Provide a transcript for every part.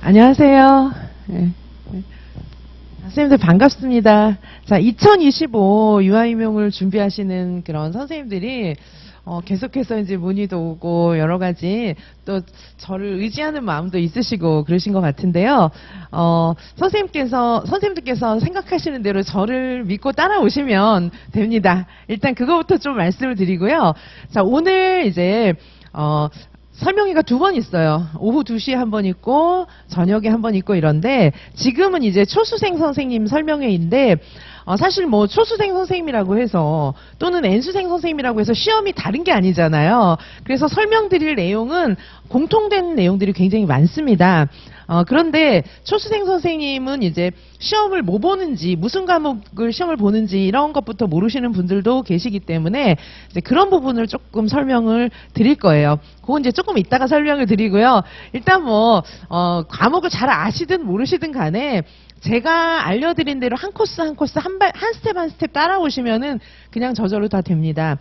안녕하세요. 네. 선생님들 반갑습니다. 자, 2025 유아임용을 준비하시는 그런 선생님들이 계속해서 이제 문의도 오고 여러 가지 또 저를 의지하는 마음도 있으시고 그러신 것 같은데요. 선생님들께서 생각하시는 대로 저를 믿고 따라오시면 됩니다. 일단 그거부터 좀 말씀을 드리고요. 자, 오늘 이제 설명회가 2번 있어요. 오후 2시에 한 번 있고 저녁에 한 번 있고 이런데 지금은 이제 초수생 선생님 설명회인데 사실 뭐 초수생 선생님이라고 해서 또는 N수생 선생님이라고 해서 시험이 다른 게 아니잖아요. 그래서 설명드릴 내용은 공통된 내용들이 굉장히 많습니다. 그런데 초수생 선생님은 이제 시험을 뭐 보는지, 무슨 과목을 시험을 보는지 이런 것부터 모르시는 분들도 계시기 때문에 이제 그런 부분을 조금 설명을 드릴 거예요. 그건 이제 조금 이따가 설명을 드리고요. 일단 뭐 과목을 잘 아시든 모르시든 간에 제가 알려드린 대로 한 코스 한 코스 한 스텝 한 스텝 따라오시면은 그냥 저절로 다 됩니다.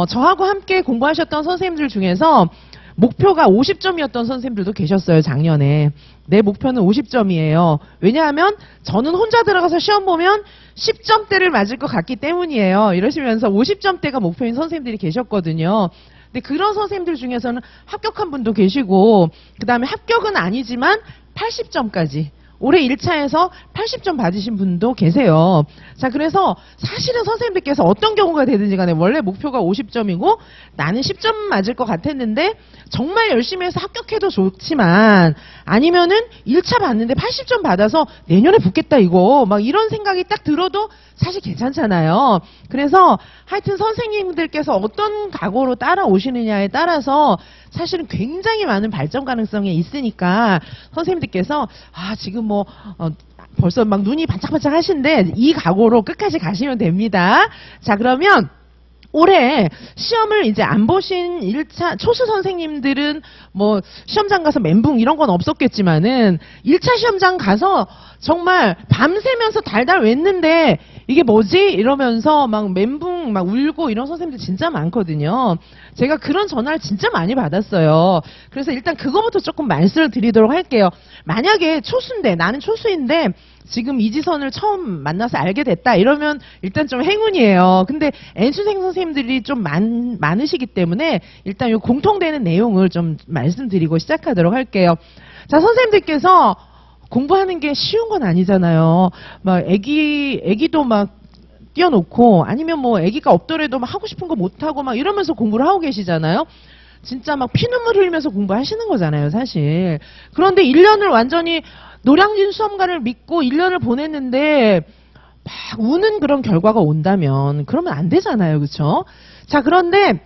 저하고 함께 공부하셨던 선생님들 중에서 목표가 50점이었던 선생님들도 계셨어요, 작년에. 내 목표는 50점이에요. 왜냐하면 저는 혼자 들어가서 시험 보면 10점대를 맞을 것 같기 때문이에요. 이러시면서 50점대가 목표인 선생님들이 계셨거든요. 근데 그런 선생님들 중에서는 합격한 분도 계시고, 그 다음에 합격은 아니지만 80점까지. 올해 1차에서 80점 받으신 분도 계세요. 자, 그래서 사실은 선생님들께서 어떤 경우가 되든지 간에 원래 목표가 50점이고 나는 10점 맞을 것 같았는데 정말 열심히 해서 합격해도 좋지만 아니면은 1차 봤는데 80점 받아서 내년에 붙겠다 이거 막 이런 생각이 딱 들어도 사실 괜찮잖아요. 그래서 하여튼 선생님들께서 어떤 각오로 따라오시느냐에 따라서 사실은 굉장히 많은 발전 가능성이 있으니까 선생님들께서 지금 뭐 벌써 막 눈이 반짝반짝 하신데 이 각오로 끝까지 가시면 됩니다. 자, 그러면 올해 시험을 이제 안 보신 1차 초수 선생님들은 뭐 시험장 가서 멘붕 이런 건 없었겠지만은 1차 시험장 가서 정말 밤새면서 달달 웻는데 이게 뭐지? 이러면서 막 멘붕 막 울고 이런 선생님들 진짜 많거든요. 제가 그런 전화를 진짜 많이 받았어요. 그래서 일단 그거부터 조금 말씀을 드리도록 할게요. 만약에 초수인데 나는 초수인데 지금 이지선을 처음 만나서 알게 됐다 이러면 일단 좀 행운이에요. 근데 N수생 선생님들이 좀 많으시기 때문에 일단 이 공통되는 내용을 좀 말씀드리고 시작하도록 할게요. 자, 선생님들께서 공부하는 게 쉬운 건 아니잖아요. 막 애기도 막 띄워놓고 아니면 뭐 애기가 없더라도 막 하고 싶은 거 못하고 막 이러면서 공부를 하고 계시잖아요. 진짜 막 피눈물 흘리면서 공부하시는 거잖아요, 사실. 그런데 1년을 완전히 노량진 수험가를 믿고 1년을 보냈는데 막 우는 그런 결과가 온다면 그러면 안 되잖아요, 그렇죠? 자, 그런데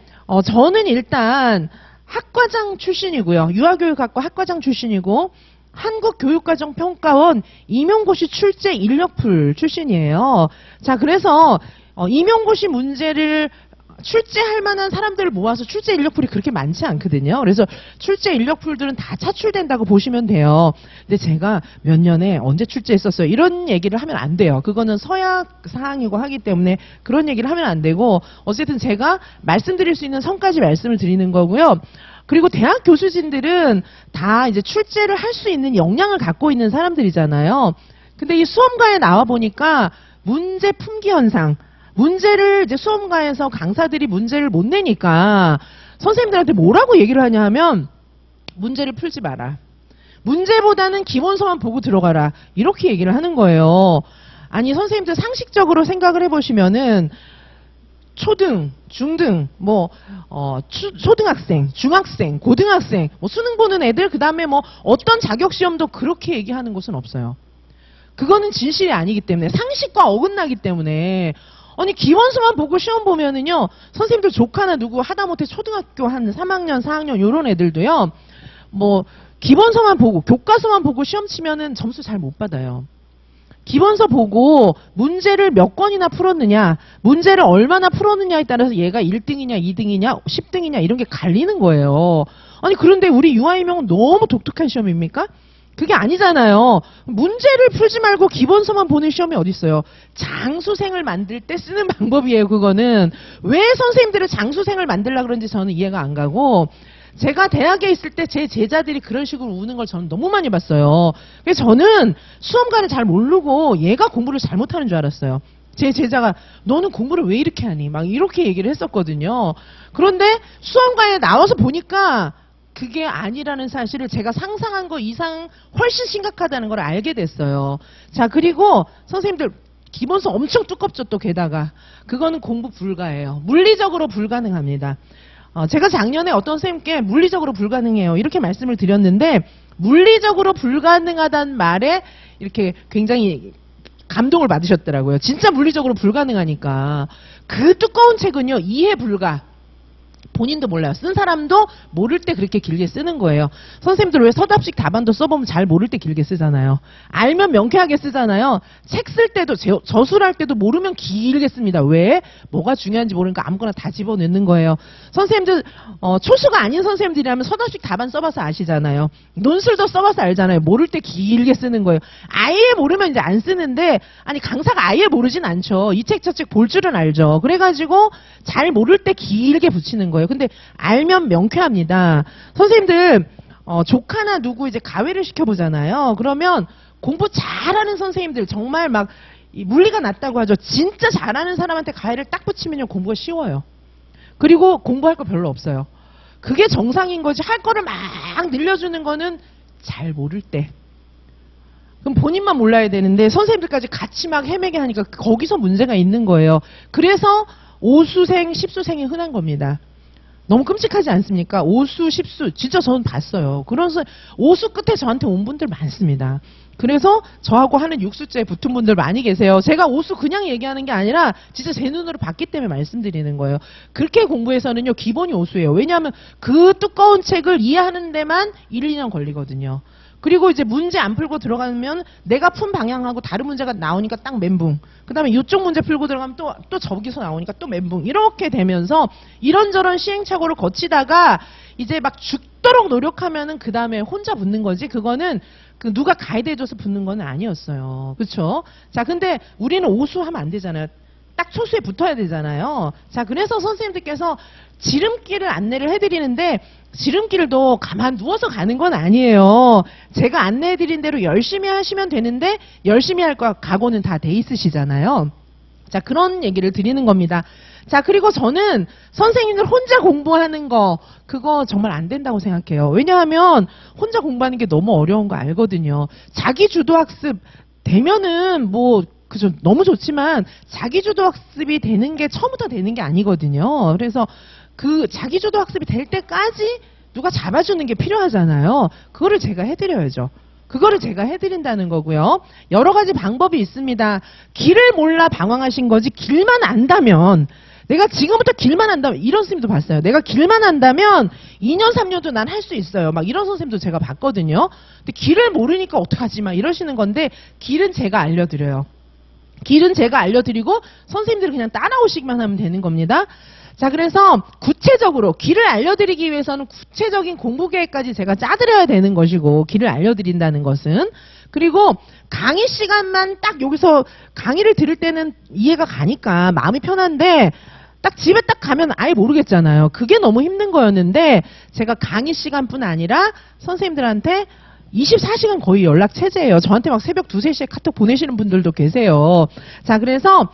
저는 일단 학과장 출신이고요. 유아교육학과 학과장 출신이고 한국교육과정평가원 임용고시 출제 인력풀 출신이에요. 자, 그래서 임용고시 문제를 출제할 만한 사람들을 모아서 출제 인력풀이 그렇게 많지 않거든요. 그래서 출제 인력풀들은 다 차출된다고 보시면 돼요. 근데 제가 몇 년에 언제 출제했었어요. 이런 얘기를 하면 안 돼요. 그거는 서약 사항이고 하기 때문에 그런 얘기를 하면 안 되고 어쨌든 제가 말씀드릴 수 있는 선까지 말씀을 드리는 거고요. 그리고 대학 교수진들은 다 이제 출제를 할 수 있는 역량을 갖고 있는 사람들이잖아요. 근데 이 수험가에 나와 보니까 문제 품귀 현상, 문제를 이제 수험가에서 강사들이 문제를 못 내니까 선생님들한테 뭐라고 얘기를 하냐 하면 문제를 풀지 마라. 문제보다는 기본서만 보고 들어가라. 이렇게 얘기를 하는 거예요. 아니, 선생님들 상식적으로 생각을 해보시면은 초등, 중등, 뭐 초등학생, 중학생, 고등학생, 뭐 수능 보는 애들, 그 다음에 뭐 어떤 자격시험도 그렇게 얘기하는 곳은 없어요. 그거는 진실이 아니기 때문에, 상식과 어긋나기 때문에. 아니, 기본서만 보고 시험 보면은요, 선생님들 조카나 누구 하다못해 초등학교 한 3학년, 4학년 요런 애들도요, 뭐 기본서만 보고, 교과서만 보고 시험 치면은 점수 잘 못 받아요. 기본서 보고 문제를 몇 건이나 풀었느냐, 문제를 얼마나 풀었느냐에 따라서 얘가 1등이냐, 2등이냐, 10등이냐 이런 게 갈리는 거예요. 아니, 그런데 우리 유아임용은 너무 독특한 시험입니까? 그게 아니잖아요. 문제를 풀지 말고 기본서만 보는 시험이 어디 있어요. 장수생을 만들 때 쓰는 방법이에요, 그거는. 왜 선생님들은 장수생을 만들려고 그런지 저는 이해가 안 가고, 제가 대학에 있을 때 제 제자들이 그런 식으로 우는 걸 저는 너무 많이 봤어요. 그래서 저는 수험관을 잘 모르고 얘가 공부를 잘못하는 줄 알았어요. 제 제자가 너는 공부를 왜 이렇게 하니? 막 이렇게 얘기를 했었거든요. 그런데 수험관에 나와서 보니까 그게 아니라는 사실을 제가 상상한 거 이상 훨씬 심각하다는 걸 알게 됐어요. 자, 그리고 선생님들 기본서 엄청 두껍죠, 또 게다가. 그거는 공부 불가예요. 물리적으로 불가능합니다. 제가 작년에 어떤 선생님께 물리적으로 불가능해요, 이렇게 말씀을 드렸는데, 물리적으로 불가능하다는 말에 이렇게 굉장히 감동을 받으셨더라고요. 진짜 물리적으로 불가능하니까. 그 두꺼운 책은요, 이해 불가. 본인도 몰라요. 쓴 사람도 모를 때 그렇게 길게 쓰는 거예요. 선생님들 왜 서답식 답안도 써보면 잘 모를 때 길게 쓰잖아요. 알면 명쾌하게 쓰잖아요. 책 쓸 때도 저술할 때도 모르면 길게 씁니다. 왜? 뭐가 중요한지 모르니까 아무거나 다 집어넣는 거예요. 선생님들 초수가 아닌 선생님들이라면 서답식 답안 써봐서 아시잖아요. 논술도 써봐서 알잖아요. 모를 때 길게 쓰는 거예요. 아예 모르면 이제 안 쓰는데, 아니 강사가 아예 모르진 않죠. 이 책 저 책 볼 줄은 알죠. 그래가지고 잘 모를 때 길게 붙이는 거예요. 근데 알면 명쾌합니다. 선생님들 조카나 누구 이제 가외를 시켜보잖아요. 그러면 공부 잘하는 선생님들, 정말 막 물리가 낮다고 하죠. 진짜 잘하는 사람한테 가외를 딱 붙이면 공부가 쉬워요. 그리고 공부할 거 별로 없어요. 그게 정상인 거지. 할 거를 막 늘려주는 거는 잘 모를 때. 그럼 본인만 몰라야 되는데 선생님들까지 같이 막 헤매게 하니까 거기서 문제가 있는 거예요. 그래서 오수생, 십수생이 흔한 겁니다. 너무 끔찍하지 않습니까? 오수, 십수, 진짜 저는 봤어요. 그래서 오수 끝에 저한테 온 분들 많습니다. 그래서 저하고 하는 육수째 붙은 분들 많이 계세요. 제가 오수 그냥 얘기하는 게 아니라 진짜 제 눈으로 봤기 때문에 말씀드리는 거예요. 그렇게 공부해서는요, 기본이 오수예요. 왜냐하면 그 두꺼운 책을 이해하는 데만 1, 2년 걸리거든요. 그리고 이제 문제 안 풀고 들어가면 내가 푼 방향하고 다른 문제가 나오니까 딱 멘붕. 그 다음에 이쪽 문제 풀고 들어가면 또 저기서 나오니까 또 멘붕. 이렇게 되면서 이런저런 시행착오를 거치다가 이제 막 죽도록 노력하면은 그 다음에 혼자 붙는 거지. 그거는 그 누가 가이드 해줘서 붙는 건 아니었어요. 그렇죠? 자, 근데 우리는 오수하면 안 되잖아요. 딱 초수에 붙어야 되잖아요. 자, 그래서 선생님들께서 지름길을 안내를 해드리는데, 지름길도 가만 누워서 가는 건 아니에요. 제가 안내해드린 대로 열심히 하시면 되는데, 열심히 할 거 각오는 다 돼 있으시잖아요. 자, 그런 얘기를 드리는 겁니다. 자, 그리고 저는 선생님들 혼자 공부하는 거, 그거 정말 안 된다고 생각해요. 왜냐하면 혼자 공부하는 게 너무 어려운 거 알거든요. 자기 주도학습 되면은 뭐 그죠, 너무 좋지만 자기주도 학습이 되는 게 처음부터 되는 게 아니거든요. 그래서 그 자기주도 학습이 될 때까지 누가 잡아주는 게 필요하잖아요. 그거를 제가 해드려야죠. 그거를 제가 해드린다는 거고요. 여러 가지 방법이 있습니다. 길을 몰라 방황하신 거지, 길만 안다면, 내가 지금부터 길만 안다면, 이런 선생님도 봤어요. 내가 길만 안다면 2년 3년도 난 할 수 있어요. 막 이런 선생님도 제가 봤거든요. 근데 길을 모르니까 어떡하지 막 이러시는 건데, 길은 제가 알려드려요. 길은 제가 알려드리고 선생님들이 그냥 따라오시기만 하면 되는 겁니다. 자, 그래서 구체적으로 길을 알려드리기 위해서는 구체적인 공부 계획까지 제가 짜드려야 되는 것이고, 길을 알려드린다는 것은. 그리고 강의 시간만 딱 여기서 강의를 들을 때는 이해가 가니까 마음이 편한데, 딱 집에 딱 가면 아예 모르겠잖아요. 그게 너무 힘든 거였는데, 제가 강의 시간뿐 아니라 선생님들한테 24시간 거의 연락 체제예요. 저한테 막 새벽 2, 3시에 카톡 보내시는 분들도 계세요. 자, 그래서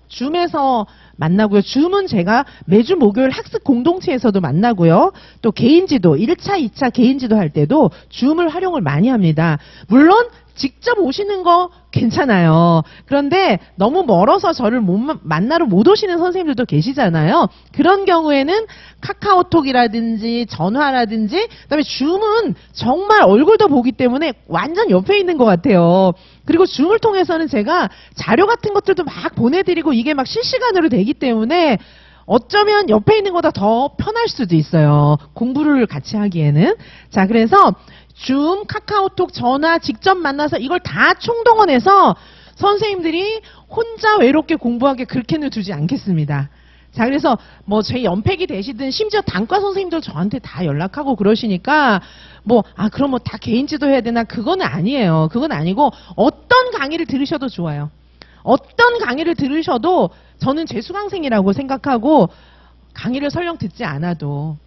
줌에서 만나고요. 줌은 제가 매주 목요일 학습 공동체에서도 만나고요. 또 개인지도, 1차, 2차 개인지도 할 때도 줌을 활용을 많이 합니다. 물론 직접 오시는 거 괜찮아요. 그런데 너무 멀어서 저를 만나러 못 오시는 선생님들도 계시잖아요. 그런 경우에는 카카오톡이라든지 전화라든지, 그다음에 줌은 정말 얼굴도 보기 때문에 완전 옆에 있는 것 같아요. 그리고 줌을 통해서는 제가 자료 같은 것들도 막 보내드리고 이게 막 실시간으로 되기 때문에 어쩌면 옆에 있는 것보다 더 편할 수도 있어요. 공부를 같이 하기에는. 자, 그래서 줌, 카카오톡, 전화 직접 만나서 이걸 다 총동원해서 선생님들이 혼자 외롭게 공부하게 그렇게는 두지 않겠습니다. 자, 그래서 뭐 제 연팩이 되시든 심지어 단과 선생님들 저한테 다 연락하고 그러시니까 그럼 뭐 다 개인 지도해야 되나? 그건 아니에요. 그건 아니고 어떤 강의를 들으셔도 좋아요. 어떤 강의를 들으셔도 저는 제 수강생이라고 생각하고, 강의를 설령 듣지 않아도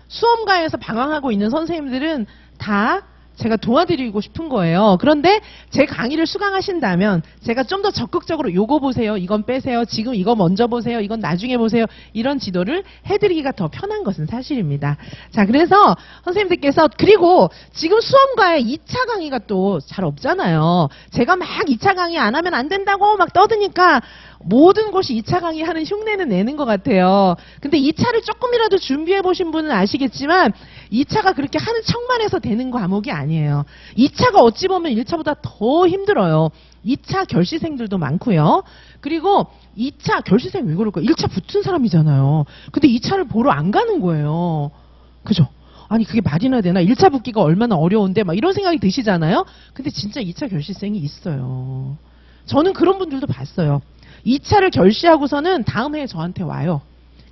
수험가에서 방황하고 있는 선생님들은 다 제가 도와드리고 싶은 거예요. 그런데 제 강의를 수강하신다면 제가 좀 더 적극적으로 요거 보세요. 이건 빼세요. 지금 이거 먼저 보세요. 이건 나중에 보세요. 이런 지도를 해드리기가 더 편한 것은 사실입니다. 자, 그래서 선생님들께서 그리고 지금 수험가에 2차 강의가 또 잘 없잖아요. 제가 막 2차 강의 안 하면 안 된다고 막 떠드니까 모든 곳이 2차 강의 하는 흉내는 내는 것 같아요. 근데 2차를 조금이라도 준비해 보신 분은 아시겠지만 2차가 그렇게 하는 척만 해서 되는 과목이 아니에요. 2차가 어찌 보면 1차보다 더 힘들어요. 2차 결시생들도 많고요. 그리고 2차 결시생 왜 그럴까? 1차 붙은 사람이잖아요. 근데 2차를 보러 안 가는 거예요. 그죠? 아니 그게 말이나 되나? 1차 붙기가 얼마나 어려운데 막 이런 생각이 드시잖아요. 근데 진짜 2차 결시생이 있어요. 저는 그런 분들도 봤어요. 2차를 결시하고서는 다음 해에 저한테 와요.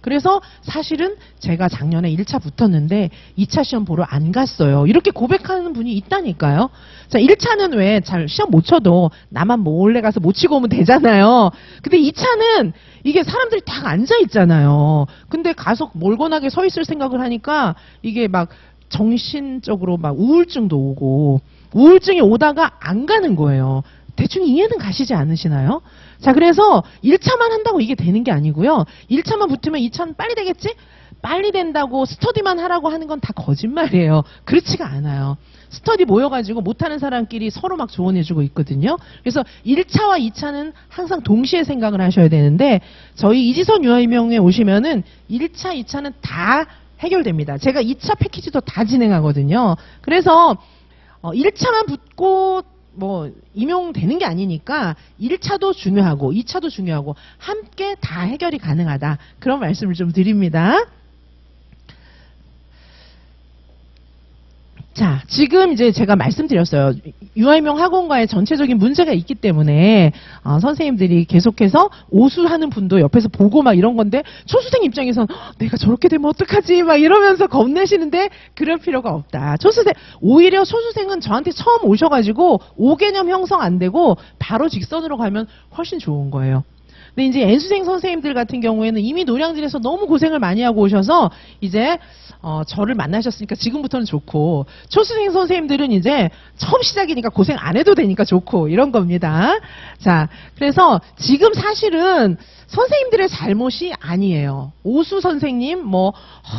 그래서 사실은 제가 작년에 1차 붙었는데 2차 시험 보러 안 갔어요. 이렇게 고백하는 분이 있다니까요. 자, 1차는 왜 잘 시험 못 쳐도 나만 몰래 가서 못 치고 오면 되잖아요. 근데 2차는 이게 사람들이 다 앉아 있잖아요. 근데 가서 몰곤하게 서 있을 생각을 하니까 이게 막 정신적으로 막 우울증도 오고 우울증이 오다가 안 가는 거예요. 대충 이해는 가시지 않으시나요? 자, 그래서 1차만 한다고 이게 되는 게 아니고요. 1차만 붙으면 2차는 빨리 되겠지? 빨리 된다고 스터디만 하라고 하는 건 다 거짓말이에요. 그렇지가 않아요. 스터디 모여가지고 못하는 사람끼리 서로 막 조언해주고 있거든요. 그래서 1차와 2차는 항상 동시에 생각을 하셔야 되는데 저희 이지선 유아임용에 오시면은 1차, 2차는 다 해결됩니다. 제가 2차 패키지도 다 진행하거든요. 그래서 1차만 붙고 뭐 임용되는 게 아니니까 1차도 중요하고 2차도 중요하고 함께 다 해결이 가능하다. 그런 말씀을 좀 드립니다. 자, 지금 이제 제가 말씀드렸어요. 유아임용 학원과의 전체적인 문제가 있기 때문에 선생님들이 계속해서 오수하는 분도 옆에서 보고 막 이런 건데 초수생 입장에선 내가 저렇게 되면 어떡하지 막 이러면서 겁내시는데 그럴 필요가 없다. 오히려 초수생은 저한테 처음 오셔가지고 5개념 형성 안 되고 바로 직선으로 가면 훨씬 좋은 거예요. 근데 이제 N수생 선생님들 같은 경우에는 이미 노량진에서 너무 고생을 많이 하고 오셔서 이제 저를 만나셨으니까 지금부터는 좋고 초수생 선생님들은 이제 처음 시작이니까 고생 안 해도 되니까 좋고 이런 겁니다. 자, 그래서 지금 사실은 선생님들의 잘못이 아니에요. 오수 선생님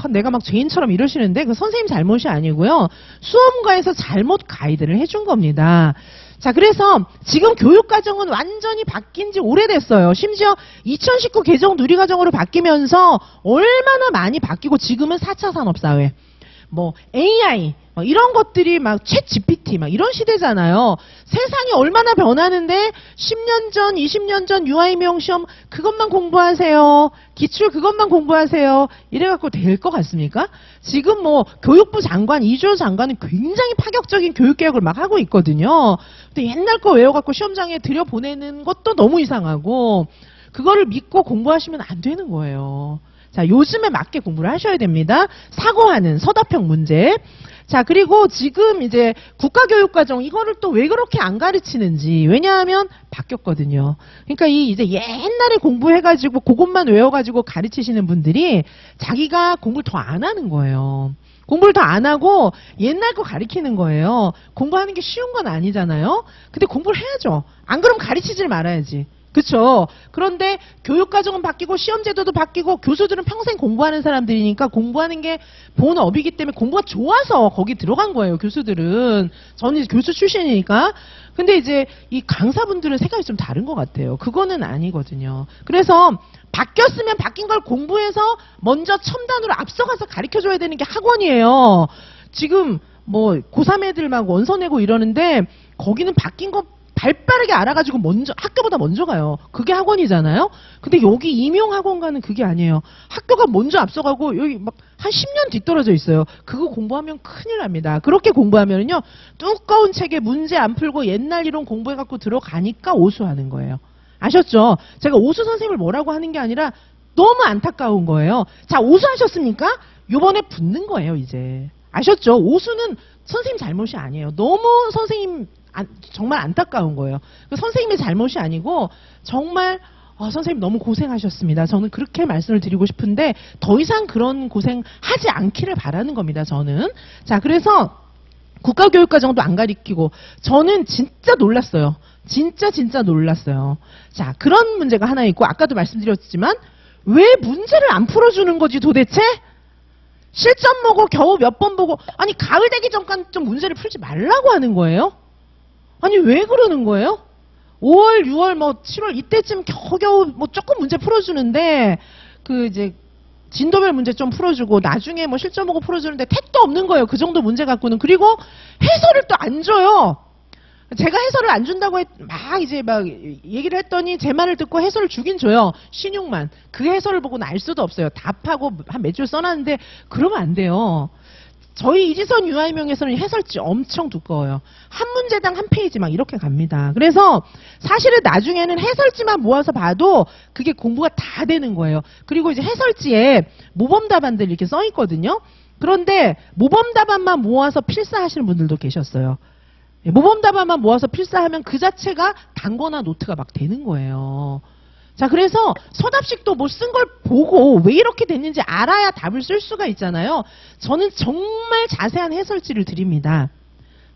내가 막 죄인처럼 이러시는데 그 선생님 잘못이 아니고요. 수험가에서 잘못 가이드를 해준 겁니다. 자, 그래서 지금 교육과정은 완전히 바뀐 지 오래됐어요. 심지어 2019 개정 누리과정으로 바뀌면서 얼마나 많이 바뀌고 지금은 4차 산업사회, AI, 이런 것들이 막 챗 GPT 막 이런 시대잖아요. 세상이 얼마나 변하는데 10년 전, 20년 전 유아임용 시험 그것만 공부하세요. 기출 그것만 공부하세요. 이래갖고 될 것 같습니까? 지금 교육부 장관, 이주호 장관은 굉장히 파격적인 교육개혁을 막 하고 있거든요. 근데 옛날 거 외워갖고 시험장에 들여보내는 것도 너무 이상하고 그거를 믿고 공부하시면 안 되는 거예요. 자, 요즘에 맞게 공부를 하셔야 됩니다. 사고하는 서답형 문제. 자, 그리고 지금 이제 국가교육과정 이거를 또 왜 그렇게 안 가르치는지. 왜냐하면 바뀌었거든요. 그러니까 이제 옛날에 공부해가지고 그것만 외워가지고 가르치시는 분들이 자기가 공부를 더 안 하는 거예요. 공부를 더 안 하고 옛날 거 가르치는 거예요. 공부하는 게 쉬운 건 아니잖아요. 근데 공부를 해야죠. 안 그러면 가르치질 말아야지. 그렇죠. 그런데 교육과정은 바뀌고 시험제도도 바뀌고 교수들은 평생 공부하는 사람들이니까 공부하는 게 본업이기 때문에 공부가 좋아서 거기 들어간 거예요. 교수들은. 저는 이제 교수 출신이니까. 근데 이제 이 강사분들은 생각이 좀 다른 것 같아요. 그거는 아니거든요. 그래서 바뀌었으면 바뀐 걸 공부해서 먼저 첨단으로 앞서가서 가르쳐줘야 되는 게 학원이에요. 지금 고3 애들 막 원서 내고 이러는데 거기는 바뀐 거 발빠르게 알아가지고 학교보다 먼저 가요. 그게 학원이잖아요. 근데 여기 임용학원과는 그게 아니에요. 학교가 먼저 앞서가고 여기 막 한 10년 뒤떨어져 있어요. 그거 공부하면 큰일 납니다. 그렇게 공부하면요 두꺼운 책에 문제 안 풀고 옛날 이론 공부해갖고 들어가니까 오수하는 거예요. 아셨죠? 제가 오수 선생님을 뭐라고 하는 게 아니라 너무 안타까운 거예요. 자, 오수하셨습니까? 요번에 붙는 거예요, 이제. 아셨죠? 오수는 선생님 잘못이 아니에요. 너무 선생님 정말 안타까운 거예요. 선생님의 잘못이 아니고 정말 선생님 너무 고생하셨습니다. 저는 그렇게 말씀을 드리고 싶은데 더 이상 그런 고생 하지 않기를 바라는 겁니다. 저는. 자, 그래서 국가교육과정도 안 가리키고 저는 진짜 놀랐어요. 진짜 놀랐어요. 자, 그런 문제가 하나 있고 아까도 말씀드렸지만 왜 문제를 안 풀어주는 거지 도대체? 실전 보고 겨우 몇 번 보고 아니 가을 되기 전까지 좀 문제를 풀지 말라고 하는 거예요? 아니 왜 그러는 거예요? 5월, 6월, 뭐 7월 이때쯤 겨우겨우 뭐 조금 문제 풀어주는데 그 이제 진도별 문제 좀 풀어주고 나중에 뭐 실전 보고 풀어주는데 택도 없는 거예요. 그 정도 문제 갖고는. 그리고 해설을 또 안 줘요. 제가 해설을 안 준다고 막 얘기를 했더니 제 말을 듣고 해설을 주긴 줘요. 신용만. 그 해설을 보고는 알 수도 없어요. 답하고 한 몇 줄 써놨는데 그러면 안 돼요. 저희 이지선 유아인명에서는 해설지 엄청 두꺼워요. 한 문제당 한 페이지 막 이렇게 갑니다. 그래서 사실은 나중에는 해설지만 모아서 봐도 그게 공부가 다 되는 거예요. 그리고 이제 해설지에 모범 답안들 이렇게 써 있거든요. 그런데 모범 답안만 모아서 필사하시는 분들도 계셨어요. 모범 답안만 모아서 필사하면 그 자체가 단거나 노트가 막 되는 거예요. 자, 그래서 서답식도 뭐 쓴 걸 보고 왜 이렇게 됐는지 알아야 답을 쓸 수가 있잖아요. 저는 정말 자세한 해설지를 드립니다.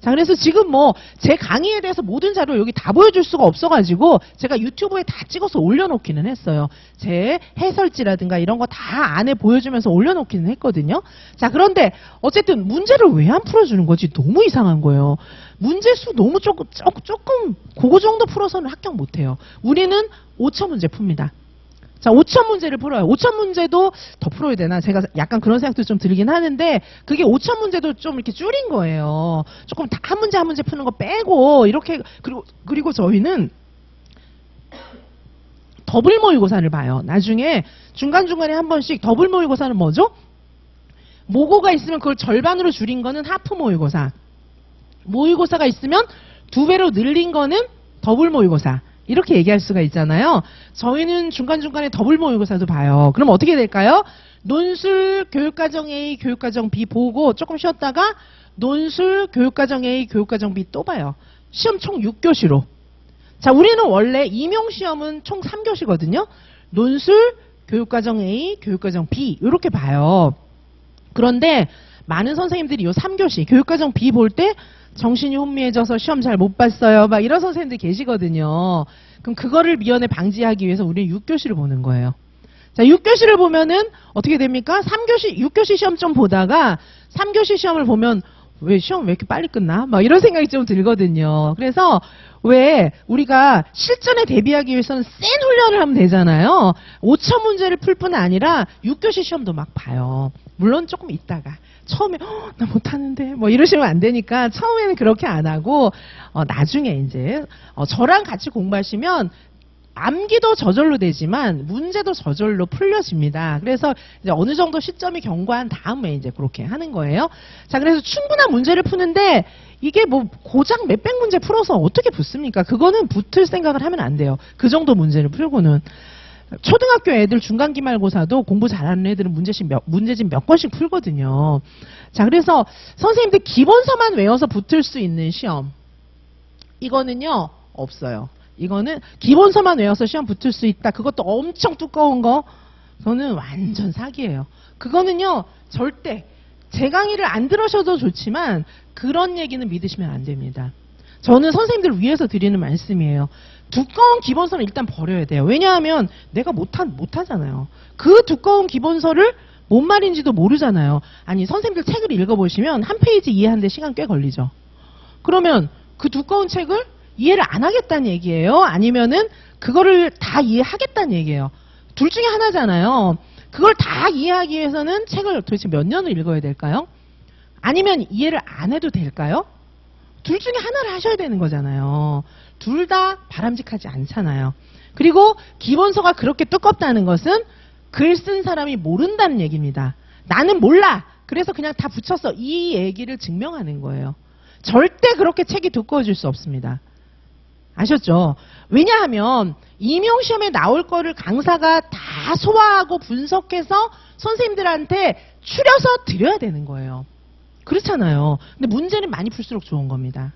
자, 그래서 지금 뭐 제 강의에 대해서 모든 자료 여기 다 보여줄 수가 없어가지고 제가 유튜브에 다 찍어서 올려놓기는 했어요. 제 해설지라든가 이런 거 다 안에 보여주면서 올려놓기는 했거든요. 자, 그런데 어쨌든 문제를 왜 안 풀어주는 거지? 너무 이상한 거예요. 문제 수 너무 조금 그거 정도 풀어서는 합격 못해요. 우리는 5천 문제 풉니다. 자, 5천 문제를 풀어요. 5천 문제도 더 풀어야 되나? 제가 약간 그런 생각도 좀 들긴 하는데 그게 5천 문제도 좀 이렇게 줄인 거예요. 조금 한 문제 한 문제 푸는 거 빼고 이렇게 그리고 저희는 더블 모의고사를 봐요. 나중에 중간중간에 한 번씩 더블 모의고사는 뭐죠? 모고가 있으면 그걸 절반으로 줄인 거는 하프 모의고사. 모의고사가 있으면 2배로 늘린 거는 더블 모의고사. 이렇게 얘기할 수가 있잖아요. 저희는 중간중간에 더블 모의고사도 봐요. 그럼 어떻게 될까요? 논술 교육과정 A, 교육과정 B 보고 조금 쉬었다가 논술 교육과정 A, 교육과정 B 또 봐요. 시험 총 6교시로. 자, 우리는 원래 임용시험은 총 3교시거든요. 논술, 교육과정 A, 교육과정 B 이렇게 봐요. 그런데 많은 선생님들이 이 3교시 교육과정 B 볼 때 정신이 혼미해져서 시험 잘 못 봤어요. 막 이런 선생님들 계시거든요. 그럼 그거를 미연에 방지하기 위해서 우리는 6교시를 보는 거예요. 자, 6교시를 보면은 어떻게 됩니까? 6교시 시험 좀 보다가 3교시 시험을 보면 왜 시험 왜 이렇게 빨리 끝나? 막 이런 생각이 좀 들거든요. 그래서 왜 우리가 실전에 대비하기 위해서는 센 훈련을 하면 되잖아요. 5천 문제를 풀 뿐 아니라 6교시 시험도 막 봐요. 물론 조금 있다가 처음에 나 못하는데 뭐 이러시면 안 되니까 처음에는 그렇게 안 하고 나중에 이제 저랑 같이 공부하시면 암기도 저절로 되지만 문제도 저절로 풀려집니다. 그래서 이제 어느 정도 시점이 경과한 다음에 이제 그렇게 하는 거예요. 자, 그래서 충분한 문제를 푸는데 이게 뭐 고작 몇백 문제 풀어서 어떻게 붙습니까? 그거는 붙을 생각을 하면 안 돼요. 그 정도 문제를 풀고는. 초등학교 애들 중간기말고사도 공부 잘하는 애들은 문제집 몇 건씩 풀거든요. 자, 그래서 선생님들 기본서만 외워서 붙을 수 있는 시험 이거는요 없어요. 이거는 기본서만 외워서 시험 붙을 수 있다. 그것도 엄청 두꺼운 거 저는 완전 사기예요. 그거는요 절대 제 강의를 안 들으셔도 좋지만 그런 얘기는 믿으시면 안 됩니다. 저는 선생님들 위해서 드리는 말씀이에요. 두꺼운 기본서는 일단 버려야 돼요. 왜냐하면 내가 못하잖아요. 그 두꺼운 기본서를 뭔 말인지도 모르잖아요. 아니 선생님들 책을 읽어보시면 한 페이지 이해하는데 시간 꽤 걸리죠. 그러면 그 두꺼운 책을 이해를 안 하겠다는 얘기예요? 아니면은 그거를 다 이해하겠다는 얘기예요? 둘 중에 하나잖아요. 그걸 다 이해하기 위해서는 책을 도대체 몇 년을 읽어야 될까요? 아니면 이해를 안 해도 될까요? 둘 중에 하나를 하셔야 되는 거잖아요. 둘 다 바람직하지 않잖아요. 그리고 기본서가 그렇게 두껍다는 것은 글 쓴 사람이 모른다는 얘기입니다. 나는 몰라. 그래서 그냥 다 붙였어. 이 얘기를 증명하는 거예요. 절대 그렇게 책이 두꺼워질 수 없습니다. 아셨죠? 왜냐하면 임용시험에 나올 거를 강사가 다 소화하고 분석해서 선생님들한테 추려서 드려야 되는 거예요. 그렇잖아요. 근데 문제는 많이 풀수록 좋은 겁니다.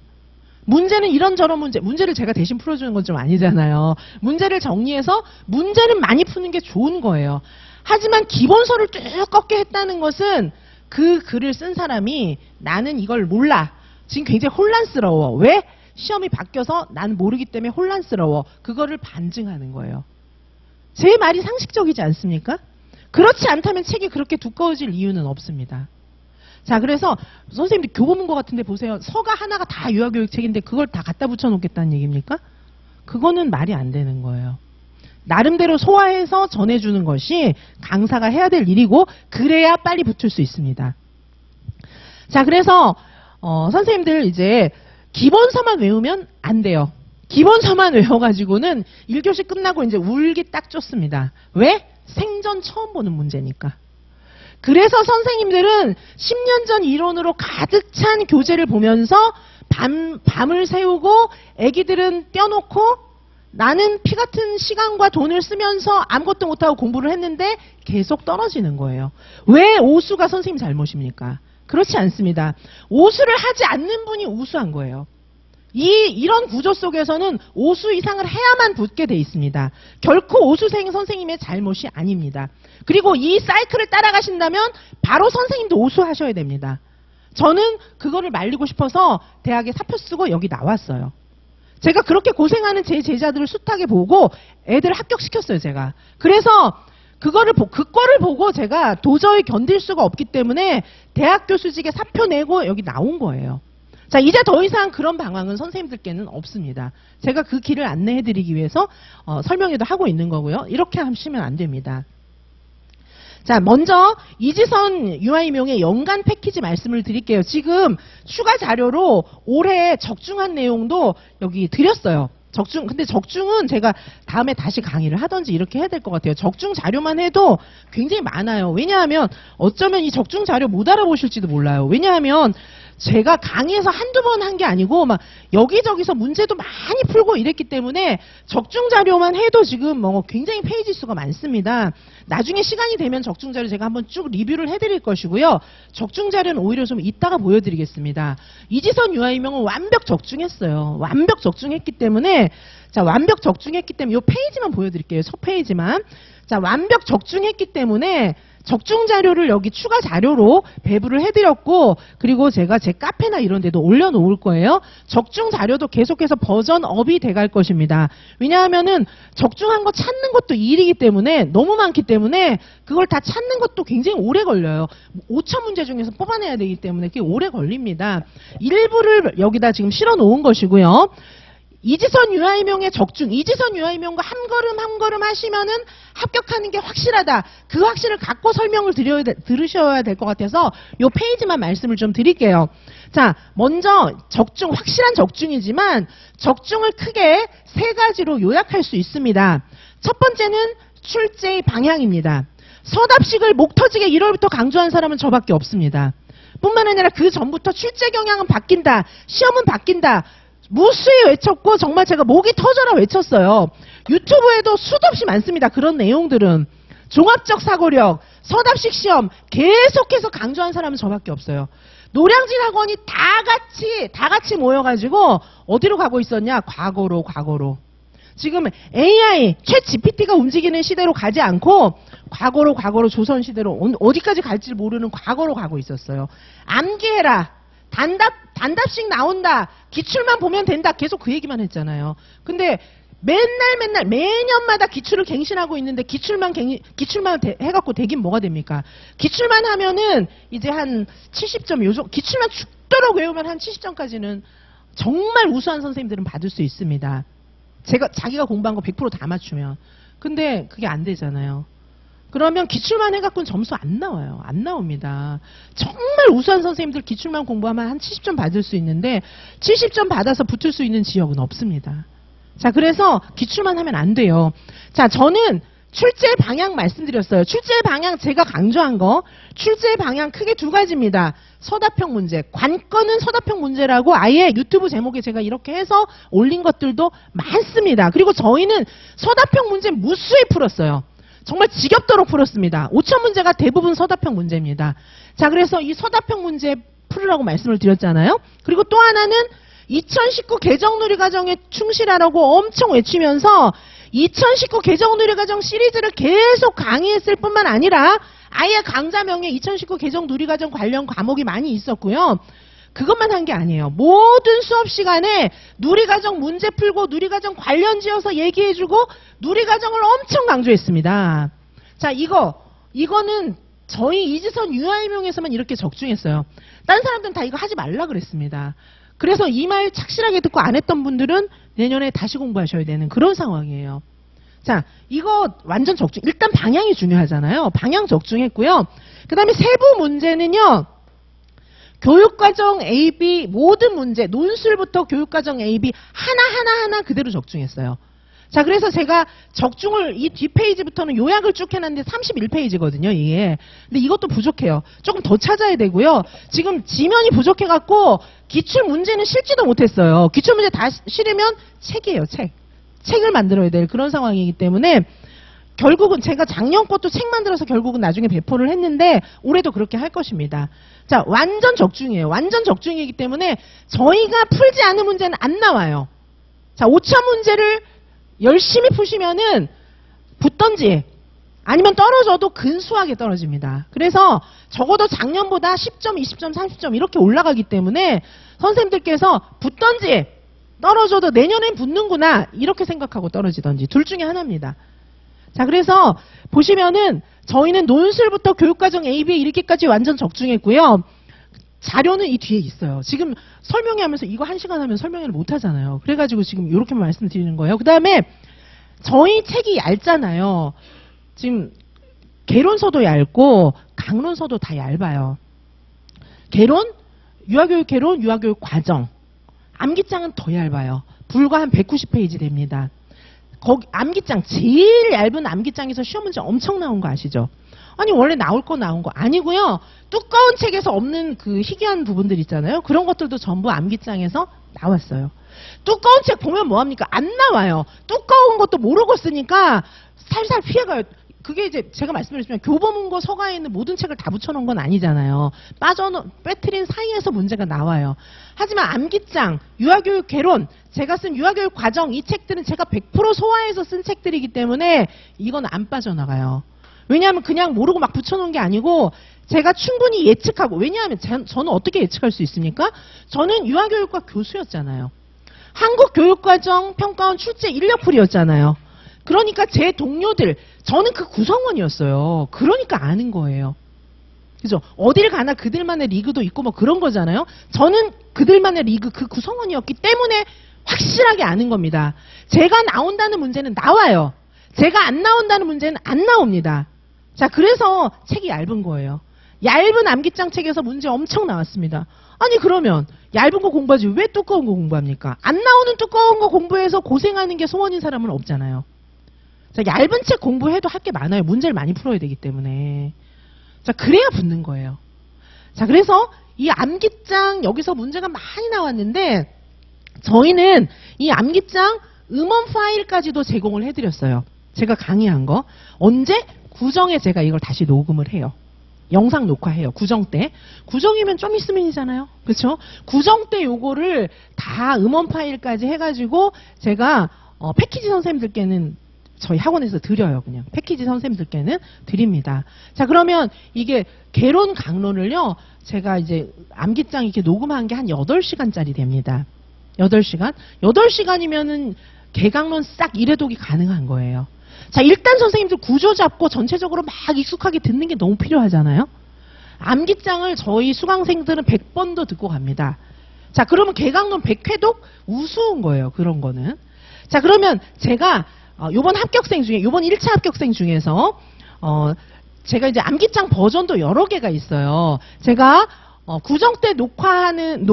문제는 이런저런 문제를 제가 대신 풀어주는 건 좀 아니잖아요. 문제를 정리해서 문제는 많이 푸는 게 좋은 거예요. 하지만 기본서를 두껍게 했다는 것은 그 글을 쓴 사람이 나는 이걸 몰라. 지금 굉장히 혼란스러워. 왜? 시험이 바뀌어서 나는 모르기 때문에 혼란스러워. 그거를 반증하는 거예요. 제 말이 상식적이지 않습니까? 그렇지 않다면 책이 그렇게 두꺼워질 이유는 없습니다. 자, 그래서 선생님들 교보문고 같은데 보세요. 서가 하나가 다 유아교육 책인데 그걸 다 갖다 붙여놓겠다는 얘기입니까? 그거는 말이 안 되는 거예요. 나름대로 소화해서 전해주는 것이 강사가 해야 될 일이고 그래야 빨리 붙을 수 있습니다. 자, 그래서 선생님들 이제 기본서만 외우면 안 돼요. 기본서만 외워가지고는 1교시 끝나고 이제 울기 딱 좋습니다. 왜? 생전 처음 보는 문제니까. 그래서 선생님들은 10년 전 이론으로 가득 찬 교재를 보면서 밤을 새우고 애기들은 떼어놓고 나는 피 같은 시간과 돈을 쓰면서 아무것도 못하고 공부를 했는데 계속 떨어지는 거예요. 왜 오수가 선생님 잘못입니까? 그렇지 않습니다. 오수를 하지 않는 분이 우수한 거예요. 이런 구조 속에서는 오수 이상을 해야만 붙게 돼 있습니다. 결코 오수생 선생님의 잘못이 아닙니다. 그리고 이 사이클을 따라가신다면 바로 선생님도 오수하셔야 됩니다. 저는 그거를 말리고 싶어서 대학에 사표 쓰고 여기 나왔어요. 제가 그렇게 고생하는 제 제자들을 숱하게 보고 애들을 합격시켰어요, 제가. 그래서 그거를 보고 제가 도저히 견딜 수가 없기 때문에 대학 교수직에 사표 내고 여기 나온 거예요. 자, 이제 더 이상 그런 방황은 선생님들께는 없습니다. 제가 그 길을 안내해드리기 위해서 설명회도 하고 있는 거고요. 이렇게 하시면 안 됩니다. 자, 먼저 이지선 유아임용의 연간 패키지 말씀을 드릴게요. 지금 추가 자료로 올해 적중한 내용도 여기 드렸어요. 근데 적중은 제가 다음에 다시 강의를 하든지 이렇게 해야 될 것 같아요. 적중 자료만 해도 굉장히 많아요. 왜냐하면 어쩌면 이 적중 자료 못 알아보실지도 몰라요. 왜냐하면 제가 강의에서 한두 번 한 게 아니고 막 여기저기서 문제도 많이 풀고 이랬기 때문에 적중 자료만 해도 지금 뭐 굉장히 페이지 수가 많습니다. 나중에 시간이 되면 적중 자료 제가 한번 쭉 리뷰를 해드릴 것이고요. 적중 자료는 오히려 좀 이따가 보여드리겠습니다. 이지선 유아임용은 완벽 적중했어요. 완벽 적중했기 때문에 자, 완벽 적중했기 때문에 이 페이지만 보여드릴게요. 첫 페이지만. 자, 완벽 적중했기 때문에 적중 자료를 여기 추가 자료로 배부를 해드렸고 그리고 제가 제 카페나 이런 데도 올려놓을 거예요. 적중 자료도 계속해서 버전업이 돼갈 것입니다. 왜냐하면은 적중한 거 찾는 것도 일이기 때문에 너무 많기 때문에 그걸 다 찾는 것도 굉장히 오래 걸려요. 5천 문제 중에서 뽑아내야 되기 때문에 그게 오래 걸립니다. 일부를 여기다 지금 실어 놓은 것이고요. 이지선 유아임용의 적중, 이지선 유아임용과 한 걸음 하시면은 합격하는 게 확실하다. 그 확신을 갖고 설명을 들으셔야 될 것 같아서 요 페이지만 말씀을 좀 드릴게요. 자, 먼저 적중, 확실한 적중이지만 적중을 크게 세 가지로 요약할 수 있습니다. 첫 번째는 출제의 방향입니다. 서답식을 목 터지게 1월부터 강조한 사람은 저밖에 없습니다. 뿐만 아니라 그 전부터 출제 경향은 바뀐다. 시험은 바뀐다. 무수히 외쳤고 정말 제가 목이 터져라 외쳤어요. 유튜브에도 수도 없이 많습니다. 그런 내용들은. 종합적 사고력, 서답식 시험 계속해서 강조한 사람은 저밖에 없어요. 노량진 학원이 다 같이 모여가지고 어디로 가고 있었냐? 과거로. 지금 AI, 챗 GPT가 움직이는 시대로 가지 않고 과거로 조선시대로 어디까지 갈지 모르는 과거로 가고 있었어요. 암기해라. 단답식 나온다. 기출만 보면 된다. 계속 그 얘기만 했잖아요. 근데 매년마다 기출을 갱신하고 있는데 기출만 해갖고 되긴 뭐가 됩니까? 기출만 하면은 이제 한 70점 요정, 기출만 죽도록 외우면 한 70점까지는 정말 우수한 선생님들은 받을 수 있습니다. 자기가 공부한 거 100% 다 맞추면. 근데 그게 안 되잖아요. 그러면 기출만 해갖고는 점수 안 나와요. 안 나옵니다. 정말 우수한 선생님들 기출만 공부하면 한 70점 받을 수 있는데 70점 받아서 붙을 수 있는 지역은 없습니다. 자, 그래서 기출만 하면 안 돼요. 자, 저는 출제 방향 말씀드렸어요. 출제 방향 제가 강조한 거. 출제 방향 크게 두 가지입니다. 서답형 문제. 관건은 서답형 문제라고 아예 유튜브 제목에 제가 이렇게 해서 올린 것들도 많습니다. 그리고 저희는 서답형 문제 무수히 풀었어요. 정말 지겹도록 풀었습니다. 5천 문제가 대부분 서답형 문제입니다. 자, 그래서 이 서답형 문제 풀으라고 말씀을 드렸잖아요. 그리고 또 하나는 2019 개정 누리과정에 충실하라고 엄청 외치면서 2019 개정 누리과정 시리즈를 계속 강의했을 뿐만 아니라 아예 강좌명에 2019 개정 누리과정 관련 과목이 많이 있었고요. 그것만 한 게 아니에요. 모든 수업 시간에 누리과정 문제 풀고 누리과정 관련 지어서 얘기해주고 누리과정을 엄청 강조했습니다. 자, 이거는 저희 이지선 유아임용에서만 이렇게 적중했어요. 다른 사람들은 다 이거 하지 말라 그랬습니다. 그래서 이 말 착실하게 듣고 안 했던 분들은 내년에 다시 공부하셔야 되는 그런 상황이에요. 자, 이거 완전 적중. 일단 방향이 중요하잖아요. 방향 적중했고요. 그 다음에 세부 문제는요. 교육과정 AB 모든 문제, 논술부터 교육과정 AB 하나 그대로 적중했어요. 자, 그래서 제가 적중을 이 뒷페이지부터는 요약을 쭉 해놨는데 31페이지거든요, 이게. 근데 이것도 부족해요. 조금 더 찾아야 되고요. 지금 지면이 부족해갖고 기출 문제는 실지도 못했어요. 기출 문제 다 실으면 책이에요, 책. 책을 만들어야 될 그런 상황이기 때문에 결국은 제가 작년 것도 책 만들어서 결국은 나중에 배포를 했는데 올해도 그렇게 할 것입니다. 자, 완전 적중이에요. 완전 적중이기 때문에 저희가 풀지 않은 문제는 안 나와요. 자, 5차 문제를 열심히 푸시면은 붙던지 아니면 떨어져도 근수하게 떨어집니다. 그래서 적어도 작년보다 10점, 20점, 30점 이렇게 올라가기 때문에 선생님들께서 붙던지 떨어져도 내년엔 붙는구나 이렇게 생각하고 떨어지던지 둘 중에 하나입니다. 자, 그래서 보시면은 저희는 논술부터 교육과정 AB 이렇게까지 완전 적중했고요. 자료는 이 뒤에 있어요. 지금 설명하면서 이거 1시간 하면 설명을 못 하잖아요. 그래가지고 지금 이렇게 말씀드리는 거예요. 그 다음에 저희 책이 얇잖아요. 지금 개론서도 얇고 강론서도 다 얇아요. 개론, 유아교육 개론, 유아교육 과정. 암기장은 더 얇아요. 불과 한 190페이지 됩니다. 거기 암기장 제일 얇은 암기장에서 시험 문제 엄청 나온 거 아시죠? 아니 원래 나올 거 나온 거 아니고요. 두꺼운 책에서 없는 그 희귀한 부분들 있잖아요. 그런 것들도 전부 암기장에서 나왔어요. 두꺼운 책 보면 뭐합니까? 안 나와요. 두꺼운 것도 모르고 쓰니까 살살 피해가요. 그게 이제 제가 말씀드렸지만 교보문고 서가에 있는 모든 책을 다 붙여놓은 건 아니잖아요. 빼트린 사이에서 문제가 나와요. 하지만 암기장, 유아교육 개론, 제가 쓴 유아교육 과정 이 책들은 제가 100% 소화해서 쓴 책들이기 때문에 이건 안 빠져나가요. 왜냐하면 그냥 모르고 막 붙여놓은 게 아니고 제가 충분히 예측하고 왜냐하면 저는 어떻게 예측할 수 있습니까? 저는 유아교육과 교수였잖아요. 한국교육과정 평가원 출제 인력풀이었잖아요. 그러니까 제 동료들, 저는 그 구성원이었어요. 그러니까 아는 거예요. 그죠? 어딜 가나 그들만의 리그도 있고 뭐 그런 거잖아요. 저는 그들만의 리그 그 구성원이었기 때문에 확실하게 아는 겁니다. 제가 나온다는 문제는 나와요. 제가 안 나온다는 문제는 안 나옵니다. 자, 그래서 책이 얇은 거예요. 얇은 암기장 책에서 문제 엄청 나왔습니다. 아니 그러면 얇은 거 공부하지 왜 두꺼운 거 공부합니까? 안 나오는 두꺼운 거 공부해서 고생하는 게 소원인 사람은 없잖아요. 자, 얇은 책 공부해도 할 게 많아요. 문제를 많이 풀어야 되기 때문에. 자, 그래야 붙는 거예요. 자, 그래서 이 암기장 여기서 문제가 많이 나왔는데 저희는 이 암기장 음원 파일까지도 제공을 해드렸어요. 제가 강의한 거. 언제? 구정에 제가 이걸 다시 녹음을 해요. 영상 녹화해요. 구정 때. 구정이면 좀 있으면이잖아요. 그렇죠? 구정 때 요거를 다 음원 파일까지 해가지고 제가 패키지 선생님들께는 저희 학원에서 드려요. 그냥 패키지 선생님들께는 드립니다. 자, 그러면 이게 개론 강론을요. 제가 이제 암기장 이렇게 녹음한 게 한 8시간짜리 됩니다. 8시간? 8시간이면은 개강론 싹 일회독이 가능한 거예요. 자, 일단 선생님들 구조 잡고 전체적으로 막 익숙하게 듣는 게 너무 필요하잖아요. 암기장을 저희 수강생들은 100번도 듣고 갑니다. 자, 그러면 개강론 100회독 우스운 거예요. 그런 거는. 자, 그러면 제가 요번 합격생 중에 요번 1차 합격생 중에서 제가 이제 암기장 버전도 여러 개가 있어요. 제가 구정 때 녹화하는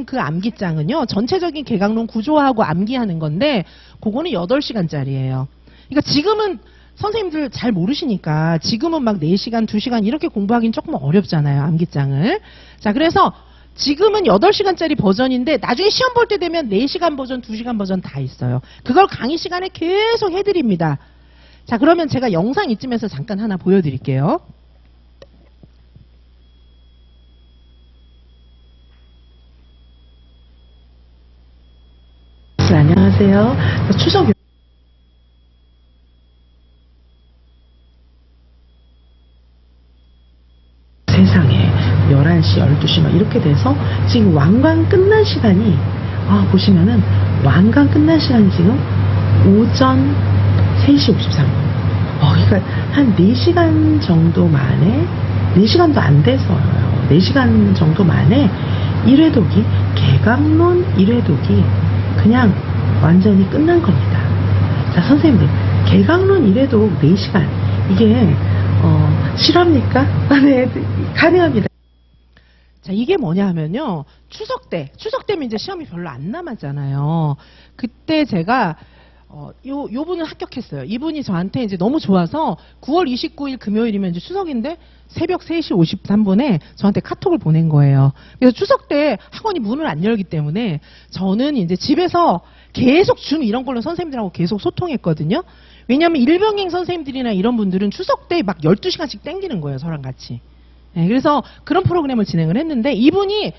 그 암기장은요. 전체적인 개강론 구조하고 암기하는 건데 그거는 8시간짜리예요. 그러니까 지금은 선생님들 잘 모르시니까 지금은 막 4시간, 2시간 이렇게 공부하기는 조금 어렵잖아요. 암기장을. 자, 그래서 지금은 8시간짜리 버전인데 나중에 시험 볼 때 되면 4시간 버전, 2시간 버전 다 있어요. 그걸 강의 시간에 계속 해드립니다. 자, 그러면 제가 영상 이쯤에서 잠깐 하나 보여드릴게요. 자, 안녕하세요. 추석 세상에 11시, 12시 막 이렇게 돼서 지금 완강 끝난 시간이 보시면은 완강 끝난 시간이 지금 오전 3시 53분. 그러니까 한 4시간 정도 만에 4시간도 안 돼서요. 4시간 정도 만에 1회독이 개강론 1회독이 그냥 완전히 끝난 겁니다. 자, 선생님들 개강론 1회독 4시간 이게 실합니까? 네, 가능합니다. 자, 이게 뭐냐 하면요. 추석 때면 이제 시험이 별로 안 남았잖아요. 그때 제가 요분은 합격했어요. 이분이 저한테 이제 너무 좋아서 9월 29일 금요일이면 이제 추석인데 새벽 3시 53분에 저한테 카톡을 보낸 거예요. 그래서 추석 때 학원이 문을 안 열기 때문에 저는 이제 집에서 계속 줌 이런 걸로 선생님들하고 계속 소통했거든요. 왜냐하면 일병행 선생님들이나 이런 분들은 추석 때 막 12시간씩 땡기는 거예요. 저랑 같이. 네, 그래서 그런 프로그램을 진행을 했는데 이분이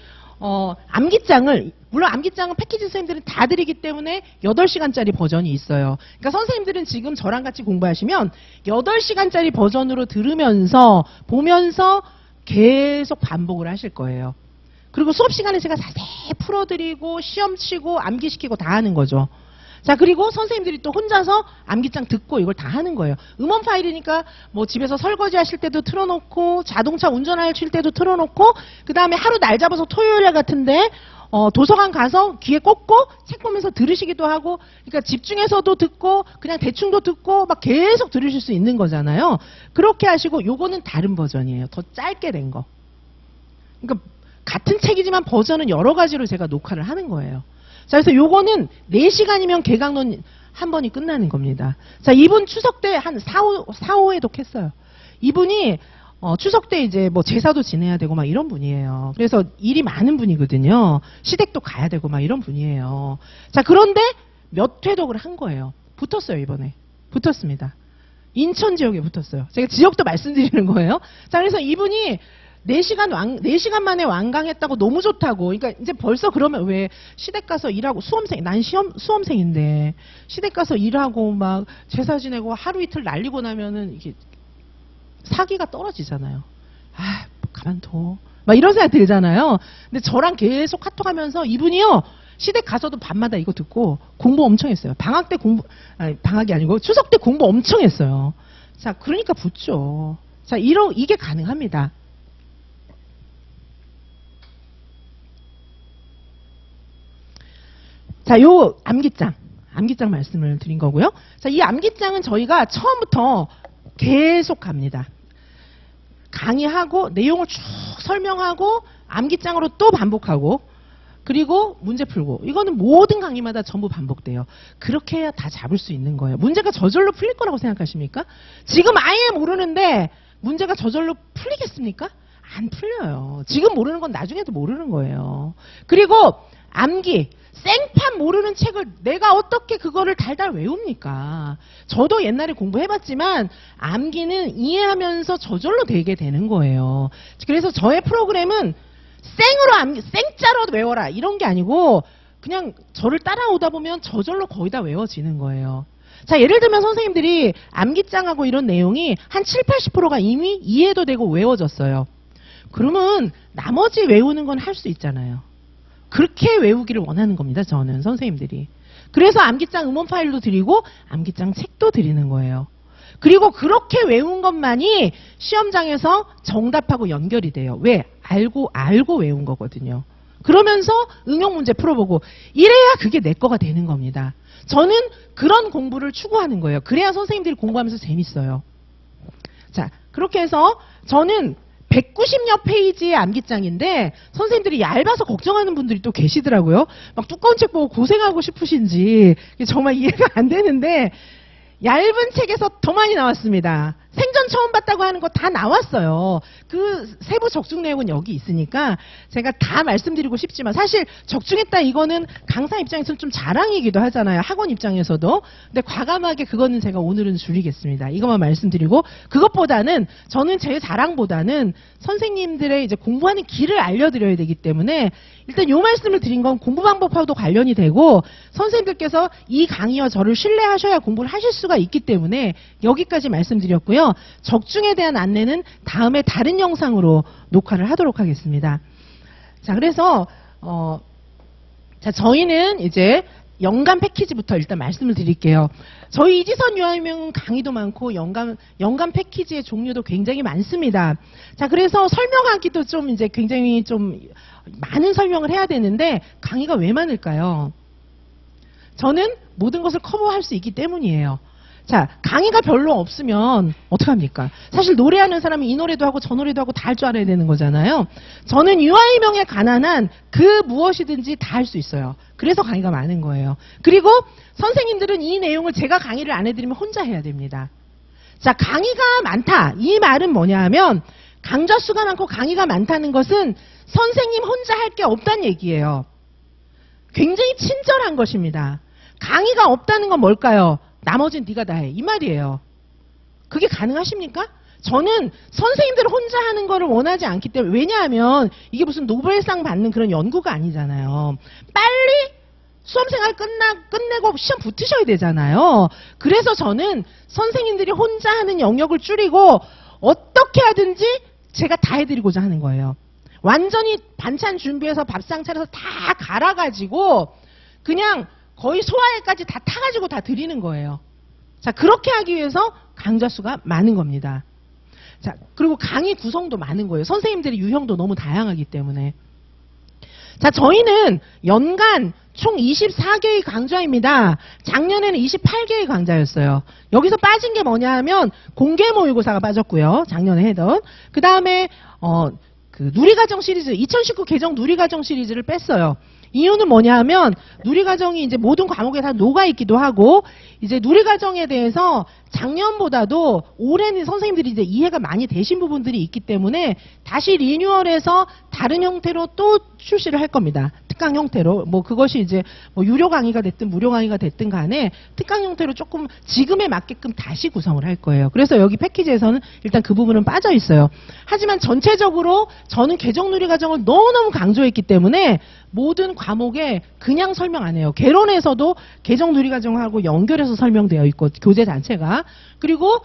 암기장을 물론 암기장은 패키지 선생님들은 다 드리기 때문에 8시간짜리 버전이 있어요. 그러니까 선생님들은 지금 저랑 같이 공부하시면 8시간짜리 버전으로 들으면서 보면서 계속 반복을 하실 거예요. 그리고 수업 시간에 제가 자세히 풀어드리고 시험 치고 암기시키고 다 하는 거죠. 자, 그리고 선생님들이 또 혼자서 암기장 듣고 이걸 다 하는 거예요. 음원 파일이니까 뭐 집에서 설거지 하실 때도 틀어놓고 자동차 운전하실 때도 틀어놓고 그 다음에 하루 날 잡아서 토요일 같은데 도서관 가서 귀에 꽂고 책 보면서 들으시기도 하고 그러니까 집중해서도 듣고 그냥 대충도 듣고 막 계속 들으실 수 있는 거잖아요. 그렇게 하시고 요거는 다른 버전이에요. 더 짧게 된 거. 그러니까 같은 책이지만 버전은 여러 가지로 제가 녹화를 하는 거예요. 자, 그래서 요거는 4시간이면 개강론 한 번이 끝나는 겁니다. 자, 이분 추석 때 한 4-5회독 했어요. 이분이 추석 때 이제 뭐 제사도 지내야 되고 막 이런 분이에요. 그래서 일이 많은 분이거든요. 시댁도 가야 되고 막 이런 분이에요. 자, 그런데 몇 회독을 한 거예요. 붙었어요, 이번에. 붙었습니다. 인천 지역에 붙었어요. 제가 지역도 말씀드리는 거예요. 자, 그래서 이분이 4시간 만에 완강했다고 너무 좋다고. 그러니까 이제 벌써 그러면 왜 시댁 가서 일하고 난 수험생인데 시댁 가서 일하고 막 제사 지내고 하루 이틀 날리고 나면은 이게 사기가 떨어지잖아요. 가만둬. 막 이런 생각 들잖아요. 근데 저랑 계속 카톡하면서 이분이요. 시댁 가서도 밤마다 이거 듣고 공부 엄청 했어요. 방학이 아니고 추석 때 공부 엄청 했어요. 자, 그러니까 붙죠. 자, 이게 가능합니다. 자, 요 암기장 말씀을 드린 거고요. 자, 이 암기장은 저희가 처음부터 계속 갑니다. 강의하고 내용을 쭉 설명하고 암기장으로 또 반복하고 그리고 문제 풀고 이거는 모든 강의마다 전부 반복돼요. 그렇게 해야 다 잡을 수 있는 거예요. 문제가 저절로 풀릴 거라고 생각하십니까? 지금 아예 모르는데 문제가 저절로 풀리겠습니까? 안 풀려요. 지금 모르는 건 나중에도 모르는 거예요. 그리고 암기 생판 모르는 책을 내가 어떻게 그거를 달달 외웁니까? 저도 옛날에 공부해봤지만 암기는 이해하면서 저절로 되게 되는 거예요. 그래서 저의 프로그램은 생짜로 외워라 이런 게 아니고 그냥 저를 따라오다 보면 저절로 거의 다 외워지는 거예요. 자, 예를 들면 선생님들이 암기장하고 이런 내용이 한 70~80%가 이미 이해도 되고 외워졌어요. 그러면 나머지 외우는 건 할 수 있잖아요. 그렇게 외우기를 원하는 겁니다. 저는 선생님들이. 그래서 암기장 음원 파일도 드리고 암기장 책도 드리는 거예요. 그리고 그렇게 외운 것만이 시험장에서 정답하고 연결이 돼요. 왜? 알고 외운 거거든요. 그러면서 응용 문제 풀어보고 이래야 그게 내 거가 되는 겁니다. 저는 그런 공부를 추구하는 거예요. 그래야 선생님들이 공부하면서 재밌어요. 자, 그렇게 해서 저는 190여 페이지의 암기장인데 선생님들이 얇아서 걱정하는 분들이 또 계시더라고요. 막 두꺼운 책 보고 고생하고 싶으신지 정말 이해가 안 되는데 얇은 책에서 더 많이 나왔습니다. 생전 처음 봤다고 하는 거 다 나왔어요. 그 세부 적중 내용은 여기 있으니까 제가 다 말씀드리고 싶지만 사실 적중했다 이거는 강사 입장에서는 좀 자랑이기도 하잖아요. 학원 입장에서도. 근데 과감하게 그거는 제가 오늘은 줄이겠습니다. 이것만 말씀드리고 그것보다는 저는 제 자랑보다는 선생님들의 이제 공부하는 길을 알려드려야 되기 때문에 일단 요 말씀을 드린 건 공부 방법하고도 관련이 되고 선생님들께서 이 강의와 저를 신뢰하셔야 공부를 하실 수가 있기 때문에 여기까지 말씀드렸고요. 적중에 대한 안내는 다음에 다른 영상으로 녹화를 하도록 하겠습니다. 자, 그래서 자, 저희는 이제 연간 패키지부터 일단 말씀을 드릴게요. 저희 이지선 유아인명 강의도 많고 연간 패키지의 종류도 굉장히 많습니다. 자, 그래서 설명하기도 좀 이제 굉장히 좀 많은 설명을 해야 되는데 강의가 왜 많을까요? 저는 모든 것을 커버할 수 있기 때문이에요. 자, 강의가 별로 없으면 어떡합니까? 사실 노래하는 사람이 이 노래도 하고 저 노래도 하고 다 할 줄 알아야 되는 거잖아요. 저는 유아인명에 관한 그 무엇이든지 다 할 수 있어요. 그래서 강의가 많은 거예요. 그리고 선생님들은 이 내용을 제가 강의를 안 해드리면 혼자 해야 됩니다. 자, 강의가 많다. 이 말은 뭐냐 하면 강좌 수가 많고 강의가 많다는 것은 선생님 혼자 할 게 없다는 얘기예요. 굉장히 친절한 것입니다. 강의가 없다는 건 뭘까요? 나머지는 네가 다 해. 이 말이에요. 그게 가능하십니까? 저는 선생님들 혼자 하는 거를 원하지 않기 때문에 왜냐하면 이게 무슨 노벨상 받는 그런 연구가 아니잖아요. 빨리 수험생활 끝내고 시험 붙으셔야 되잖아요. 그래서 저는 선생님들이 혼자 하는 영역을 줄이고 어떻게 하든지 제가 다 해드리고자 하는 거예요. 완전히 반찬 준비해서 밥상 차려서 다 갈아가지고 그냥 거의 소화에까지 다 타가지고 다 드리는 거예요. 자, 그렇게 하기 위해서 강좌 수가 많은 겁니다. 자, 그리고 강의 구성도 많은 거예요. 선생님들의 유형도 너무 다양하기 때문에. 자, 저희는 연간 총 24개의 강좌입니다. 작년에는 28개의 강좌였어요. 여기서 빠진 게 뭐냐 하면 공개 모의고사가 빠졌고요. 작년에 하던. 그 다음에 그 누리과정 시리즈 2019 개정 누리과정 시리즈를 뺐어요. 이유는 뭐냐 하면 누리과정이 이제 모든 과목에 다 녹아있기도 하고 이제 누리과정에 대해서 작년보다도 올해는 선생님들이 이제 이해가 많이 되신 부분들이 있기 때문에 다시 리뉴얼해서 다른 형태로 또 출시를 할 겁니다. 특강 형태로. 뭐 그것이 이제 뭐 유료 강의가 됐든 무료 강의가 됐든 간에 특강 형태로 조금 지금에 맞게끔 다시 구성을 할 거예요. 그래서 여기 패키지에서는 일단 그 부분은 빠져 있어요. 하지만 전체적으로 저는 개정 누리과정을 너무너무 강조했기 때문에 모든 과목에 그냥 설명 안 해요. 개론에서도 개정 누리과정하고 연결해서 설명되어 있고 교재 자체가. 그리고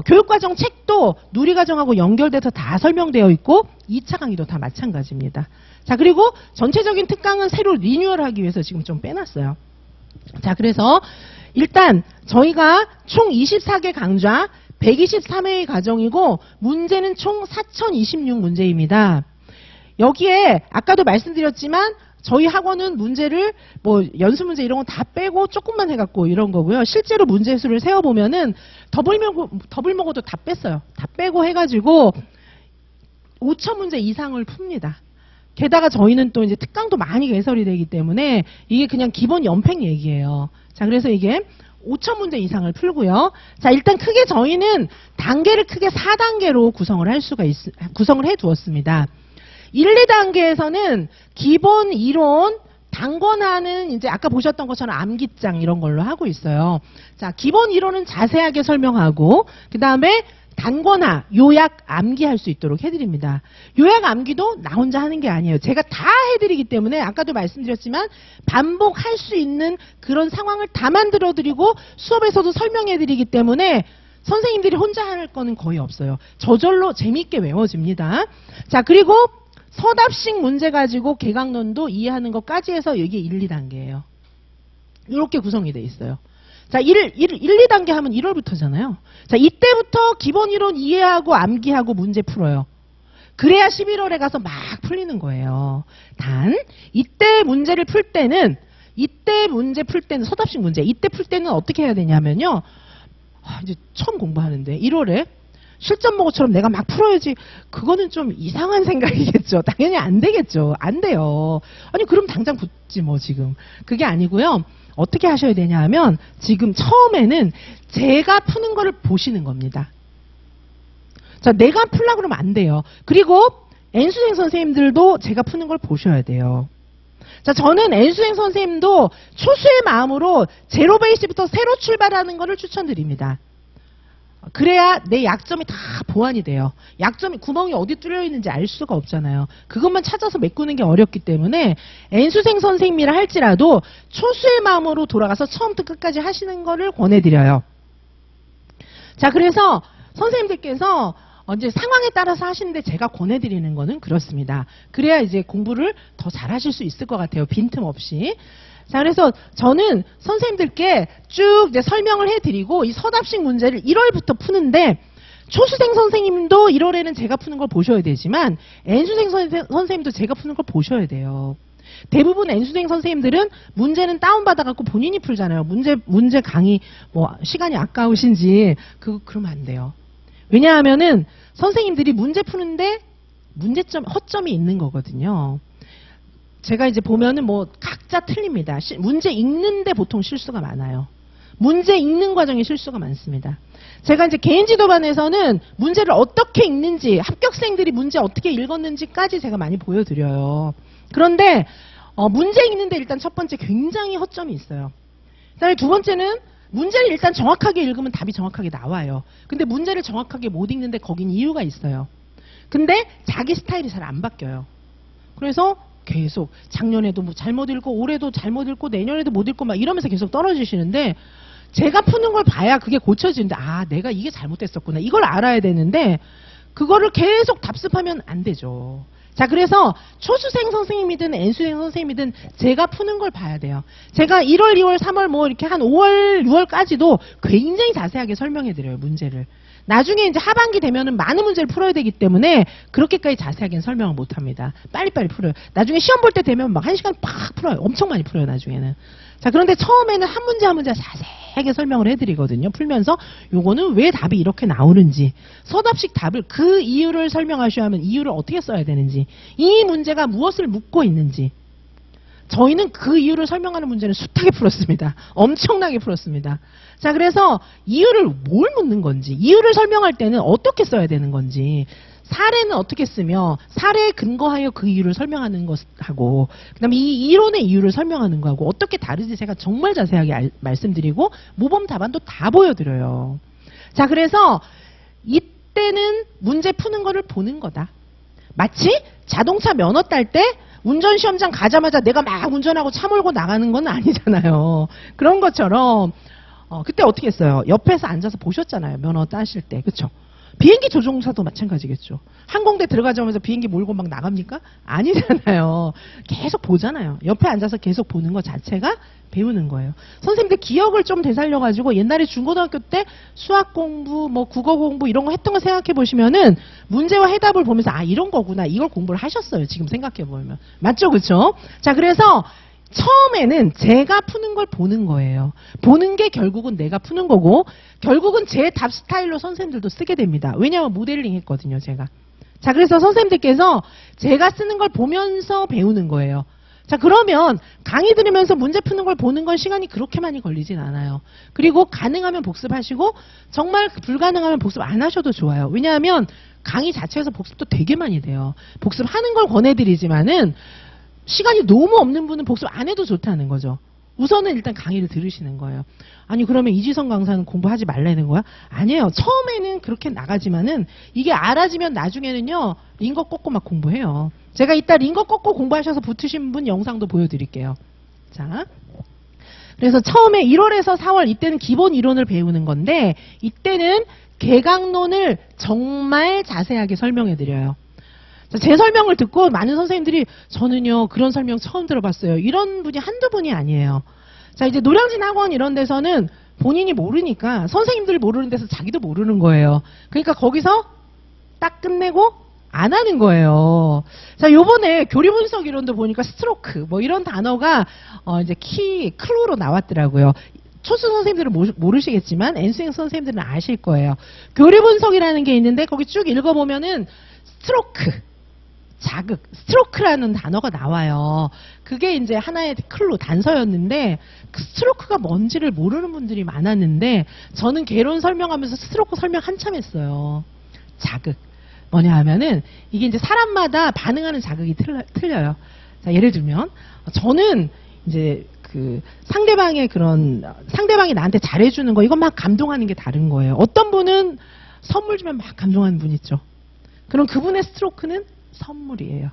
교육과정 책도 누리과정하고 연결돼서 다 설명되어 있고 2차 강의도 다 마찬가지입니다. 자, 그리고 전체적인 특강은 새로 리뉴얼하기 위해서 지금 좀 빼놨어요. 자, 그래서 일단 저희가 총 24개 강좌 123회의 과정이고 문제는 총 4026문제입니다. 여기에 아까도 말씀드렸지만 저희 학원은 문제를 뭐 연수 문제 이런 거 다 빼고 조금만 해갖고 이런 거고요. 실제로 문제 수를 세어보면은 더블 먹어도 다 뺐어요. 다 빼고 해가지고 5,000문제 이상을 풉니다. 게다가 저희는 또 이제 특강도 많이 개설이 되기 때문에 이게 그냥 기본 연팽 얘기예요. 자, 그래서 이게 5,000문제 이상을 풀고요. 자, 일단 크게 저희는 단계를 크게 4단계로 구성을 해 두었습니다. 1, 2단계에서는 기본 이론, 단권화는 이제 아까 보셨던 것처럼 암기장 이런 걸로 하고 있어요. 자, 기본 이론은 자세하게 설명하고 그 다음에 단권화, 요약, 암기할 수 있도록 해드립니다. 요약, 암기도 나 혼자 하는 게 아니에요. 제가 다 해드리기 때문에 아까도 말씀드렸지만 반복할 수 있는 그런 상황을 다 만들어드리고 수업에서도 설명해드리기 때문에 선생님들이 혼자 할 거는 거의 없어요. 저절로 재미있게 외워집니다. 자, 그리고 서답식 문제 가지고 개강론도 이해하는 것까지 해서 이게 1, 2단계예요. 이렇게 구성이 돼 있어요. 자, 1, 2단계 하면 1월부터잖아요. 자, 이때부터 기본 이론 이해하고 암기하고 문제 풀어요. 그래야 11월에 가서 막 풀리는 거예요. 단, 이때 문제 풀 때는 서답식 문제, 이때 풀 때는 어떻게 해야 되냐면요. 이제 처음 공부하는데 1월에 실전 모고처럼 내가 막 풀어야지. 그거는 좀 이상한 생각이겠죠. 당연히 안 되겠죠. 안 돼요. 아니 그럼 당장 붙지 뭐 지금. 그게 아니고요. 어떻게 하셔야 되냐 하면 지금 처음에는 제가 푸는 거를 보시는 겁니다. 자, 내가 풀라 그러면 안 돼요. 그리고 N수생 선생님들도 제가 푸는 걸 보셔야 돼요. 자, 저는 N수생 선생님도 초수의 마음으로 제로 베이스부터 새로 출발하는 것을 추천드립니다. 그래야 내 약점이 다 보완이 돼요. 약점이, 구멍이 어디 뚫려 있는지 알 수가 없잖아요. 그것만 찾아서 메꾸는 게 어렵기 때문에 N수생 선생님이라 할지라도 초수의 마음으로 돌아가서 처음부터 끝까지 하시는 거를 권해드려요. 자, 그래서 선생님들께서 이제 상황에 따라서 하시는데 제가 권해드리는 거는 그렇습니다. 그래야 이제 공부를 더 잘하실 수 있을 것 같아요. 빈틈없이. 자, 그래서 저는 선생님들께 쭉 이제 설명을 해드리고 이 서답식 문제를 1월부터 푸는데 초수생 선생님도 1월에는 제가 푸는 걸 보셔야 되지만 N수생 선생님도 제가 푸는 걸 보셔야 돼요. 대부분 N수생 선생님들은 문제는 다운받아갖고 본인이 풀잖아요. 문제 강의, 시간이 아까우신지, 그러면 안 돼요. 왜냐하면은 선생님들이 문제 푸는데 허점이 있는 거거든요. 제가 이제 보면은 각자 틀립니다. 문제 읽는데 보통 실수가 많아요. 문제 읽는 과정에 실수가 많습니다. 제가 이제 개인지도반에서는 문제를 어떻게 읽는지, 합격생들이 문제 어떻게 읽었는지까지 제가 많이 보여드려요. 그런데 문제 읽는데 일단 첫 번째 굉장히 허점이 있어요. 그다음에 두 번째는 문제를 일단 정확하게 읽으면 답이 정확하게 나와요. 근데 문제를 정확하게 못 읽는데 거긴 이유가 있어요. 근데 자기 스타일이 잘 안 바뀌어요. 그래서 계속 작년에도 잘못 읽고 올해도 잘못 읽고 내년에도 못 읽고 막 이러면서 계속 떨어지시는데 제가 푸는 걸 봐야 그게 고쳐지는데 내가 이게 잘못됐었구나. 이걸 알아야 되는데 그거를 계속 답습하면 안 되죠. 자, 그래서 초수생 선생님이든 N수생 선생님이든 제가 푸는 걸 봐야 돼요. 제가 1월, 2월, 3월 이렇게 한 5월, 6월까지도 굉장히 자세하게 설명해 드려요, 문제를. 나중에 이제 하반기 되면은 많은 문제를 풀어야 되기 때문에 그렇게까지 자세하게는 설명을 못 합니다. 빨리빨리 풀어요. 나중에 시험 볼 때 되면 막 1시간 팍 풀어요. 엄청 많이 풀어요, 나중에는. 자, 그런데 처음에는 한 문제 한 문제 자세하게 설명을 해드리거든요. 풀면서 요거는 왜 답이 이렇게 나오는지, 서답식 답을 그 이유를 설명하셔야 하면 이유를 어떻게 써야 되는지, 이 문제가 무엇을 묻고 있는지. 저희는 그 이유를 설명하는 문제는 숱하게 풀었습니다. 엄청나게 풀었습니다. 자, 그래서 이유를 뭘 묻는 건지, 이유를 설명할 때는 어떻게 써야 되는 건지, 사례는 어떻게 쓰며 사례에 근거하여 그 이유를 설명하는 것하고 그다음에 이 이론의 이유를 설명하는 거하고 어떻게 다르지 제가 정말 자세하게 말씀드리고 모범 답안도 다 보여드려요. 자, 그래서 이때는 문제 푸는 거를 보는 거다. 마치 자동차 면허 딸 때 운전시험장 가자마자 내가 막 운전하고 차 몰고 나가는 건 아니잖아요. 그런 것처럼 그때 어떻게 했어요? 옆에서 앉아서 보셨잖아요. 면허 따실 때. 그렇죠? 비행기 조종사도 마찬가지겠죠. 항공대 들어가자마자 비행기 몰고 막 나갑니까? 아니잖아요. 계속 보잖아요. 옆에 앉아서 계속 보는 것 자체가 배우는 거예요. 선생님들 기억을 좀 되살려가지고 옛날에 중고등학교 때 수학 공부, 국어 공부 이런 거 했던 거 생각해 보시면은 문제와 해답을 보면서 이런 거구나. 이걸 공부를 하셨어요. 지금 생각해 보면. 맞죠? 그렇죠? 자, 그래서 처음에는 제가 푸는 걸 보는 거예요. 보는 게 결국은 내가 푸는 거고 결국은 제 답 스타일로 선생님들도 쓰게 됩니다. 왜냐하면 모델링 했거든요, 제가. 자, 그래서 선생님들께서 제가 쓰는 걸 보면서 배우는 거예요. 자, 그러면 강의 들으면서 문제 푸는 걸 보는 건 시간이 그렇게 많이 걸리진 않아요. 그리고 가능하면 복습하시고 정말 불가능하면 복습 안 하셔도 좋아요. 왜냐하면 강의 자체에서 복습도 되게 많이 돼요. 복습하는 걸 권해드리지만은 시간이 너무 없는 분은 복습 안 해도 좋다는 거죠. 우선은 일단 강의를 들으시는 거예요. 아니, 그러면 이지성 강사는 공부하지 말라는 거야? 아니에요. 처음에는 그렇게 나가지만은 이게 알아지면 나중에는요, 링거 꽂고 막 공부해요. 제가 이따 링거 꽂고 공부하셔서 붙으신 분 영상도 보여드릴게요. 자, 그래서 처음에 1월에서 4월 이때는 기본 이론을 배우는 건데 이때는 개강론을 정말 자세하게 설명해드려요. 제 설명을 듣고 많은 선생님들이 저는요 그런 설명 처음 들어봤어요. 이런 분이 한두 분이 아니에요. 자, 이제 노량진 학원 이런 데서는 본인이 모르니까 선생님들 모르는 데서 자기도 모르는 거예요. 그러니까 거기서 딱 끝내고 안 하는 거예요. 자, 요번에 교리분석 이론도 보니까 스트로크 이런 단어가 이제 클루로 나왔더라고요. 초수 선생님들은 모르시겠지만 N수생 선생님들은 아실 거예요. 교리분석이라는 게 있는데 거기 쭉 읽어보면은 스트로크, 자극, 스트로크라는 단어가 나와요. 그게 이제 하나의 클루, 단서였는데 그 스트로크가 뭔지를 모르는 분들이 많았는데 저는 개론 설명하면서 스트로크 설명 한참 했어요. 자극. 뭐냐 하면은 이게 이제 사람마다 반응하는 자극이 틀려요. 자, 예를 들면 저는 이제 그 상대방이 나한테 잘해주는 거, 이건 막 감동하는 게 다른 거예요. 어떤 분은 선물 주면 막 감동하는 분 있죠. 그럼 그분의 스트로크는 선물이에요.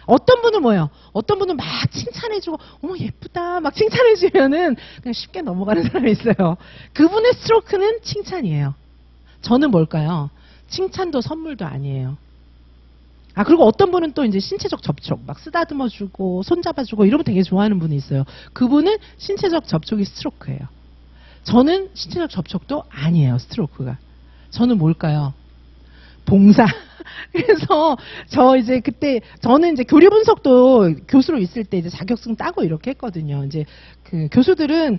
어떤 분은 뭐예요? 어떤 분은 막 칭찬해주고, 어머 예쁘다 막 칭찬해주면은 그냥 쉽게 넘어가는 사람이 있어요. 그분의 스트로크는 칭찬이에요. 저는 뭘까요? 칭찬도 선물도 아니에요. 아, 그리고 어떤 분은 또 이제 신체적 접촉, 막 쓰다듬어주고, 손잡아주고, 이런 거 되게 좋아하는 분이 있어요. 그분은 신체적 접촉이 스트로크예요. 저는 신체적 접촉도 아니에요, 스트로크가. 저는 뭘까요? 봉사. 그래서 저는 이제 교류 분석도 교수로 있을 때 이제 자격증 따고 이렇게 했거든요. 이제 그 교수들은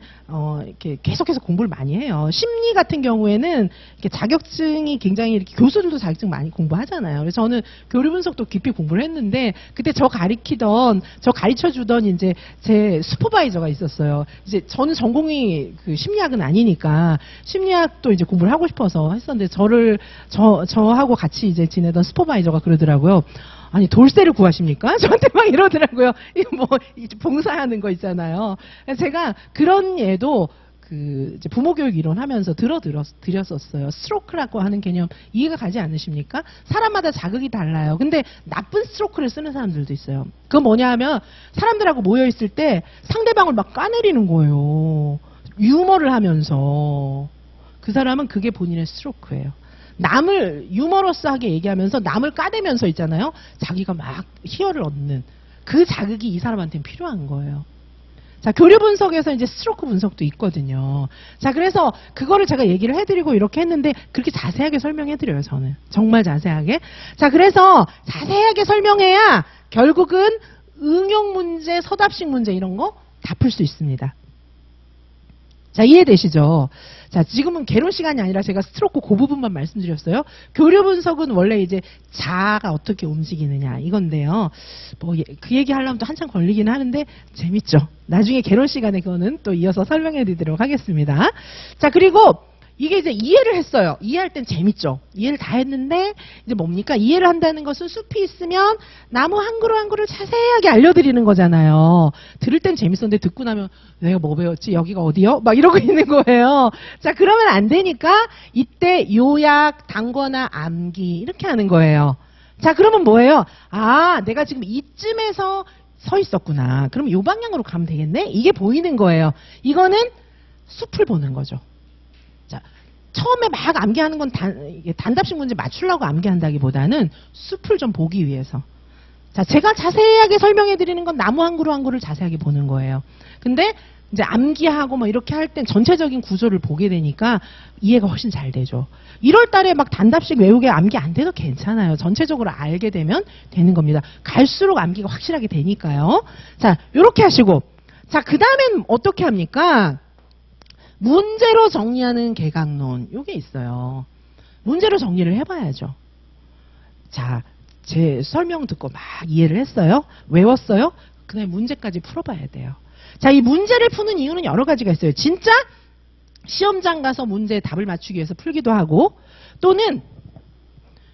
이렇게 계속해서 공부를 많이 해요. 심리 같은 경우에는 이렇게 자격증이 굉장히 이렇게 교수들도 자격증 많이 공부하잖아요. 그래서 저는 교류 분석도 깊이 공부를 했는데 그때 저 가르쳐 주던 이제 제 슈퍼바이저가 있었어요. 이제 저는 전공이 그 심리학은 아니니까 심리학도 이제 공부를 하고 싶어서 했었는데 저하고 같이 이제 지내던 슈퍼바이저가 그러더라고요. 아니 돌쇠를 구하십니까? 저한테 막 이러더라고요. 이거 뭐 봉사하는 거 있잖아요. 제가 그런 예도 그 이제 부모교육 이론 하면서 드렸었어요. 스트로크라고 하는 개념 이해가 가지 않으십니까? 사람마다 자극이 달라요. 근데 나쁜 스트로크를 쓰는 사람들도 있어요. 그건 뭐냐 하면 사람들하고 모여 있을 때 상대방을 막 까내리는 거예요. 유머를 하면서. 그 사람은 그게 본인의 스트로크예요. 남을 유머러스하게 얘기하면서 남을 까대면서 있잖아요. 자기가 막 희열을 얻는 그 자극이 이 사람한테는 필요한 거예요. 자, 교류 분석에서 이제 스트로크 분석도 있거든요. 자, 그래서 그거를 제가 얘기를 해드리고 이렇게 했는데 그렇게 자세하게 설명해드려요, 저는. 정말 자세하게. 자, 그래서 자세하게 설명해야 결국은 응용 문제, 서답식 문제 이런 거 다 풀 수 있습니다. 자, 이해되시죠? 자, 지금은 개론 시간이 아니라 제가 스트로크 그 부분만 말씀드렸어요. 교류 분석은 원래 이제 자아가 어떻게 움직이느냐 이건데요. 뭐 그 얘기 하려면 또 한참 걸리긴 하는데 재밌죠. 나중에 개론 시간에 그거는 또 이어서 설명해 드리도록 하겠습니다. 자, 그리고 이게 이제 이해를 했어요. 이해할 땐 재밌죠. 이해를 다 했는데 이제 뭡니까? 이해를 한다는 것은 숲이 있으면 나무 한 그루 한 그루 자세하게 알려드리는 거잖아요. 들을 땐 재밌었는데 듣고 나면 내가 뭐 배웠지? 여기가 어디요? 막 이러고 있는 거예요. 자, 그러면 안 되니까 이때 요약, 단거나 암기 이렇게 하는 거예요. 자, 그러면 뭐예요? 아, 내가 지금 이쯤에서 서 있었구나. 그럼 이 방향으로 가면 되겠네? 이게 보이는 거예요. 이거는 숲을 보는 거죠. 자, 처음에 막 암기하는 건 단답식 문제 맞추려고 암기한다기보다는 숲을 좀 보기 위해서. 자, 제가 자세하게 설명해 드리는 건 나무 한 그루 한 그루를 자세하게 보는 거예요. 근데 이제 암기하고 뭐 이렇게 할 땐 전체적인 구조를 보게 되니까 이해가 훨씬 잘 되죠. 1월 달에 막 단답식 외우게 암기 안 돼도 괜찮아요. 전체적으로 알게 되면 되는 겁니다. 갈수록 암기가 확실하게 되니까요. 자, 요렇게 하시고. 자, 그 다음엔 어떻게 합니까? 문제로 정리하는 개각론, 요게 있어요. 문제로 정리를 해봐야죠. 자, 제 설명 듣고 막 이해를 했어요. 외웠어요. 그 다음에 문제까지 풀어봐야 돼요. 자, 이 문제를 푸는 이유는 여러 가지가 있어요. 진짜 시험장 가서 문제 답을 맞추기 위해서 풀기도 하고, 또는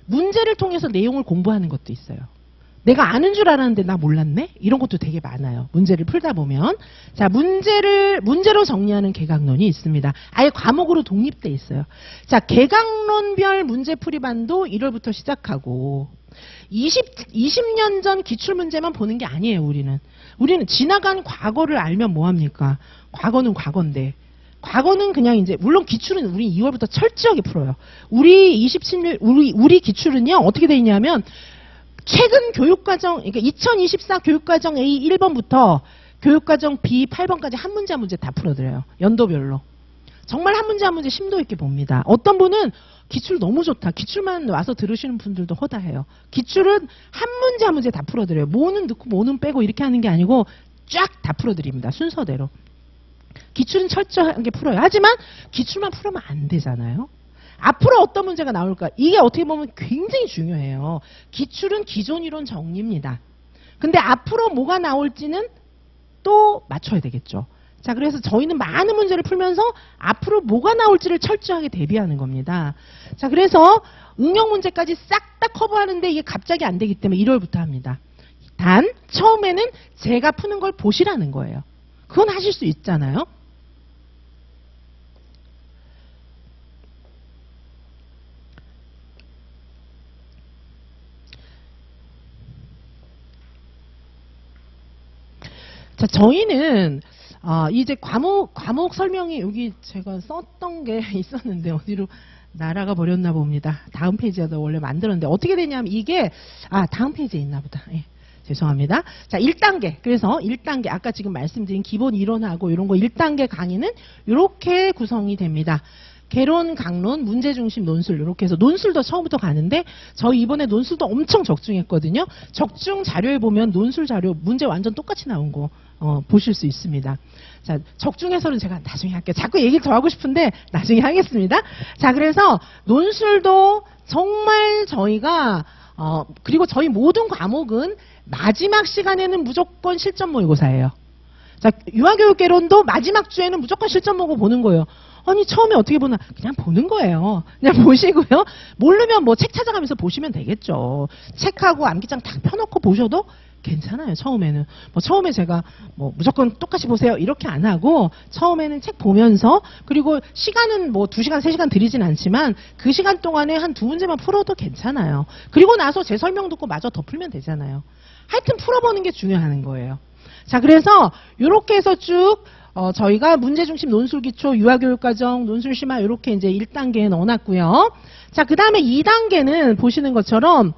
문제를 통해서 내용을 공부하는 것도 있어요. 내가 아는 줄 알았는데 나 몰랐네? 이런 것도 되게 많아요. 문제를 풀다 보면. 자, 문제로 정리하는 개각론이 있습니다. 아예 과목으로 독립돼 있어요. 자, 개각론별 문제풀이반도 1월부터 시작하고 20년 전 기출문제만 보는 게 아니에요, 우리는. 우리는 지나간 과거를 알면 뭐합니까? 과거는 과거인데. 과거는 그냥 이제, 물론 기출은 우리 2월부터 철저하게 풀어요. 우리 기출은요, 어떻게 돼 있냐면, 최근 교육과정, 그러니까 2024 교육과정 A 1번부터 교육과정 B 8번까지 한 문제 한 문제 다 풀어드려요. 연도별로. 정말 한 문제 한 문제 심도 있게 봅니다. 어떤 분은 기출 너무 좋다. 기출만 와서 들으시는 분들도 허다해요. 기출은 한 문제 한 문제 다 풀어드려요. 뭐는 넣고 뭐는 빼고 이렇게 하는 게 아니고 쫙 다 풀어드립니다. 순서대로. 기출은 철저하게 풀어요. 하지만 기출만 풀으면 안 되잖아요. 앞으로 어떤 문제가 나올까? 이게 어떻게 보면 굉장히 중요해요. 기출은 기존 이론 정리입니다. 근데 앞으로 뭐가 나올지는 또 맞춰야 되겠죠. 자, 그래서 저희는 많은 문제를 풀면서 앞으로 뭐가 나올지를 철저하게 대비하는 겁니다. 자, 그래서 응용 문제까지 싹 다 커버하는데 이게 갑자기 안 되기 때문에 1월부터 합니다. 단 처음에는 제가 푸는 걸 보시라는 거예요. 그건 하실 수 있잖아요. 자, 저희는 이제 과목 설명이 여기 제가 썼던 게 있었는데 어디로 날아가 버렸나 봅니다. 다음 페이지에도 원래 만들었는데 어떻게 되냐면 이게 다음 페이지에 있나 보다. 예, 죄송합니다. 자, 1단계. 그래서 1단계 아까 지금 말씀드린 기본 이론하고 이런 거 1단계 강의는 이렇게 구성이 됩니다. 개론, 강론, 문제중심, 논술 이렇게 해서 논술도 처음부터 가는데 저희 이번에 논술도 엄청 적중했거든요. 적중 자료에 보면 논술 자료 문제 완전 똑같이 나온 거 보실 수 있습니다. 자, 적중 해설은 제가 나중에 할게요. 자꾸 얘기를 더 하고 싶은데 나중에 하겠습니다. 자, 그래서 논술도 정말 저희가 그리고 저희 모든 과목은 마지막 시간에는 무조건 실전 모의고사예요. 자, 유아교육개론도 마지막 주에는 무조건 실전 모의고 보는 거예요. 아니 처음에 어떻게 보나 그냥 보는 거예요. 그냥 보시고요. 모르면 뭐 책 찾아가면서 보시면 되겠죠. 책하고 암기장 다 펴놓고 보셔도 괜찮아요. 처음에는 뭐 처음에 제가 뭐 무조건 똑같이 보세요 이렇게 안 하고 처음에는 책 보면서 그리고 시간은 뭐 2시간 3시간 드리진 않지만 그 시간 동안에 한 2문제만 풀어도 괜찮아요. 그리고 나서 제 설명 듣고 마저 더 풀면 되잖아요. 하여튼 풀어보는 게 중요한 거예요. 자, 그래서 이렇게 해서 쭉 저희가 문제중심 논술기초, 유아교육과정, 논술심화 이렇게 이제 1단계에 넣어놨고요. 자, 그 다음에 2단계는 보시는 것처럼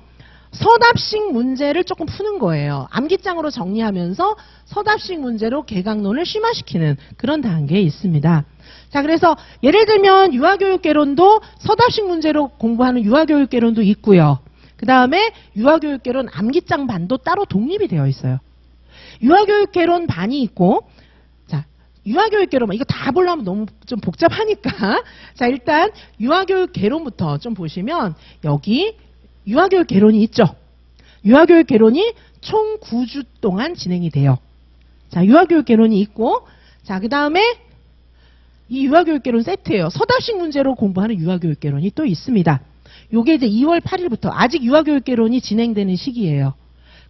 서답식 문제를 조금 푸는 거예요. 암기장으로 정리하면서 서답식 문제로 개강론을 심화시키는 그런 단계에 있습니다. 자, 그래서 예를 들면 유아교육개론도 서답식 문제로 공부하는 유아교육개론도 있고요. 그 다음에 유아교육개론 암기장 반도 따로 독립이 되어 있어요. 유아교육개론 반이 있고 유아교육개론 이거 다 보려면 너무 좀 복잡하니까 자, 일단 유아교육개론부터 좀 보시면 여기 유아교육개론이 있죠. 유아교육개론이 총 9주 동안 진행이 돼요. 자, 유아교육개론이 있고 자, 그 다음에 이 유아교육개론 세트예요. 서답식 문제로 공부하는 유아교육개론이 또 있습니다. 요게 이제 2월 8일부터 아직 유아교육개론이 진행되는 시기예요.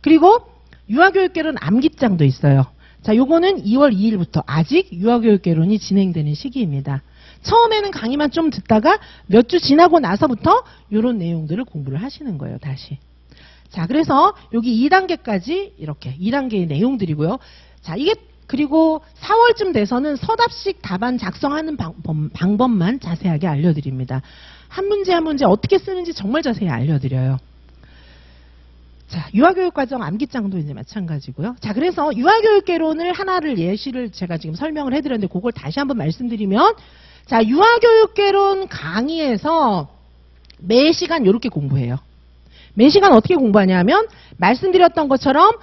그리고 유아교육개론 암기장도 있어요. 자, 요거는 2월 2일부터 아직 유아교육개론이 진행되는 시기입니다. 처음에는 강의만 좀 듣다가 몇 주 지나고 나서부터 요런 내용들을 공부를 하시는 거예요, 다시. 자, 그래서 여기 2단계까지 이렇게 2단계의 내용들이고요. 자, 이게 그리고 4월쯤 돼서는 서답식 답안 작성하는 방법만 자세하게 알려드립니다. 한 문제 한 문제 어떻게 쓰는지 정말 자세히 알려드려요. 자, 유아교육과정 암기장도 이제 마찬가지고요. 자, 그래서 유아교육개론을 하나를 예시를 제가 지금 설명을 해드렸는데 그걸 다시 한번 말씀드리면 자, 유아교육개론 강의에서 매 시간 이렇게 공부해요. 매 시간 어떻게 공부하냐면 말씀드렸던 것처럼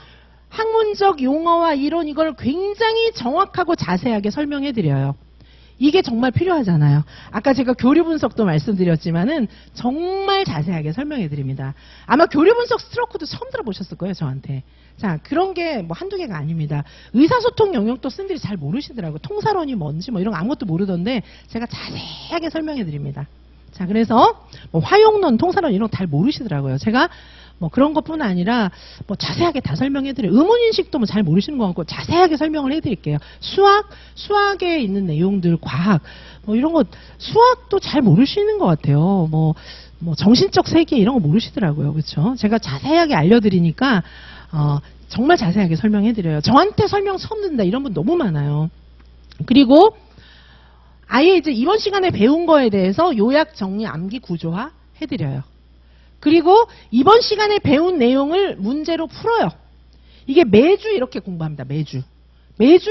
학문적 용어와 이론 이걸 굉장히 정확하고 자세하게 설명해드려요. 이게 정말 필요하잖아요. 아까 제가 교류 분석도 말씀드렸지만은 정말 자세하게 설명해 드립니다. 아마 교류 분석 스트로크도 처음 들어보셨을 거예요, 저한테. 자, 그런 게 뭐 한두 개가 아닙니다. 의사소통 영역도 쌤들이 잘 모르시더라고요. 통사론이 뭔지 뭐 이런 거 아무것도 모르던데 제가 자세하게 설명해 드립니다. 자, 그래서 뭐 화용론, 통사론 이런 거 잘 모르시더라고요. 제가 뭐 그런 것뿐 아니라 뭐 자세하게 다 설명해드려요. 의문인식도 뭐 잘 모르시는 것 같고 자세하게 설명을 해드릴게요. 수학에 있는 내용들, 과학 뭐 이런 거 수학도 잘 모르시는 것 같아요. 뭐 정신적 세계 이런 거 모르시더라고요. 그렇죠? 제가 자세하게 알려드리니까 정말 자세하게 설명해드려요. 저한테 설명 처음 듣는다 이런 분 너무 많아요. 그리고 아예 이제 이번 시간에 배운 거에 대해서 요약, 정리, 암기, 구조화 해드려요. 그리고 이번 시간에 배운 내용을 문제로 풀어요. 이게 매주 이렇게 공부합니다. 매주